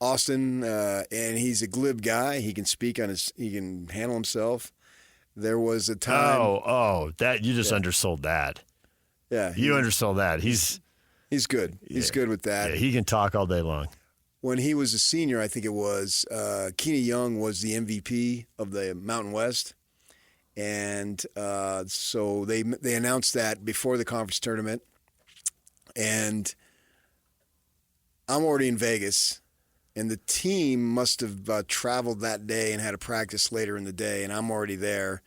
Austin, and he's a glib guy. He can he can handle himself. There was a time. That you just undersold that. Yeah. You undersold that. He's good. He's good with that. Yeah, he can talk all day long. When he was a senior, I think it was, Keaney Young was the MVP of the Mountain West. And so they announced that before the conference tournament. And I'm already in Vegas. And the team must have traveled that day and had a practice later in the day. And I'm already there.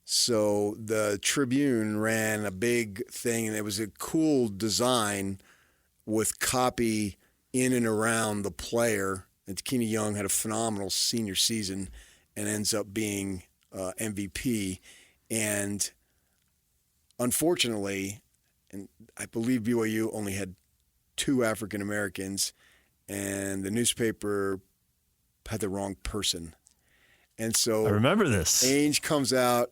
So the Tribune ran a big thing. And it was a cool design with copy in and around the player. And Keaney Young had a phenomenal senior season and ends up being MVP. And unfortunately, and I believe BYU only had 2 African Americans, and the newspaper had the wrong person. And so I remember this. Ainge comes out.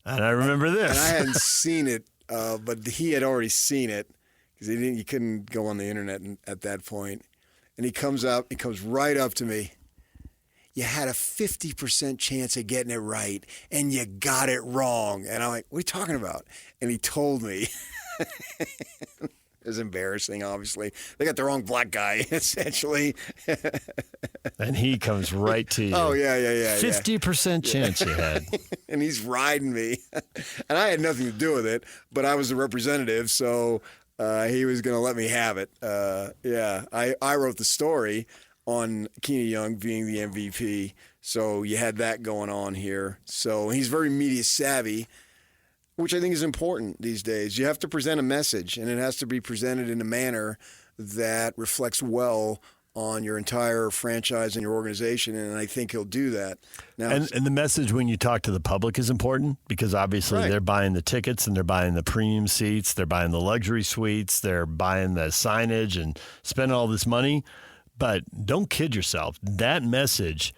And I remember this. And I hadn't seen it, but he had already seen it because he couldn't go on the internet at that point. And he comes right up to me. You had a 50% chance of getting it right, and you got it wrong. And I'm like, what are you talking about? And he told me. It was embarrassing, obviously. They got the wrong black guy, essentially. And he comes right to you. Oh, yeah. 50% chance you had. And he's riding me. And I had nothing to do with it, but I was the representative, so he was going to let me have it. I wrote the story on Keaney Young being the MVP, so you had that going on here. So he's very media savvy, which I think is important these days. You have to present a message, and it has to be presented in a manner that reflects well on your entire franchise and your organization, and I think he'll do that. Now, and the message when you talk to the public is important because obviously they're buying the tickets and they're buying the premium seats, they're buying the luxury suites, they're buying the signage and spending all this money. But don't kid yourself. That message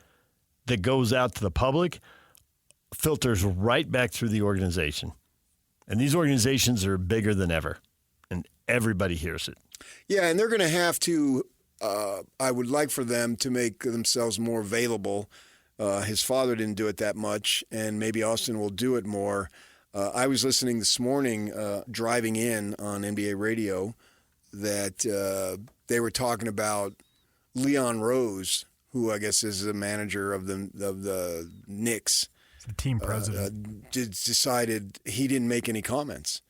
that goes out to the public filters right back through the organization. And these organizations are bigger than ever, and everybody hears it. Yeah, and they're going to have to, I would like for them to make themselves more available. His father didn't do it that much, and maybe Austin will do it more. I was listening this morning, driving in on NBA radio, that they were talking about Leon Rose, who I guess is the manager of the Knicks. The team president. Decided he didn't make any comments.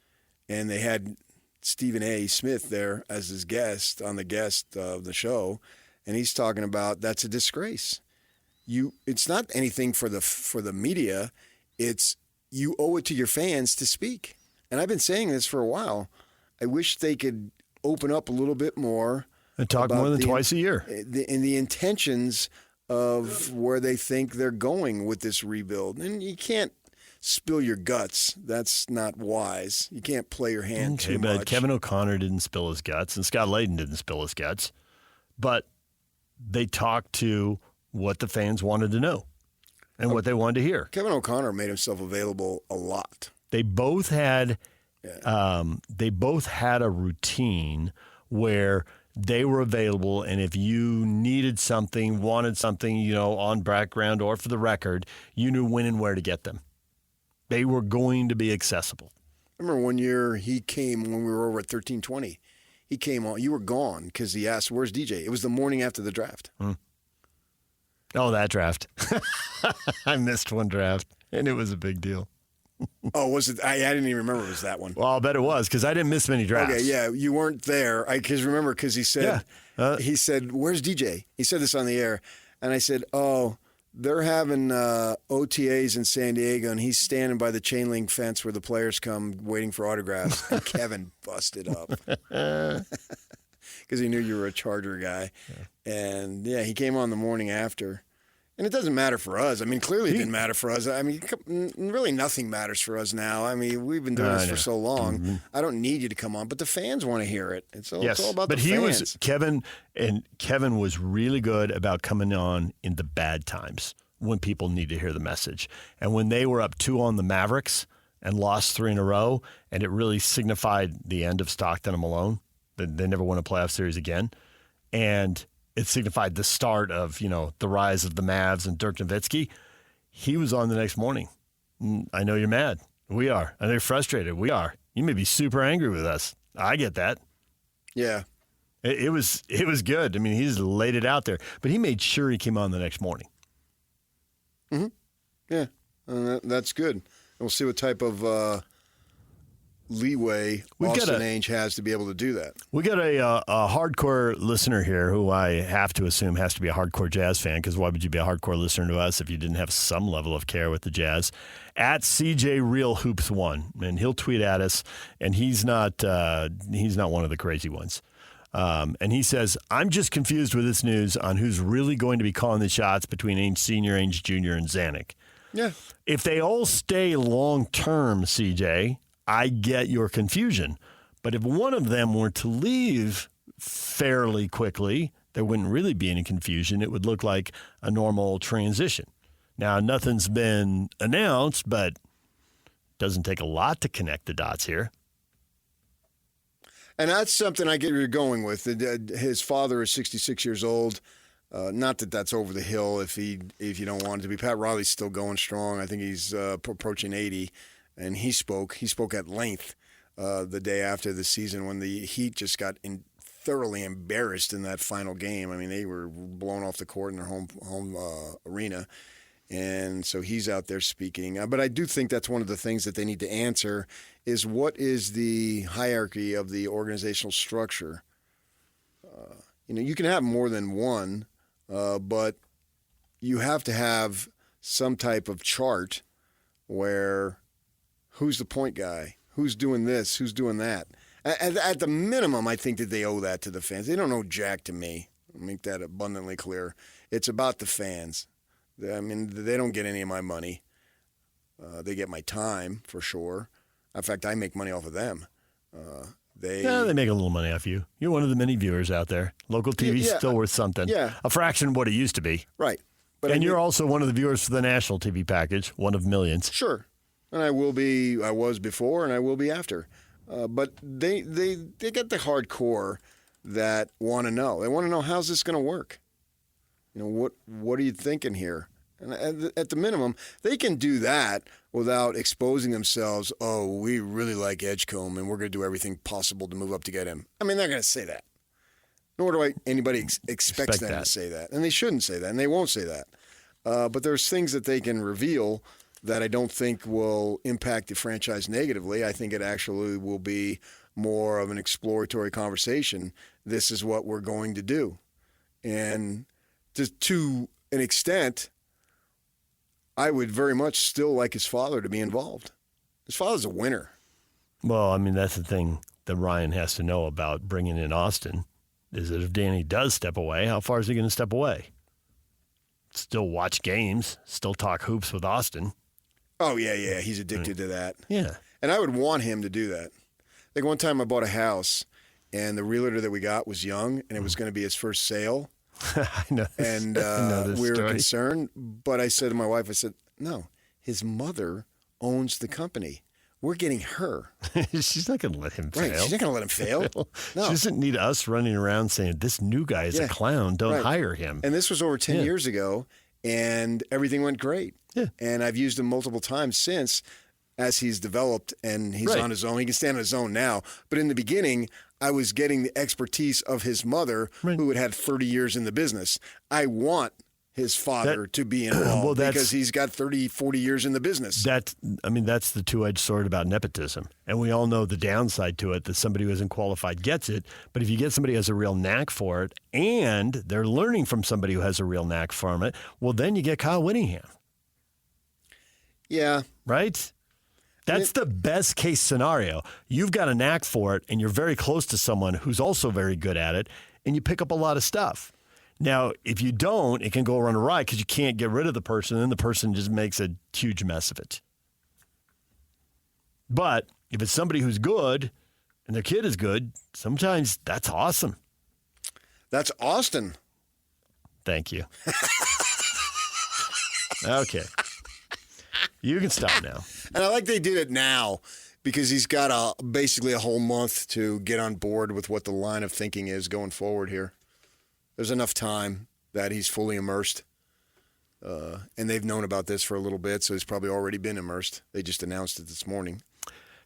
And they had Stephen A. Smith there as his guest on the guest of the show, and he's talking about that's a disgrace. It's not anything for the media. It's you owe it to your fans to speak. And I've been saying this for a while. I wish they could open up a little bit more and talk more than twice a year. In the intentions of where they think they're going with this rebuild. And you can't spill your guts. That's not wise. You can't play your hand too much. But Kevin O'Connor didn't spill his guts, and Scott Layden didn't spill his guts. But they talked to what the fans wanted to know and what they wanted to hear. Kevin O'Connor made himself available a lot. They both had a routine where they were available, and if you needed something, wanted something, on background or for the record, you knew when and where to get them. They were going to be accessible. I remember one year he came when we were over at 1320. He came on. You were gone because he asked, "Where's DJ?" It was the morning after the draft. Oh, that draft. I missed one draft, and it was a big deal. Oh, was it? I didn't even remember it was that one. Well, I'll bet it was because I didn't miss many drafts. Okay, yeah, you weren't there. Because he said, he said, "Where's DJ?" He said this on the air, and I said, "Oh, they're having OTAs in San Diego, and he's standing by the chain link fence where the players come, waiting for autographs." And Kevin busted up because he knew you were a Charger guy, and he came on the morning after. And it doesn't matter for us. I mean, clearly it didn't matter for us. I mean, really nothing matters for us now. I mean, we've been doing this for so long. Mm-hmm. I don't need you to come on, but the fans want to hear it. It's all about the fans. Kevin was really good about coming on in the bad times when people need to hear the message. And when they were up 2 on the Mavericks and lost 3 in a row, and it really signified the end of Stockton and Malone. They never won a playoff series again. And it signified the start of, the rise of the Mavs and Dirk Nowitzki. He was on the next morning. I know you're mad. We are. I know you're frustrated. We are. You may be super angry with us. I get that. Yeah. It was good. I mean, he just laid it out there. But he made sure he came on the next morning. Mm-hmm. Yeah. That's good. And we'll see what type of leeway Austin Ainge has to be able to do that. We got a hardcore listener here who I have to assume has to be a hardcore Jazz fan, because why would you be a hardcore listener to us if you didn't have some level of care with the Jazz? At CJ Real Hoops 1, and he'll tweet at us, and he's not one of the crazy ones. And he says, "I'm just confused with this news on who's really going to be calling the shots between Ainge Sr., Ainge Jr., and Zanuck. Yeah. If they all stay long-term, CJ, I get your confusion. But if one of them were to leave fairly quickly, there wouldn't really be any confusion. It would look like a normal transition. Now, nothing's been announced, but it doesn't take a lot to connect the dots here." And that's something I get you're going with. His father is 66 years old. Not that that's over the hill if you don't want it to be. Pat Riley's still going strong. I think he's approaching 80. And he spoke at length the day after the season when the Heat just got thoroughly embarrassed in that final game. I mean, they were blown off the court in their home arena. And so he's out there speaking. But I do think that's one of the things that they need to answer is what is the hierarchy of the organizational structure? You can have more than one, but you have to have some type of chart where who's the point guy, who's doing this, who's doing that. At the minimum, I think that they owe that to the fans. They don't owe jack to me. make that abundantly clear. It's about the fans. I mean, they don't get any of my money. They get my time, for sure. In fact, I make money off of them. They make a little money off you. You're one of the many viewers out there. Local TV's still worth something. Yeah. A fraction of what it used to be. Right. But and you're also one of the viewers for the national TV package, one of millions. Sure. And I was before, and I will be after. But they get the hardcore that want to know. They want to know, how's this going to work? What are you thinking here? And at the minimum, they can do that without exposing themselves. Oh, we really like Edgecombe, and we're going to do everything possible to move up to get him. I mean, they're going to say that. Nor do anybody expects them to say that. And they shouldn't say that, and they won't say that. But there's things that they can reveal that I don't think will impact the franchise negatively. I think it actually will be more of an exploratory conversation. This is what we're going to do. And to an extent, I would very much still like his father to be involved. His father's a winner. Well, I mean, that's the thing that Ryan has to know about bringing in Austin, is that if Danny does step away, how far is he going to step away? Still watch games, still talk hoops with Austin. Oh, yeah. He's addicted to that. Yeah. And I would want him to do that. Like one time I bought a house, and the realtor that we got was young, and it was going to be his first sale. I know this. And we were concerned, but I said to my wife, I said, no, his mother owns the company. We're getting her. She's not going to let him fail. Right, she's not going to let him fail. No. She doesn't need us running around saying, this new guy is a clown, don't hire him. And this was over 10 years ago, and everything went great. Yeah. And I've used him multiple times since as he's developed, and he's on his own. He can stand on his own now. But in the beginning, I was getting the expertise of his mother, who had 30 years in the business. I want his father to be involved because he's got 30, 40 years in the business. That's the two-edged sword about nepotism. And we all know the downside to it, that somebody who isn't qualified gets it. But if you get somebody who has a real knack for it, and they're learning from somebody who has a real knack for it, well, then you get Kyle Whittingham. Yeah. Right? That's the best case scenario. You've got a knack for it, and you're very close to someone who's also very good at it, and you pick up a lot of stuff. Now, if you don't, it can go run awry because you can't get rid of the person, and then the person just makes a huge mess of it. But if it's somebody who's good and their kid is good, sometimes that's awesome. That's Austin. Thank you. Okay. You can stop now. And I like they did it now because he's got basically a whole month to get on board with what the line of thinking is going forward here. There's enough time that he's fully immersed. And they've known about this for a little bit, so he's probably already been immersed. They just announced it this morning.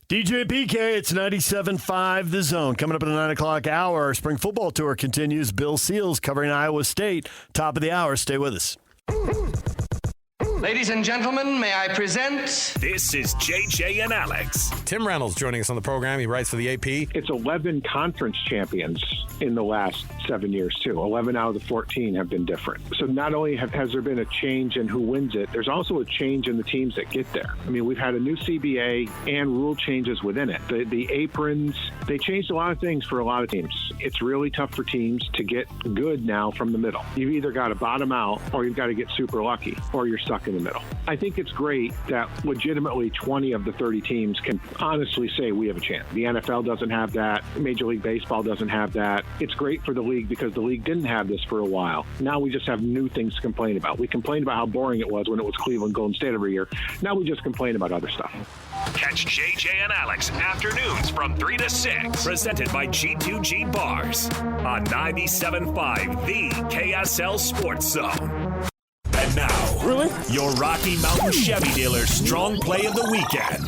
DJ PK, it's 97.5 The Zone. Coming up at the 9 o'clock hour, our spring football tour continues. Bill Seals covering Iowa State. Top of the hour. Stay with us. Ladies and gentlemen, may I present... This is JJ and Alex. Tim Reynolds joining us on the program. He writes for the AP. It's 11 conference champions in the last 7 years, too. 11 out of the 14 have been different. So not only has there been a change in who wins it, there's also a change in the teams that get there. I mean, we've had a new CBA and rule changes within it. The aprons, they changed a lot of things for a lot of teams. It's really tough for teams to get good now from the middle. You've either got to bottom out or you've got to get super lucky or you're stuck in the middle. I think it's great that legitimately 20 of the 30 teams can honestly say we have a chance. The NFL doesn't have that. Major League Baseball doesn't have that. It's great for the league because the league didn't have this for a while. Now we just have new things to complain about. We complained about how boring it was when it was Cleveland Golden State every year. Now we just complain about other stuff. Catch JJ and Alex afternoons from 3 to 6. Presented by G2G Bars on 97.5, the KSL Sports Zone. And now, your Rocky Mountain Chevy dealer strong play of the weekend.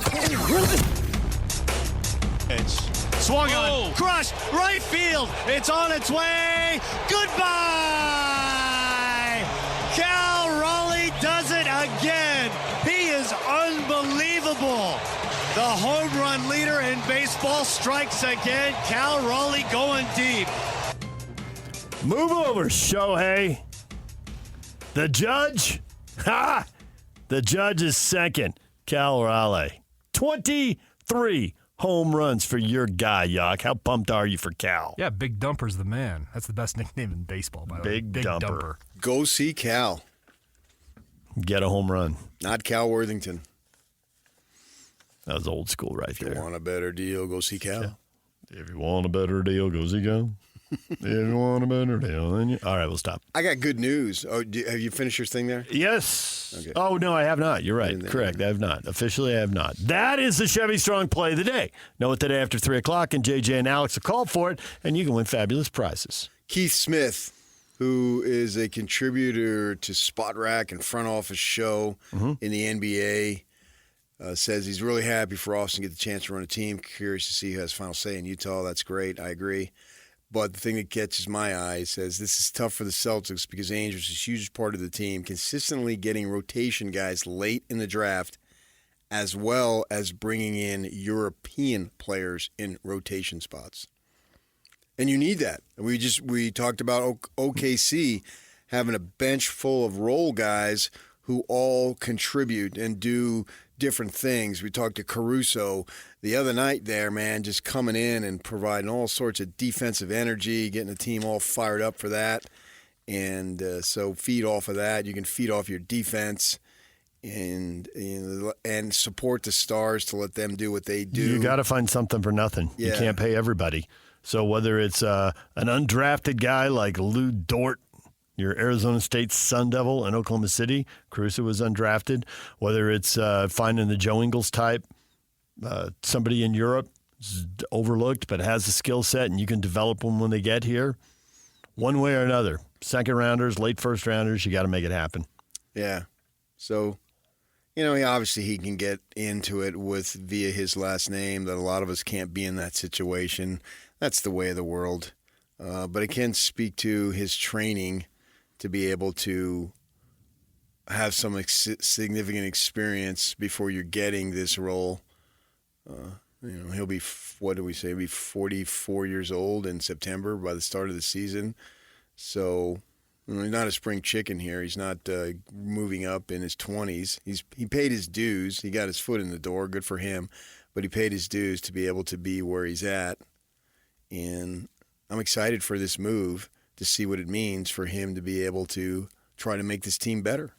It's swung on, crushed, right field. It's on its way. Goodbye. Cal Raleigh does it again. He is unbelievable. The home run leader in baseball strikes again. Cal Raleigh going deep. Move over, Shohei. The judge? Ha! The judge is second. Cal Raleigh. 23 home runs for your guy, Yuck. How pumped are you for Cal? Yeah, Big Dumper's the man. That's the best nickname in baseball, by the way. Big Dumper. Go see Cal. Get a home run. Not Cal Worthington. That was old school right there. If you want a better deal, go see Cal. Yeah. If you want a better deal, go see Cal. If you want a better deal, then you... All right, we'll stop. I got good news. Oh, have you finished your thing there? Yes. Okay. Oh, no, I have not. You're right. Correct. I have not. Officially, I have not. That is the Chevy Strong play of the day. Know it today after 3 o'clock, and JJ and Alex will call for it, and you can win fabulous prizes. Keith Smith, who is a contributor to Spot Rack and Front Office Show in the NBA, says he's really happy for Austin to get the chance to run a team. Curious to see who has final say in Utah. That's great. I agree. But the thing that catches my eye says this is tough for the Celtics because Ainge was a huge part of the team, consistently getting rotation guys late in the draft, as well as bringing in European players in rotation spots. And you need that. We talked about OKC having a bench full of role guys who all contribute and do different things. We talked to Caruso the other night there, man, just coming in and providing all sorts of defensive energy, getting the team all fired up for that. And so feed off of that. You can feed off your defense and support the stars to let them do what they do. You got to find something for nothing. Yeah. You can't pay everybody. So whether it's an undrafted guy like Lou Dort, your Arizona State Sun Devil in Oklahoma City, Caruso was undrafted, whether it's finding the Joe Ingles type, somebody in Europe is overlooked but has a skill set and you can develop them when they get here, one way or another. Second rounders, late first rounders, you got to make it happen. Yeah. So, obviously he can get into it via his last name that a lot of us can't be in that situation. That's the way of the world. But it can speak to his training to be able to have some significant experience before you're getting this role. He'll be, what do we say, be 44 years old in September by the start of the season. So he's not a spring chicken here. He's not moving up in his 20s. He paid his dues. He got his foot in the door. Good for him. But he paid his dues to be able to be where he's at. And I'm excited for this move to see what it means for him to be able to try to make this team better.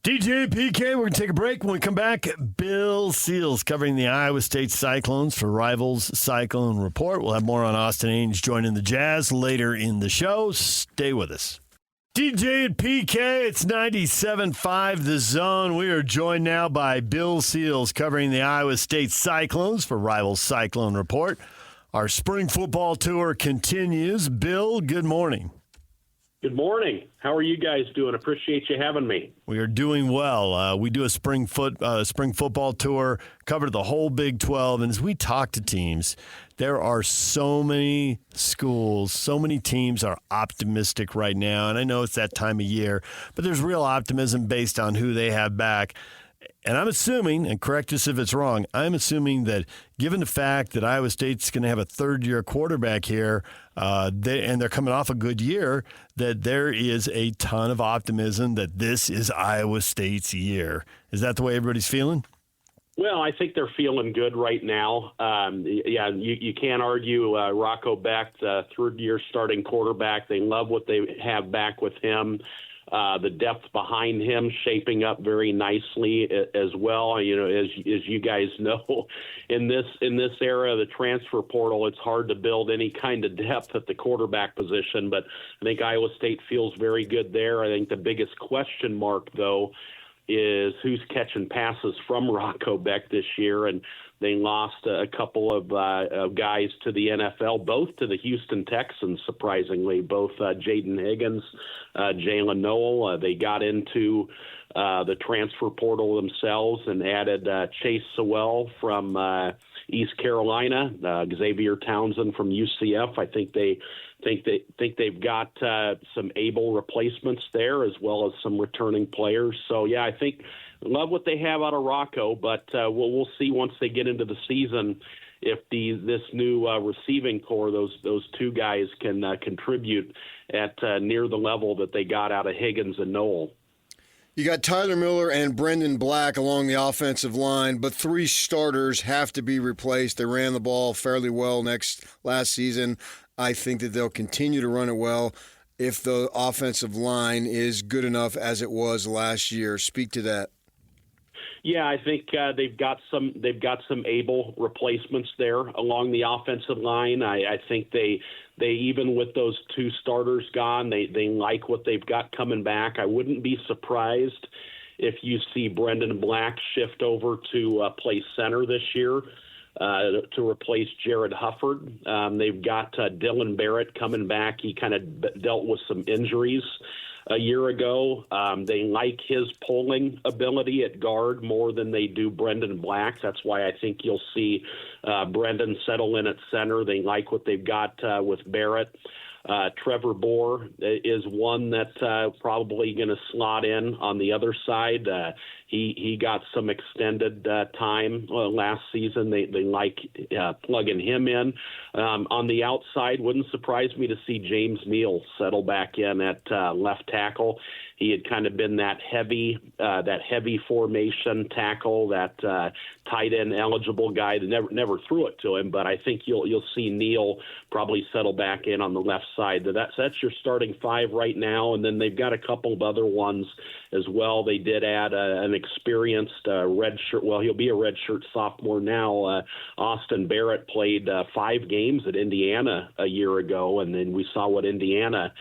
DJ and PK, we're going to take a break. When we come back, Bill Seals covering the Iowa State Cyclones for Rivals Cyclone Report. We'll have more on Austin Ainge joining the Jazz later in the show. Stay with us. DJ and PK, it's 97.5 The Zone. We are joined now by Bill Seals covering the Iowa State Cyclones for Rivals Cyclone Report. Our spring football tour continues. Bill, good morning. Good morning. How are you guys doing? Appreciate you having me. We are doing well. We do a spring football tour, cover the whole Big 12, and as we talk to teams, there are so many schools, so many teams are optimistic right now, and I know it's that time of year, but there's real optimism based on who they have back. And I'm assuming, and correct us if it's wrong, I'm assuming that given the fact that Iowa State's going to have a third-year quarterback here, and they're coming off a good year, that there is a ton of optimism that this is Iowa State's year. Is that the way everybody's feeling? Well, I think they're feeling good right now. You can't argue Rocco Becht, third-year starting quarterback. They love what they have back with him. The depth behind him shaping up very nicely as well. As you guys know, in this era of the transfer portal, it's hard to build any kind of depth at the quarterback position. But I think Iowa State feels very good there. I think the biggest question mark, though, is who's catching passes from Rocco Becht this year. And they lost a couple of guys to the NFL, both to the Houston Texans, surprisingly, both Jaden Higgins, Jalen Noel. They got into the transfer portal themselves and added Chase Sewell from East Carolina, Xavier Townsend from UCF. I think they've got some able replacements there as well as some returning players. So, yeah, I think love what they have out of Rocco, but we'll see once they get into the season if this new receiving core, those two guys can contribute at near the level that they got out of Higgins and Noel. You got Tyler Miller and Brendan Black along the offensive line, but 3 starters have to be replaced. They ran the ball fairly well last season. I think that they'll continue to run it well if the offensive line is good enough as it was last year. Speak to that. Yeah, I think they've got some able replacements there along the offensive line. I think they even with those 2 starters gone, they like what they've got coming back. I wouldn't be surprised if you see Brendan Black shift over to play center this year to replace Jared Hufford. They've got Dylan Barrett coming back. He kind of dealt with some injuries a year ago. They like his polling ability at guard more than they do Brendan Black. That's why I think you'll see Brendan settle in at center. They like what they've got with Barrett. Trevor Bohr is one that's probably going to slot in on the other side. He got some extended time last season. They like plugging him in. On the outside, wouldn't surprise me to see James Neal settle back in at left tackle. He had kind of been that heavy formation tackle, that tight end eligible guy that never threw it to him. But I think you'll see Neal probably settle back in on the left side. That's your starting 5 right now, and then they've got a couple of other ones as well. They did add an experienced redshirt. Well, he'll be a redshirt sophomore now. Austin Barrett played 5 games at Indiana a year ago, and then we saw what Indiana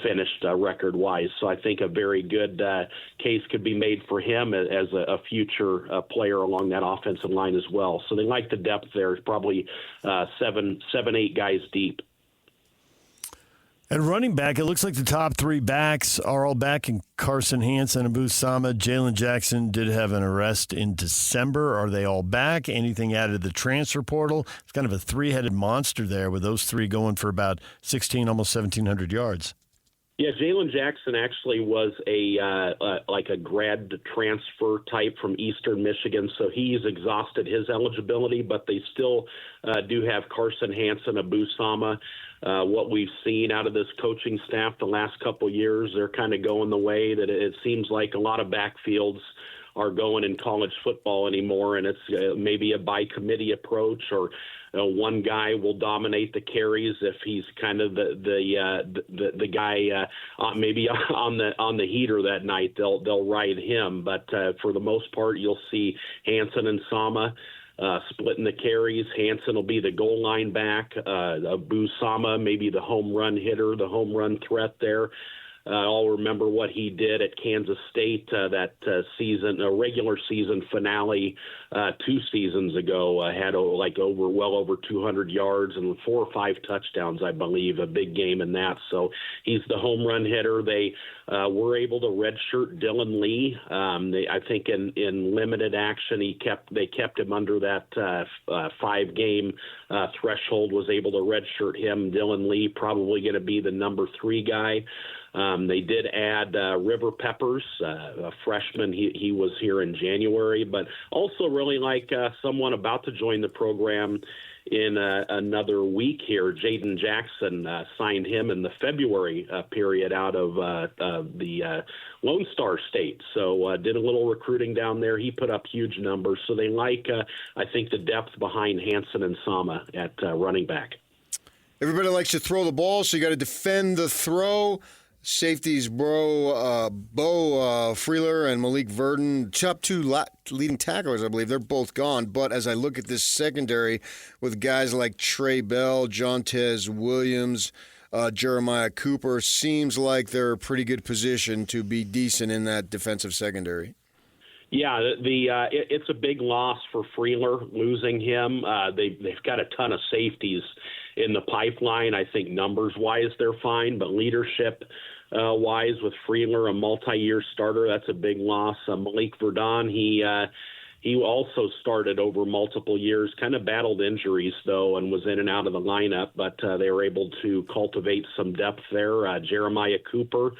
finished record-wise. So I think a very good case could be made for him as a future player along that offensive line as well. So they like the depth there. It's probably 7, 8 guys deep. At running back, it looks like the top 3 backs are all back in Carson Hansen and Abu Sama. Jalen Jackson did have an arrest in December. Are they all back? Anything added to the transfer portal? It's kind of a 3-headed monster there with those 3 going for about 16, almost 1,700 yards. Yeah, Jalen Jackson actually was like a grad transfer type from Eastern Michigan, so he's exhausted his eligibility, but they still do have Carson Hansen, Abu Sama. What we've seen out of this coaching staff the last couple years, they're kind of going the way that it seems like a lot of backfields are going in college football anymore, and it's maybe a by committee approach, or one guy will dominate the carries if he's kind of the guy maybe on the heater that night. They'll ride him, but for the most part, you'll see Hansen and Sama splitting the carries. Hansen will be the goal line back. Abu Sama maybe the home run hitter, the home run threat there. I'll remember what he did at Kansas State that season, a regular season finale 2 seasons ago. Had well over 200 yards and 4 or 5 touchdowns, I believe. A big game in that. So he's the home run hitter. They were able to redshirt Dylan Lee. I think in limited action, they kept him under that 5-game threshold. Was able to redshirt him. Dylan Lee probably going to be the number 3 guy. They did add River Peppers, a freshman. He was here in January, but also really like someone about to join the program in another week here. Jaden Jackson signed him in the February period out of the Lone Star State. So did a little recruiting down there. He put up huge numbers. So they like, I think, the depth behind Hansen and Sama at running back. Everybody likes to throw the ball, so you got to defend the throw. Safeties, Bo Freeler and Malik Verdon, top 2 leading tacklers, I believe. They're both gone. But as I look at this secondary with guys like Trey Bell, Jontez Williams, Jeremiah Cooper, seems like they're a pretty good position to be decent in that defensive secondary. Yeah, it's a big loss for Freeler, losing him. They've got a ton of safeties in the pipeline. I think numbers-wise they're fine, but leadership-wise with Freeler, a multi-year starter, that's a big loss. Malik Verdon, he also started over multiple years, kind of battled injuries, though, and was in and out of the lineup, but they were able to cultivate some depth there. Jeremiah Cooper,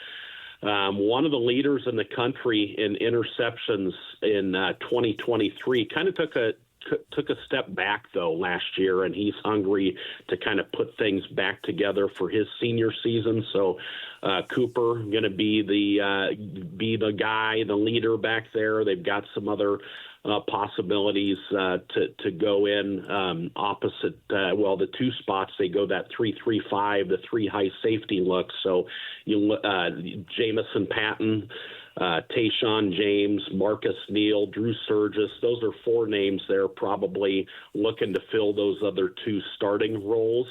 one of the leaders in the country in interceptions in 2023, kind of took a took a step back, though, last year, and he's hungry to kind of put things back together for his senior season. So Cooper going to be the guy, the leader back there. They've got some other possibilities to go in opposite, the two spots. They go that 3-3-5, the three high safety look. So Jamison Patton, Tayshaun James, Marcus Neal, Drew Sturgis. Those are four names they're probably looking to fill those other two starting roles.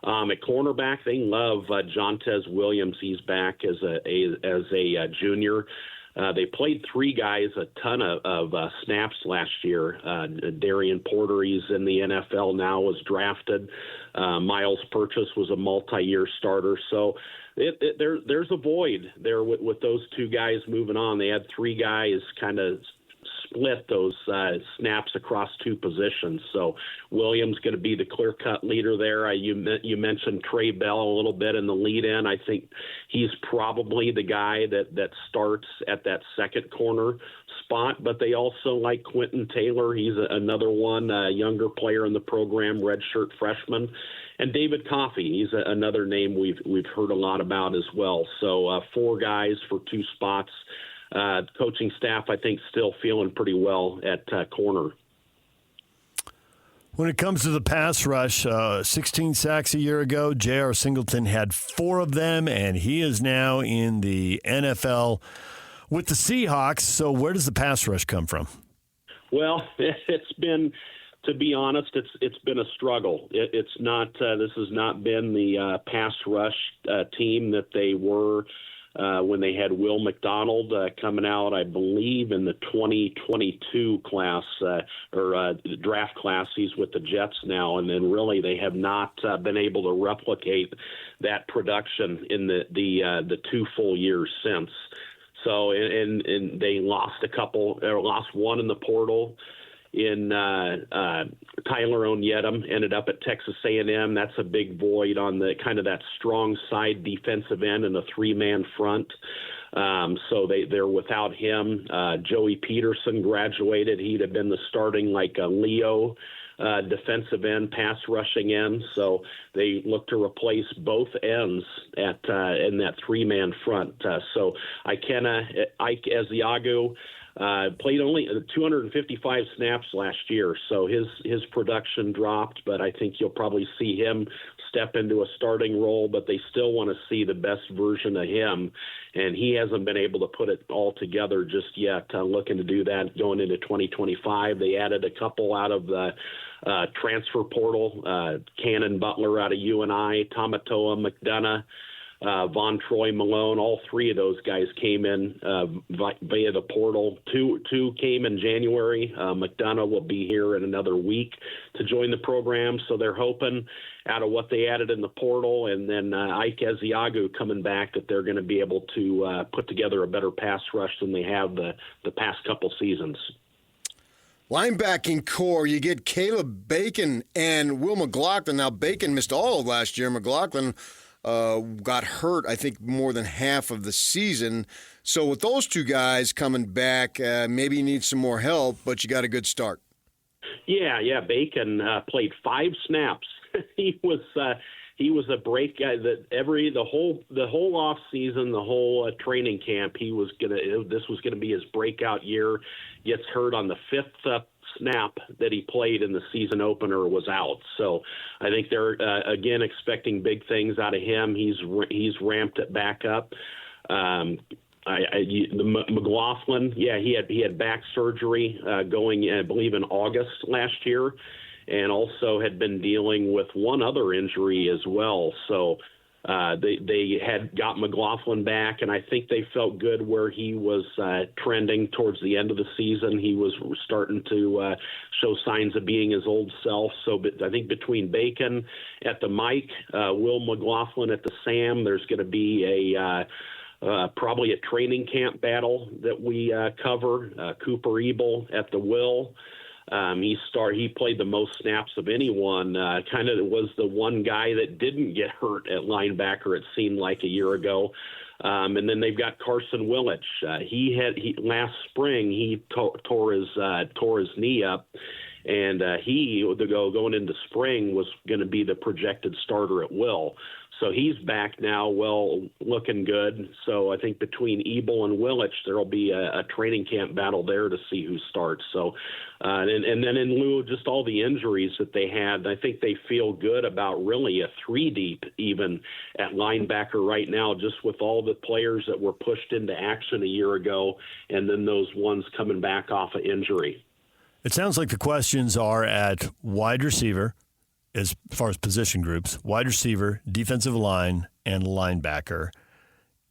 At cornerback, they love Jontez Williams. He's back as a junior. They played three guys a ton of snaps last year. Darian Porter, he's in the NFL now, was drafted. Miles Purchase was a multi-year starter. So there's a void there with those two guys moving on. They had three guys kind of split those snaps across two positions. So Williams going to be the clear-cut leader there. You mentioned Trey Bell a little bit in the lead-in. I think he's probably the guy that starts at that second corner spot, but they also like Quentin Taylor. He's another one, a younger player in the program, redshirt freshman. And David Coffey, he's another name we've heard a lot about as well. So four guys for two spots. Coaching staff, I think, still feeling pretty well at corner. When it comes to the pass rush, 16 sacks a year ago, J.R. Singleton had 4 of them, and he is now in the NFL with the Seahawks. So where does the pass rush come from? Well, it's been, to be honest, it's been a struggle. It's not. This has not been the pass rush team that they were when they had Will McDonald coming out, I believe, in the 2022 class or draft class. He's with the Jets now, and then really they have not been able to replicate that production in the 2 full years since. So, and they lost lost one in the portal in Tyler Onyedem, ended up at Texas A&M. That's a big void on the kind of that strong side defensive end and a 3-man front. So they're without him. Joey Peterson graduated. He'd have been the starting Leo defensive end, pass rushing end. So they look to replace both ends in that 3-man front. So Ike Eziagu played only 255 snaps last year, so his production dropped, but I think you'll probably see him step into a starting role, but they still want to see the best version of him, and he hasn't been able to put it all together just yet. Looking to do that going into 2025. They added a couple out of the transfer portal, Cannon Butler out of UNI, Tamatoa McDonough, Von Troy Malone. All three of those guys came in via the portal. Two came in January. McDonough will be here in another week to join the program. So they're hoping out of what they added in the portal and then Ike Eziagu coming back that they're going to be able to put together a better pass rush than they have the past couple seasons. Linebacking core, you get Caleb Bacon and Will McLaughlin. Now, Bacon missed all of last year. McLaughlin got hurt, I think, more than half of the season. So with those two guys coming back, maybe you need some more help, but you got a good start. Yeah. Bacon played 5 snaps. He was a break guy that the whole off season, the whole training camp. This was gonna be his breakout year. Gets hurt on the 5th snap that he played in the season opener, was out. So I think they're again expecting big things out of him. He's ramped it back up. McLaughlin, he had back surgery going, I believe, in August last year, and also had been dealing with one other injury as well. So they had got McLaughlin back, and I think they felt good where he was trending towards the end of the season. He was starting to show signs of being his old self. So I think between Bacon at the Mike, Will McLaughlin at the Sam, there's going to be probably a training camp battle that we cover. Cooper Ebel at the Will. He played the most snaps of anyone. Kind of was the one guy that didn't get hurt at linebacker, it seemed like, a year ago. And then they've got Carson Willich. Last spring he tore his knee up, and going into spring was going to be the projected starter at will. So he's back now, looking good. So I think between Ebel and Willich, there'll be a training camp battle there to see who starts. So, and then in lieu of just all the injuries that they had, I think they feel good about really a 3-deep even at linebacker right now, just with all the players that were pushed into action a year ago, and then those ones coming back off of injury. It sounds like the questions are at wide receiver, as far as position groups, wide receiver, defensive line, and linebacker.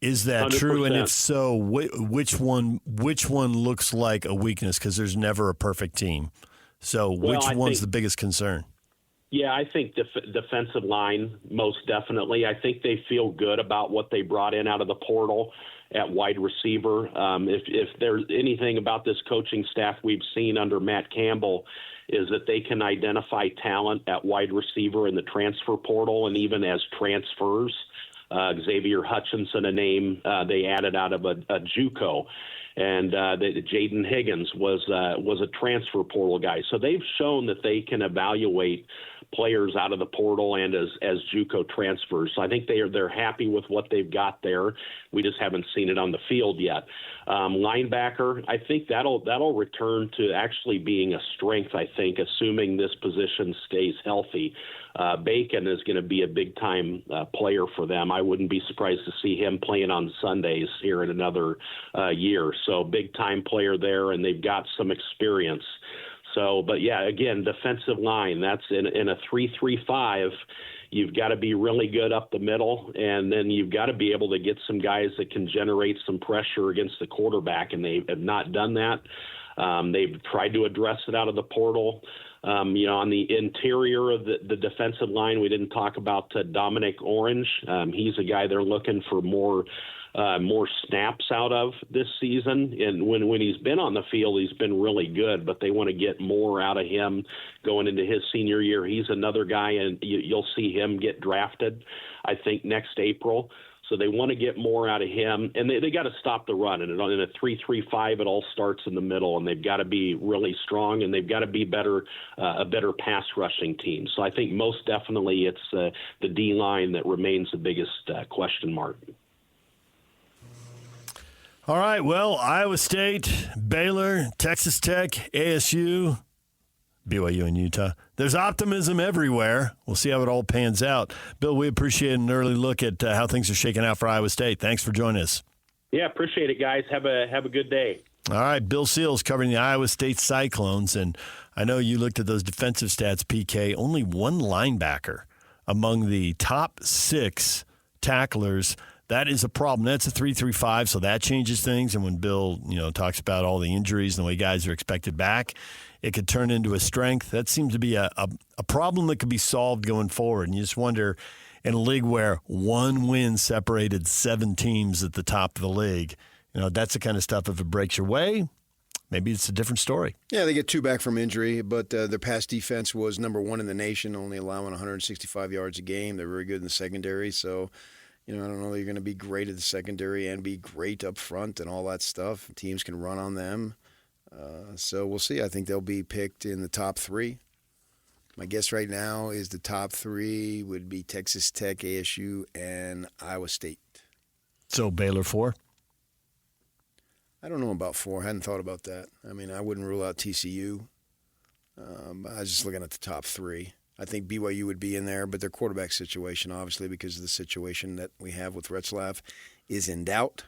Is that 100%. True? And if so, which one looks like a weakness? Because there's never a perfect team. So which one's the biggest concern? Yeah, I think defensive line, most definitely. I think they feel good about what they brought in out of the portal at wide receiver. If there's anything about this coaching staff we've seen under Matt Campbell, is that they can identify talent at wide receiver in the transfer portal and even as transfers. Xavier Hutchinson, a name they added out of a JUCO, and Jaden Higgins was a transfer portal guy. So they've shown that they can evaluate players out of the portal and as JUCO transfers. So I think they're happy with what they've got there. We just haven't seen it on the field yet. Linebacker, I think that'll return to actually being a strength, I think, assuming this position stays healthy. Bacon is going to be a big-time player for them. I wouldn't be surprised to see him playing on Sundays here in another year. So big-time player there, and they've got some experience. So, but yeah, again, defensive line, that's in a 3-3-5. You've got to be really good up the middle, and then you've got to be able to get some guys that can generate some pressure against the quarterback, and they have not done that. They've tried to address it out of the portal. On the interior of the defensive line, we didn't talk about Dominic Orange. He's a guy they're looking for more snaps out of this season. And when he's been on the field, he's been really good, but they want to get more out of him going into his senior year. He's another guy, and you'll see him get drafted, I think, next April. So they want to get more out of him, and they got to stop the run. And in a 3-3-5, it all starts in the middle, and they've got to be really strong, and they've got to be a better pass rushing team. So I think most definitely it's the D line that remains the biggest question mark. All right, well, Iowa State, Baylor, Texas Tech, ASU, BYU, and Utah. There's optimism everywhere. We'll see how it all pans out. Bill, we appreciate an early look at how things are shaking out for Iowa State. Thanks for joining us. Yeah, appreciate it, guys. Have a good day. All right, Bill Seals covering the Iowa State Cyclones, and I know you looked at those defensive stats, PK. Only one linebacker among the top 6 tacklers. That is a problem. That's a 3-3-5, so that changes things. And when Bill, talks about all the injuries and the way guys are expected back, it could turn into a strength. That seems to be a problem that could be solved going forward. And you just wonder, in a league where one win separated 7 teams at the top of the league, that's the kind of stuff, if it breaks your way, maybe it's a different story. Yeah, they get 2 back from injury, but their pass defense was number 1 in the nation, only allowing 165 yards a game. They're very good in the secondary, so I don't know, you're going to be great at the secondary and be great up front and all that stuff. Teams can run on them. So we'll see. I think they'll be picked in the top 3. My guess right now is the top 3 would be Texas Tech, ASU, and Iowa State. So Baylor 4? I don't know about 4. I hadn't thought about that. I mean, I wouldn't rule out TCU. I was just looking at the top 3. I think BYU would be in there, but their quarterback situation, obviously, because of the situation that we have with Retzlaff, is in doubt,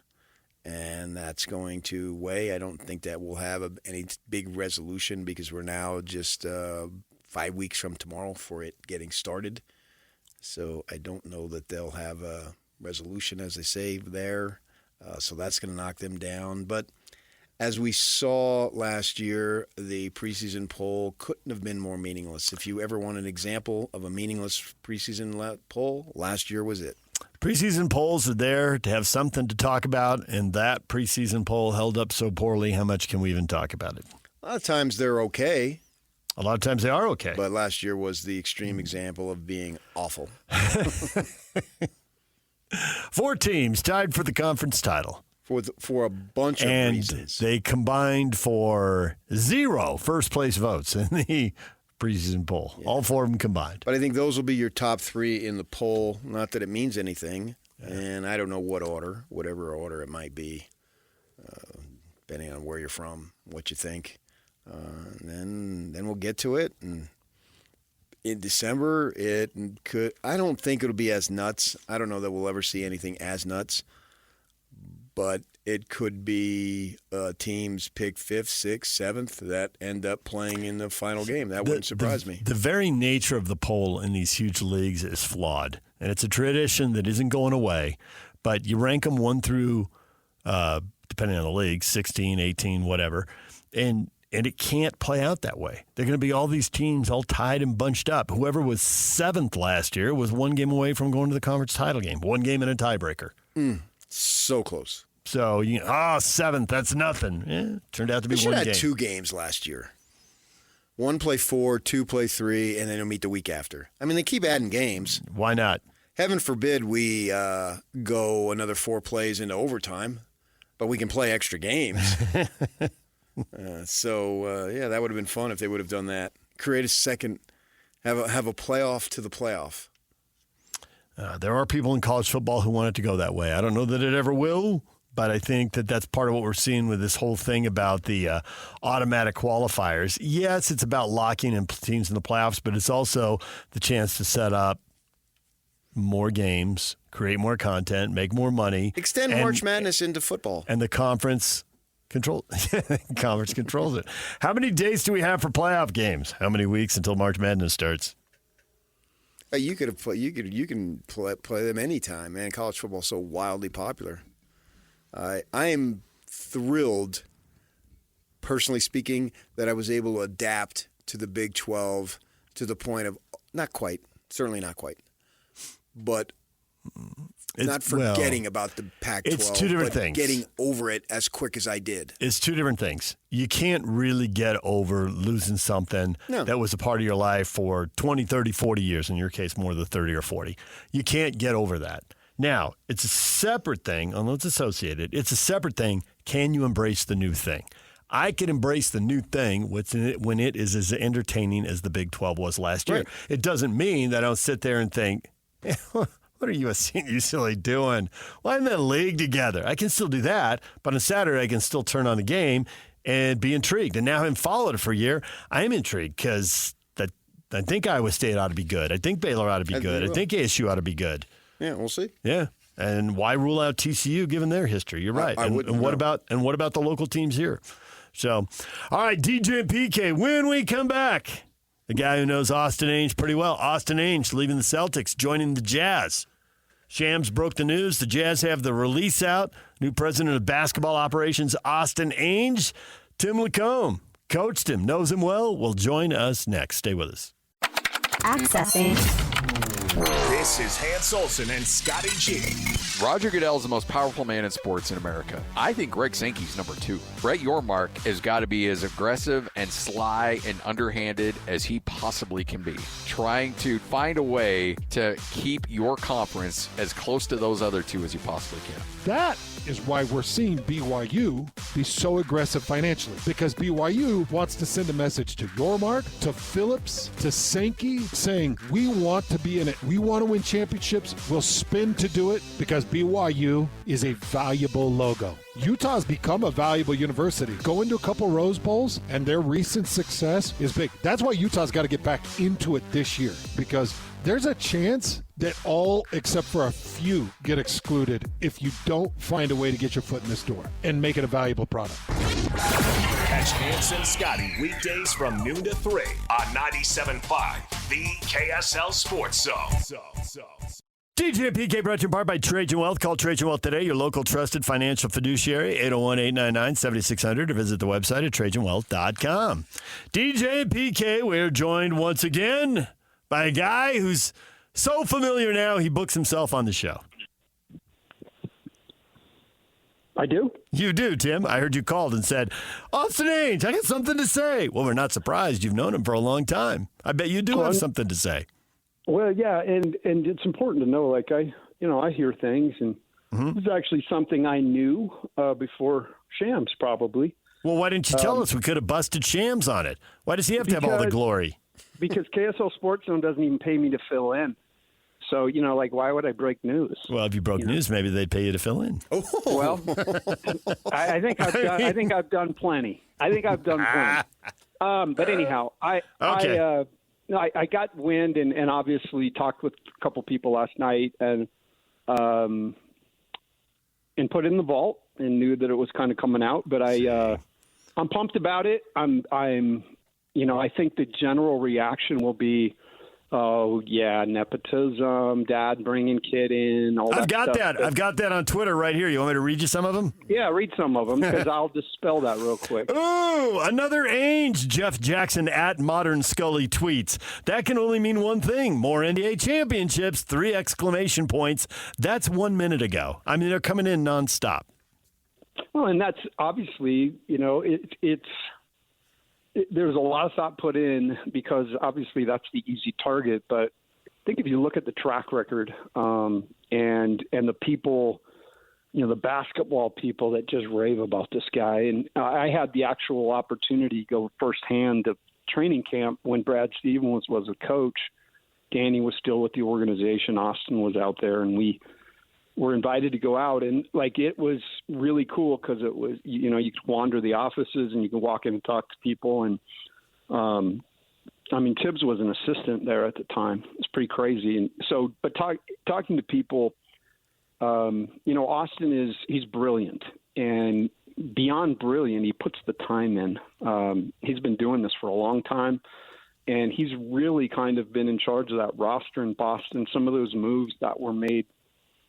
and that's going to weigh. I don't think that we'll have any big resolution because we're now just 5 weeks from tomorrow for it getting started. So I don't know that they'll have a resolution, as they say, there. So that's going to knock them down. But as we saw last year, the preseason poll couldn't have been more meaningless. If you ever want an example of a meaningless preseason poll, last year was it. Preseason polls are there to have something to talk about, and that preseason poll held up so poorly, how much can we even talk about it? A lot of times they're okay. A lot of times they are okay. But last year was the extreme example of being awful. 4 teams tied for the conference title. For a bunch of reasons. And they combined for 0 first-place votes in the preseason poll. Yeah. All 4 of them combined. But I think those will be your top 3 in the poll. Not that it means anything. Yeah. And I don't know what order, whatever order it might be, depending on where you're from, what you think. And then we'll get to it. And in December, I don't think it'll be as nuts. I don't know that we'll ever see anything as nuts. But it could be teams pick 5th, 6th, 7th that end up playing in the final game. That wouldn't surprise me. The very nature of the poll in these huge leagues is flawed. And it's a tradition that isn't going away. But you rank them 1 through, depending on the league, 16, 18, whatever. And it can't play out that way. They're going to be all these teams all tied and bunched up. Whoever was 7th last year was 1 game away from going to the conference title game. 1 game and a tiebreaker. So close. So, 7th, that's nothing. Turned out to be 1 game. We should have 2 games last year. 1 play 4, 2 play 3, and then they'll meet the week after. I mean, they keep adding games. Why not? Heaven forbid we go another 4 plays into overtime, but we can play extra games. That would have been fun if they would have done that. Create a second, have a playoff to the playoff. There are people in college football who want it to go that way. I don't know that it ever will, but I think that that's part of what we're seeing with this whole thing about the automatic qualifiers. Yes, it's about locking in teams in the playoffs, but it's also the chance to set up more games, create more content, make more money. Extend March Madness into football. And the conference controls it. How many days do we have for playoff games? How many weeks until March Madness starts? You can play them anytime, man. College football is so wildly popular. I am thrilled, personally speaking, that I was able to adapt to the Big 12 to the point of certainly not quite, but not forgetting about the Pac-12. It's 2 different things. Getting over it as quick as I did. It's 2 different things. You can't really get over losing something that was a part of your life for 20, 30, 40 years. In your case, more than 30 or 40. You can't get over that. Now, it's a separate thing, although it's associated. It's a separate thing. Can you embrace the new thing? I can embrace the new thing when it is as entertaining as the Big 12 was last year. Right. It doesn't mean that I don't sit there and think, what are USC and UCLA doing? Why isn't that league together? I can still do that, but on Saturday I can still turn on the game and be intrigued. And now having followed it for a year, I am intrigued because I think Iowa State ought to be good. I think Baylor ought to be good. I think ASU ought to be good. Yeah, we'll see. Yeah. And why rule out TCU given their history? You're right. And what about the local teams here? So, all right, DJ and PK, when we come back, the guy who knows Austin Ainge pretty well, Austin Ainge leaving the Celtics, joining the Jazz. Shams broke the news. The Jazz have the release out. New president of basketball operations, Austin Ainge. Tim LaComb coached him, knows him well, will join us next. Stay with us. Accessing. This is Hans Olsen and Scotty G. Roger Goodell is the most powerful man in sports in America. I think Greg Sankey's number 2. Brett Yormark has got to be as aggressive and sly and underhanded as he possibly can be, trying to find a way to keep your conference as close to those other 2 as you possibly can. That is why we're seeing BYU be so aggressive financially, because BYU wants to send a message to Yormark, to Phillips, to Sankey, saying we want to be in it. We want to win championships. We'll spin to do it because BYU is a valuable logo. Utah's become a valuable university. Go into a couple Rose Bowls, and their recent success is big. That's why Utah's got to get back into it this year, because there's a chance that all except for a few get excluded if you don't find a way to get your foot in this door and make it a valuable product. Catch Hans and Scotty weekdays from noon to 3 on 97.5, the KSL Sports Zone. DJ and PK brought to you in part by Trajan Wealth. Call Trajan Wealth today, your local trusted financial fiduciary, 801-899-7600, or visit the website at TrajanWealth.com. DJ and PK, we're joined once again by a guy who's so familiar now he books himself on the show. I do? You do, Tim. I heard you called and said, Austin Ainge, I got something to say. Well, we're not surprised. You've known him for a long time. I bet you do have something to say. Well, yeah, and it's important to know, like, I hear things, and this is actually something I knew before Shams, probably. Well, why didn't you tell us? We could have busted Shams on it. Why does he have to have all the glory? Because KSL Sports Zone doesn't even pay me to fill in. So, why would I break news? Well, if you broke news, maybe they'd pay you to fill in. Oh. Well, I think I've done plenty. But anyhow, I got wind and obviously talked with a couple people last night and put it in the vault and knew that it was kind of coming out. But I'm pumped about it. I think the general reaction will be, oh, yeah, nepotism, dad bringing kid in, all that stuff. I've got that on Twitter right here. You want me to read you some of them? Yeah, read some of them because I'll dispel that real quick. Ooh, another Ainge, Jeff Jackson at Modern Scully tweets. That can only mean one thing. More NBA championships, 3 exclamation points. That's 1 minute ago. I mean, they're coming in nonstop. Well, and that's obviously, there's a lot of thought put in because obviously that's the easy target. But I think if you look at the track record and the people, the basketball people that just rave about this guy, and I had the actual opportunity to go firsthand to training camp when Brad Stevens was a coach. Danny was still with the organization. Austin was out there, and we were invited to go out, and it was really cool because it was, you could wander the offices and you could walk in and talk to people. And Tibbs was an assistant there at the time. It's pretty crazy. And so, but talking to people, Austin he's brilliant, and beyond brilliant, he puts the time in. He's been doing this for a long time, and he's really kind of been in charge of that roster in Boston. Some of those moves that were made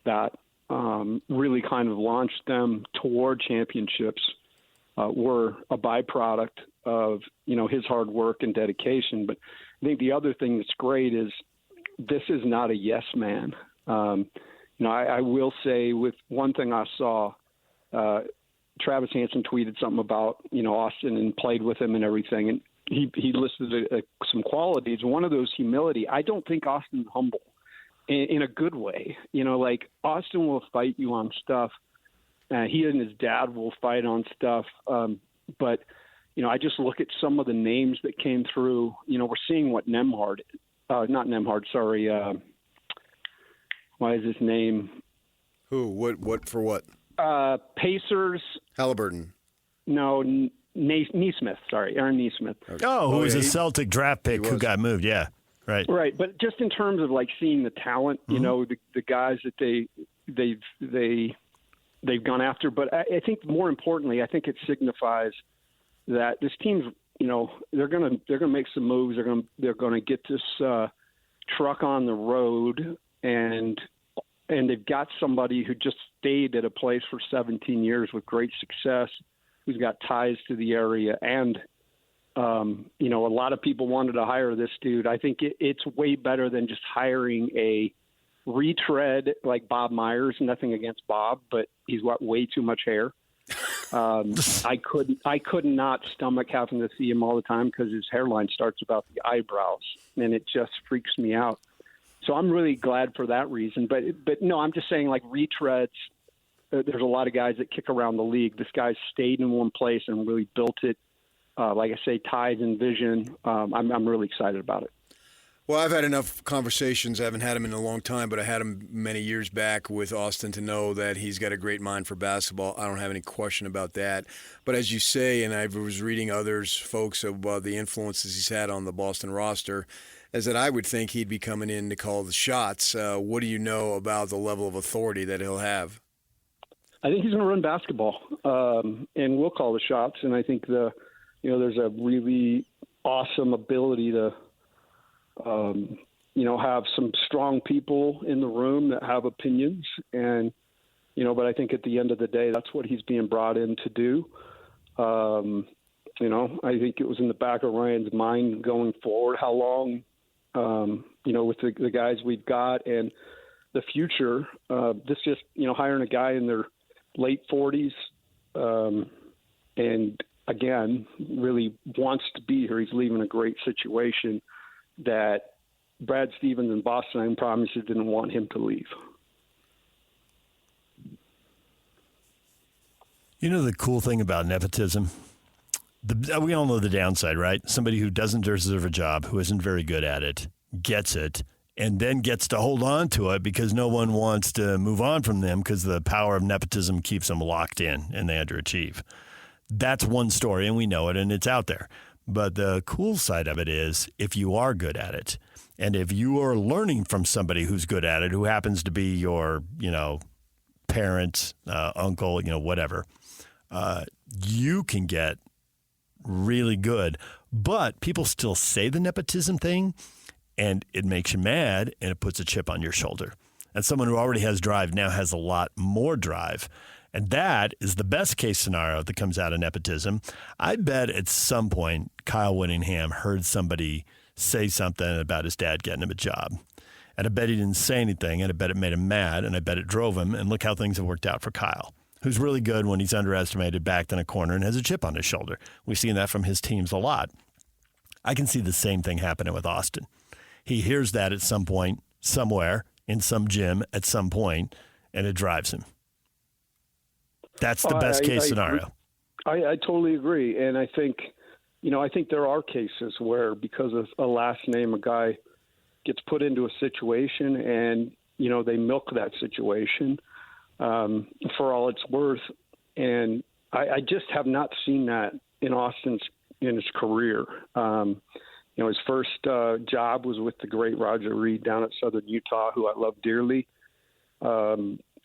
that really kind of launched them toward championships were a byproduct of, his hard work and dedication. But I think the other thing that's great is this is not a yes man. I will say with one thing I saw, Travis Hansen tweeted something about, Austin and played with him and everything. And he listed some qualities. One of those, humility. I don't think Austin's humble. In a good way, Austin will fight you on stuff. He and his dad will fight on stuff. But, I just look at some of the names that came through. We're seeing what not Nemhard, sorry. Why is his name? Who? What for what? Pacers. Halliburton. No, Nesmith. Sorry, Aaron Nesmith. Okay. Who was a Celtic draft pick who got moved, yeah. Right. But just in terms of seeing the talent, the guys that they've gone after. But I think more importantly, I think it signifies that this team's, they're gonna make some moves. They're gonna get this truck on the road, and they've got somebody who just stayed at a place for 17 years with great success, who's got ties to the area, and a lot of people wanted to hire this dude. I think it's way better than just hiring a retread like Bob Myers. Nothing against Bob, but he's got way too much hair. I could not stomach having to see him all the time because his hairline starts about the eyebrows, and it just freaks me out. So I'm really glad for that reason. But no, I'm just saying retreads. There's a lot of guys that kick around the league. This guy's stayed in one place and really built it. Like I say, ties and vision. I'm really excited about it. Well, I've had enough conversations. I haven't had him in a long time, but I had him many years back with Austin to know that he's got a great mind for basketball. I don't have any question about that. But as you say, and I was reading folks about the influences he's had on the Boston roster, is that I would think he'd be coming in to call the shots. What do you know about the level of authority that he'll have? I think he's going to run basketball, and we'll call the shots. And I think there's a really awesome ability to, have some strong people in the room that have opinions. And, but I think at the end of the day, that's what he's being brought in to do. I think it was in the back of Ryan's mind going forward, how long, with the guys we've got and the future, this just, hiring a guy in their late 40s, and again, really wants to be here. He's leaving a great situation that Brad Stevens and Boston, I promise you, didn't want him to leave. You know the cool thing about nepotism? We all know the downside, right? Somebody who doesn't deserve a job, who isn't very good at it, gets it, and then gets to hold on to it because no one wants to move on from them because the power of nepotism keeps them locked in and they underachieve. That's one story, and we know it, and it's out there. But the cool side of it is if you are good at it, and if you are learning from somebody who's good at it, who happens to be your, parent, uncle, whatever, you can get really good. But people still say the nepotism thing, and it makes you mad, and it puts a chip on your shoulder. And someone who already has drive now has a lot more drive. And that is the best case scenario that comes out of nepotism. I bet at some point Kyle Whittingham heard somebody say something about his dad getting him a job. And I bet he didn't say anything, and I bet it made him mad, and I bet it drove him. And look how things have worked out for Kyle, who's really good when he's underestimated, backed in a corner, and has a chip on his shoulder. We've seen that from his teams a lot. I can see the same thing happening with Austin. He hears that at some point, somewhere, in some gym, at some point, and it drives him. That's the best case scenario. I totally agree. And I think, I think there are cases where because of a last name, a guy gets put into a situation and, they milk that situation for all it's worth. And I just have not seen that in his career. His first job was with the great Roger Reed down at Southern Utah, who I love dearly.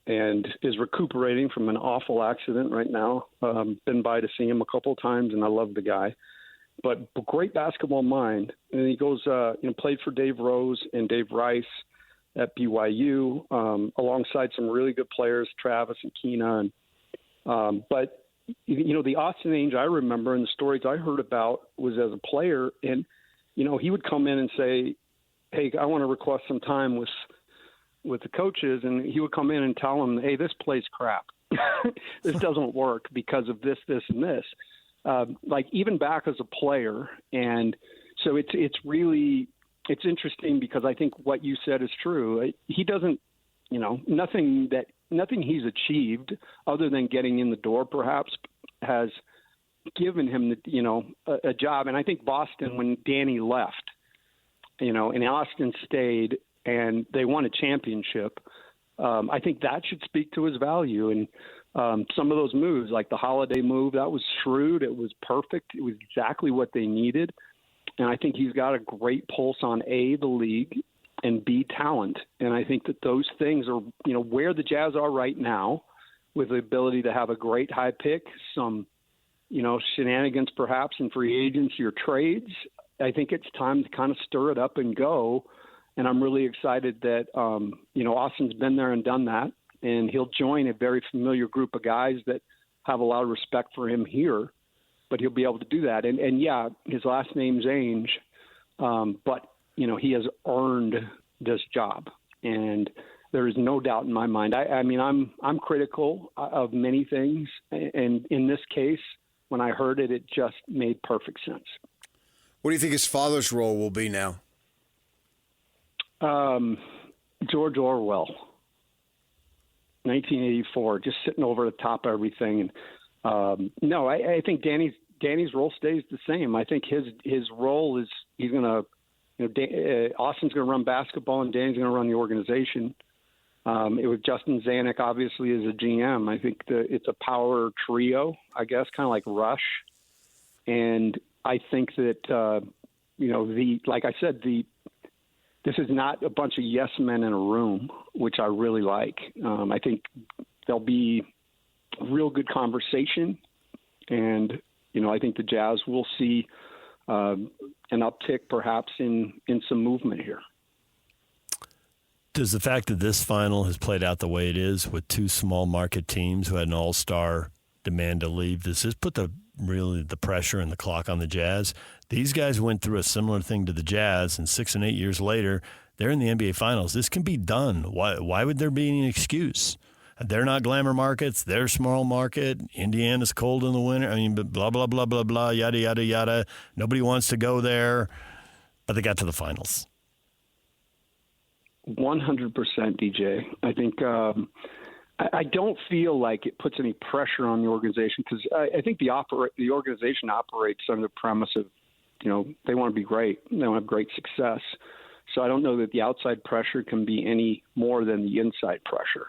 And is recuperating from an awful accident right now. Been by to see him a couple of times, and I love the guy. But great basketball mind. And he goes, played for Dave Rose and Dave Rice at BYU, alongside some really good players, Travis and Keena. But the Austin Ainge I remember, and the stories I heard about was as a player, and he would come in and say, "Hey, I want to request some time with the coaches," and he would come in and tell them, "Hey, this play's crap. This doesn't work because of this, this, and this." Even back as a player. And so it's really interesting because I think what you said is true. He doesn't, nothing he's achieved other than getting in the door perhaps has given him a job. And I think Boston, when Danny left, and Austin stayed, and they won a championship, I think that should speak to his value. And some of those moves, like the Holiday move, that was shrewd. It was perfect. It was exactly what they needed. And I think he's got a great pulse on A, the league, and B, talent. And I think that those things are, where the Jazz are right now, with the ability to have a great high pick, some, shenanigans perhaps in free agency or trades. I think it's time to kind of stir it up and go. And I'm really excited that, Austin's been there and done that. And he'll join a very familiar group of guys that have a lot of respect for him here. But he'll be able to do that. And yeah, his last name's Ainge. But, he has earned this job. And there is no doubt in my mind. I'm critical of many things. And in this case, when I heard it, it just made perfect sense. What do you think his father's role will be now? George Orwell, 1984, just sitting over the top of everything. And no, I think Danny's role stays the same. I think his role is he's going to, Austin's going to run basketball and Danny's going to run the organization. It was Justin Zanuck, obviously, as a GM. I think it's a power trio, I guess, kind of like Rush. And I think that, like I said, this is not a bunch of yes men in a room, which I really like. I think there'll be a real good conversation. And, I think the Jazz will see an uptick perhaps in some movement here. Does the fact that this final has played out the way it is with two small market teams who had an all-star demand to leave, does this put the pressure and the clock on the Jazz? These guys went through a similar thing to the Jazz, and 6 and 8 years later, they're in the NBA Finals. This can be done. Why would there be any excuse? They're not glamour markets. They're small market. Indiana's cold in the winter. Blah, blah, blah, blah, blah, yada, yada, yada. Nobody wants to go there, but they got to the finals. 100%, DJ. I think I don't feel like it puts any pressure on the organization because I think the organization operates under the premise of, they want to be great. They want to have great success. So I don't know that the outside pressure can be any more than the inside pressure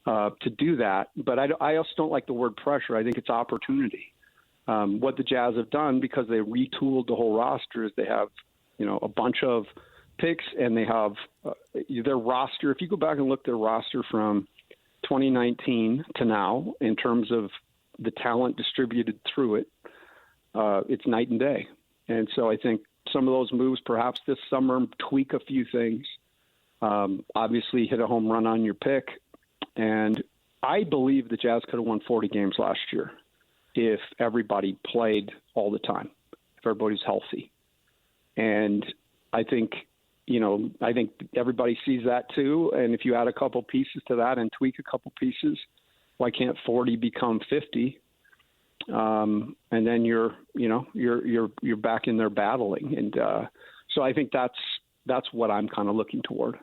to do that. But I also don't like the word pressure. I think it's opportunity. What the Jazz have done, because they retooled the whole roster, is they have, a bunch of picks, and they have their roster. If you go back and look at their roster from 2019 to now, in terms of the talent distributed through it, it's night and day. And so I think some of those moves, perhaps this summer, tweak a few things. Obviously, hit a home run on your pick. And I believe the Jazz could have won 40 games last year if everybody played all the time, if everybody's healthy. And I think everybody sees that too. And if you add a couple pieces to that and tweak a couple pieces, why can't 40 become 50? And then you're back in there battling. And so I think that's what I'm kind of looking toward.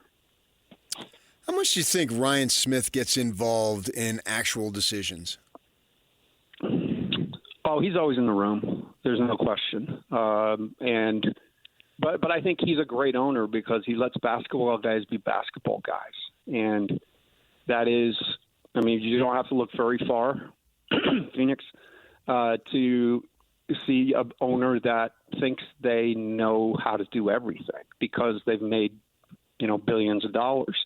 How much do you think Ryan Smith gets involved in actual decisions? Oh, he's always in the room. There's no question. But I think he's a great owner because he lets basketball guys be basketball guys. And that is, you don't have to look very far, Phoenix, to see an owner that thinks they know how to do everything because they've made, billions of dollars.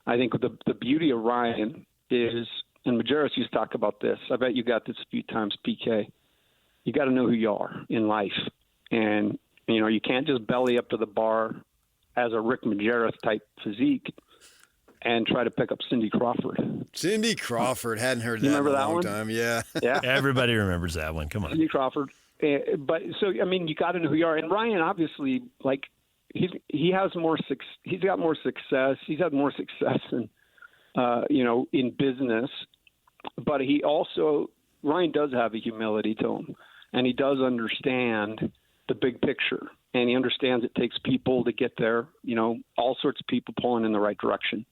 I think the beauty of Ryan is, and Majerus used to talk about this, I bet you got this a few times, PK, you got to know who you are in life. And, you can't just belly up to the bar as a Rick Majerus type physique and try to pick up Cindy Crawford. Cindy Crawford. Hadn't heard that in a long time. Yeah. Yeah. Everybody remembers that one. Come on. Cindy Crawford. But so, you got to know who you are. And Ryan, obviously, he has more. He's got more success. He's had more success in, in business. But Ryan does have a humility to him, and he does understand the big picture, and he understands it takes people to get there. All sorts of people pulling in the right direction.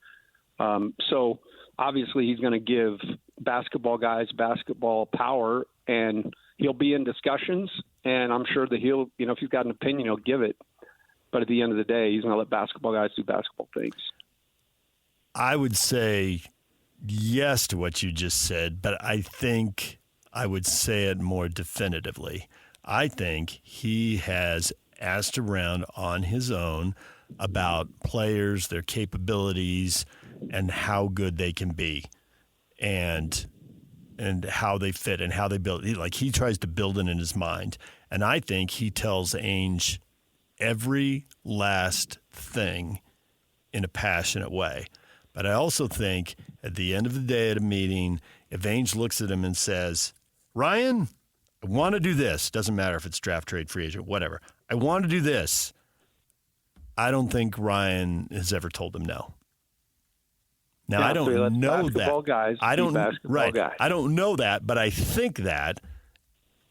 So obviously, he's going to give basketball guys basketball power, and he'll be in discussions. And I'm sure that he'll, if he's got an opinion, he'll give it. But at the end of the day, he's going to let basketball guys do basketball things. I would say yes to what you just said, but I think I would say it more definitively. I think he has asked around on his own about players, their capabilities, and how good they can be, and how they fit and how they build. He tries to build it in his mind, and I think he tells Ainge every last thing in a passionate way. But I also think at the end of the day at a meeting, if Ainge looks at him and says, Ryan, I want to do this. Doesn't matter if it's draft, trade, free agent, whatever. I want to do this. I don't think Ryan has ever told him no. Now, I don't know that. I don't know that, but I think that,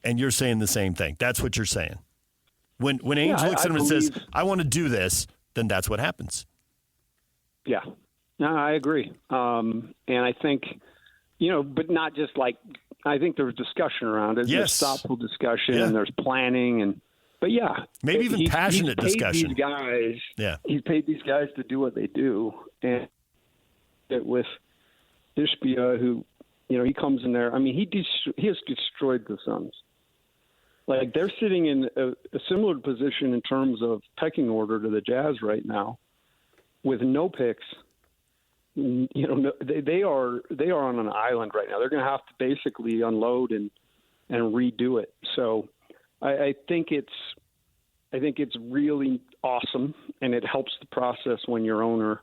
and you're saying the same thing. That's what you're saying. When Ainge looks at him and says, I want to do this, then that's what happens. Yeah. No, I agree. And I think, but not just I think there's discussion around it. Yes. There's thoughtful discussion and there's planning but maybe even passionate discussion. These guys, he's paid these guys to do what they do. And with Ishbia, who, he comes in there. He has destroyed the Suns. They're sitting in a similar position in terms of pecking order to the Jazz right now, with no picks. They are on an island right now. They're going to have to basically unload and redo it. So I think it's really awesome, and it helps the process when your owner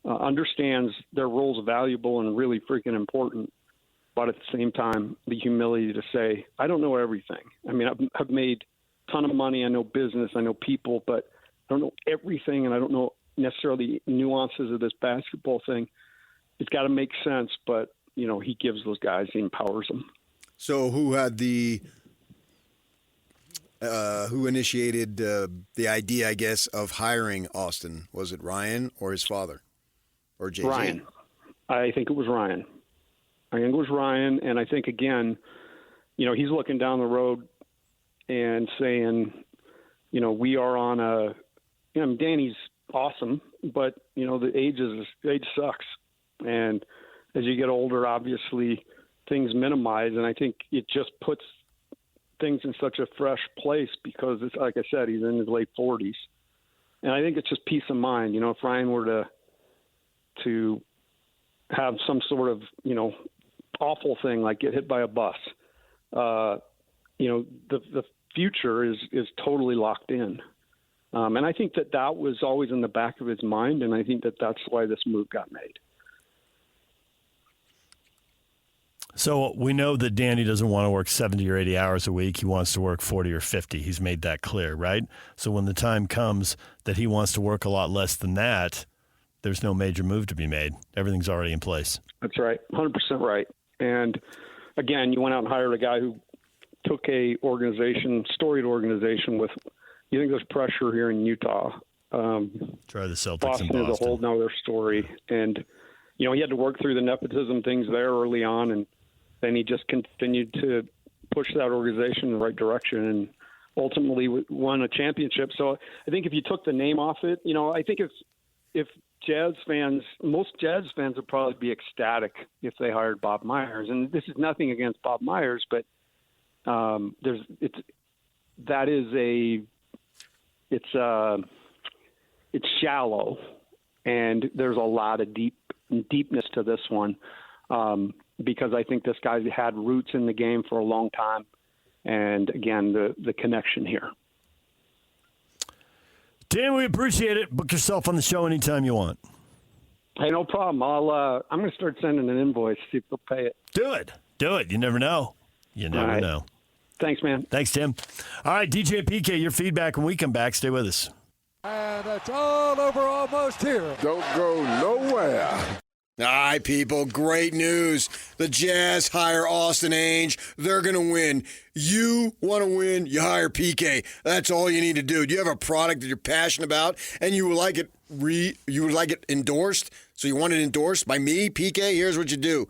understands their roles are valuable and really freaking important. But at the same time, the humility to say, I don't know everything. I've made a ton of money. I know business. I know people, but I don't know everything, and I don't know necessarily nuances of this basketball thing. It's got to make sense, but, he gives those guys, he empowers them. So who had who initiated the idea, I guess, of hiring Austin? Was it Ryan or his father? Or JJ? Ryan. I think it was Ryan. I think it was Ryan. And I think, again, he's looking down the road and saying, we are on Danny's awesome, but, the age sucks. And as you get older, obviously things minimize. And I think it just puts things in such a fresh place because it's, like I said, he's in his late 40s. And I think it's just peace of mind. If Ryan were to have some sort of, awful thing like get hit by a bus, the future is totally locked in. And I think that was always in the back of his mind, and I think that's why this move got made. So we know that Danny doesn't want to work 70 or 80 hours a week. He wants to work 40 or 50. He's made that clear, right? So when the time comes that he wants to work a lot less than that, there's no major move to be made. Everything's already in place. That's right. 100% right. And again, you went out and hired a guy who took a storied organization with, you think there's pressure here in Utah. Try the Celtics Boston in Boston. is a whole nother story. And, he had to work through the nepotism things there early on, and then he just continued to push that organization in the right direction and ultimately won a championship. So I think if you took the name off it, I think if most Jazz fans would probably be ecstatic if they hired Bob Myers. And this is nothing against Bob Myers, but it's shallow, and there's a lot of deepness to this one. Because I think this guy had roots in the game for a long time. And, again, the connection here. Dan, we appreciate it. Book yourself on the show anytime you want. Hey, no problem. I'm going to start sending an invoice, see if they'll pay it. Do it. You never know. Know. Thanks, man. Thanks, Tim. All right, DJ PK, your feedback when we come back. Stay with us. And it's all over almost here. Don't go nowhere. All right, people, great news. The Jazz hire Austin Ainge. They're going to win. You want to win, you hire PK. That's all you need to do. Do you have a product that you're passionate about and you would like it endorsed? So you want it endorsed by me, PK? Here's what you do.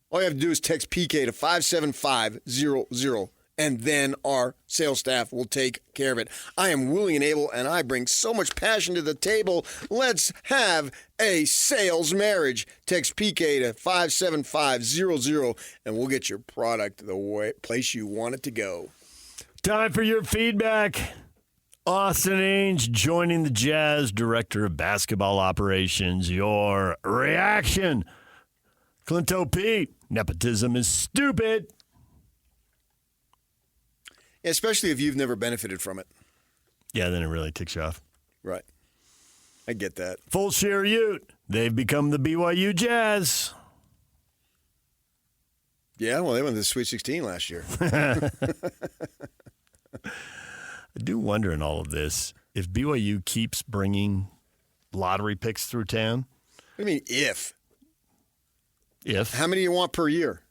All you have to do is text PK to 57500. And then our sales staff will take care of it. I am willing and able, and I bring so much passion to the table. Let's have a sales marriage. Text PK to 57500, and we'll get your product the place you want it to go. Time for your feedback. Austin Ainge joining the Jazz, Director of Basketball Operations. Your reaction. Clinto Pete, nepotism is stupid. Especially if you've never benefited from it. Yeah, then it really ticks you off. Right. I get that. Full share Ute. They've become the BYU Jazz. Yeah, well, they went to the Sweet 16 last year. I do wonder in all of this if BYU keeps bringing lottery picks through town. What do you mean if? If. How many do you want per year?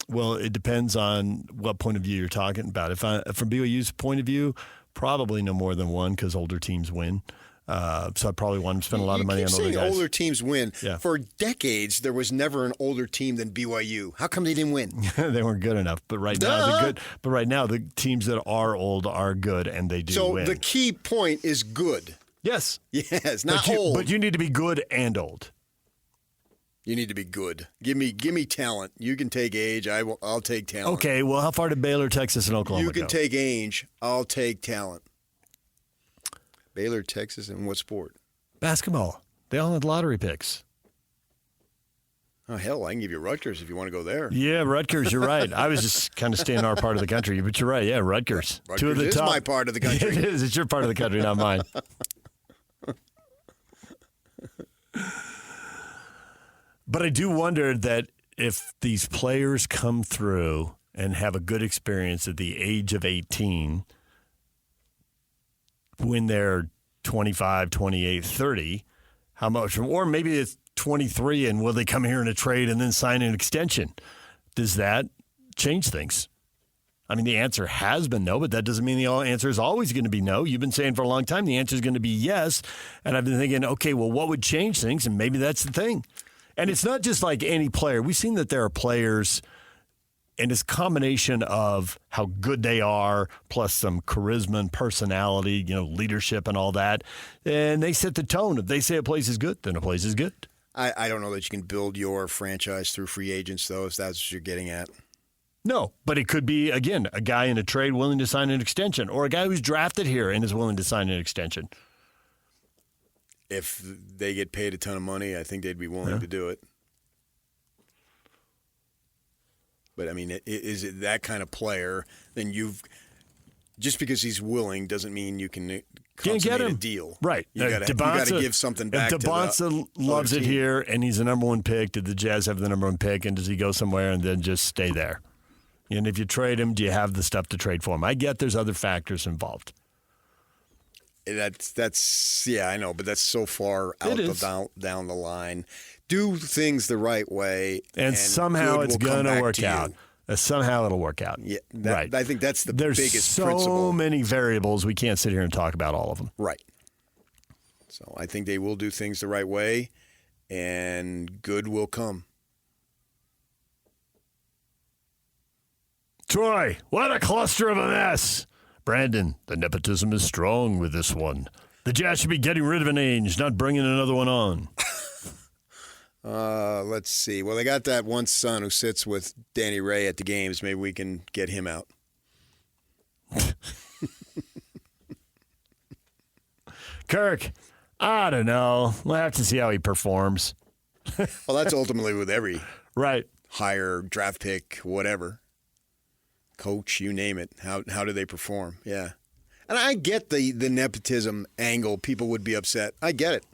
Well, it depends on what point of view you're talking about. From BYU's point of view, probably no more than one because older teams win. So I probably want to spend a lot of money on older guys. Older teams win. Yeah. For decades, there was never an older team than BYU. How come they didn't win? They weren't good enough. But right now, they're good. But right now, the teams that are old are good, and they do win. So the key point is good. Yes. Yes, not old. But you need to be good and old. You need to be good. Give me talent. You can take age. I'll take talent. Okay. Well, how far did Baylor, Texas, and Oklahoma You can go? take Ainge. I'll take talent. Baylor, Texas, and what sport? Basketball. They all had lottery picks. Oh, hell, I can give you Rutgers if you want to go there. Yeah, Rutgers, you're right. I was just kind of staying in our part of the country, but you're right. Yeah, Rutgers. Rutgers Two of the is top. my part of the country. It is. It's your part of the country, not mine. But I do wonder that if these players come through and have a good experience at the age of 18, when they're 25, 28, 30, how much? Or maybe it's 23 and will they come here in a trade and then sign an extension? Does that change things? I mean, the answer has been no, but that doesn't mean the answer is always going to be no. You've been saying for a long time the answer is going to be yes. And I've been thinking, okay, well, what would change things? And maybe that's the thing. And it's not just like any player. We've seen that there are players, and it's a combination of how good they are, plus some charisma and personality, leadership and all that. And they set the tone. If they say a place is good, then a place is good. I don't know that you can build your franchise through free agents, though, if that's what you're getting at. No, but it could be, again, a guy in a trade willing to sign an extension, or a guy who's drafted here and is willing to sign an extension. If they get paid a ton of money, I think they'd be willing to do it. But, I mean, is it that kind of player, then just because he's willing doesn't mean you can consummate a deal. Right. You got to give something back to the Devonta loves it here, and he's the number one pick, did the Jazz have the number one pick, and does he go somewhere and then just stay there? And if you trade him, do you have the stuff to trade for him? I get there's other factors involved. I know, but that's so far down the line. Do things the right way, and somehow it's going to work out. Somehow it'll work out. Yeah, right. I think that's the biggest principle. There's so many variables, we can't sit here and talk about all of them. Right. So I think they will do things the right way, and good will come. Troy, what a cluster of a mess. Brandon, the nepotism is strong with this one. The Jazz should be getting rid of an Ainge, not bringing another one on. Let's see. Well, they got that one son who sits with Danny Ray at the games. Maybe we can get him out. Kirk, I don't know. We'll have to see how he performs. Well, that's ultimately with every right hire, draft pick, whatever. Coach, you name it. How do they perform? Yeah. And I get the nepotism angle. People would be upset. I get it.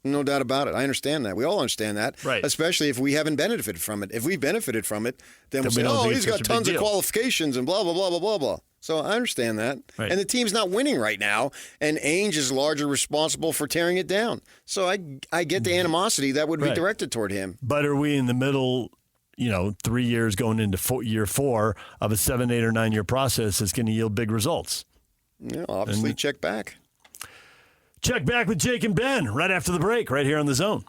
No doubt about it. I understand that. We all understand that. Right. Especially if we haven't benefited from it. If we benefited from it, then we'll say, he's got tons of qualifications and blah, blah, blah, blah, blah, blah. So I understand that. Right. And the team's not winning right now, and Ainge is largely responsible for tearing it down. So I get the animosity that would be directed toward him. But are we in the middle, 3 years going into year 4 of a 7, 8, or 9 year process that's going to yield big results? Yeah, obviously, check back. Check back with Jake and Ben right after the break, right here on The Zone.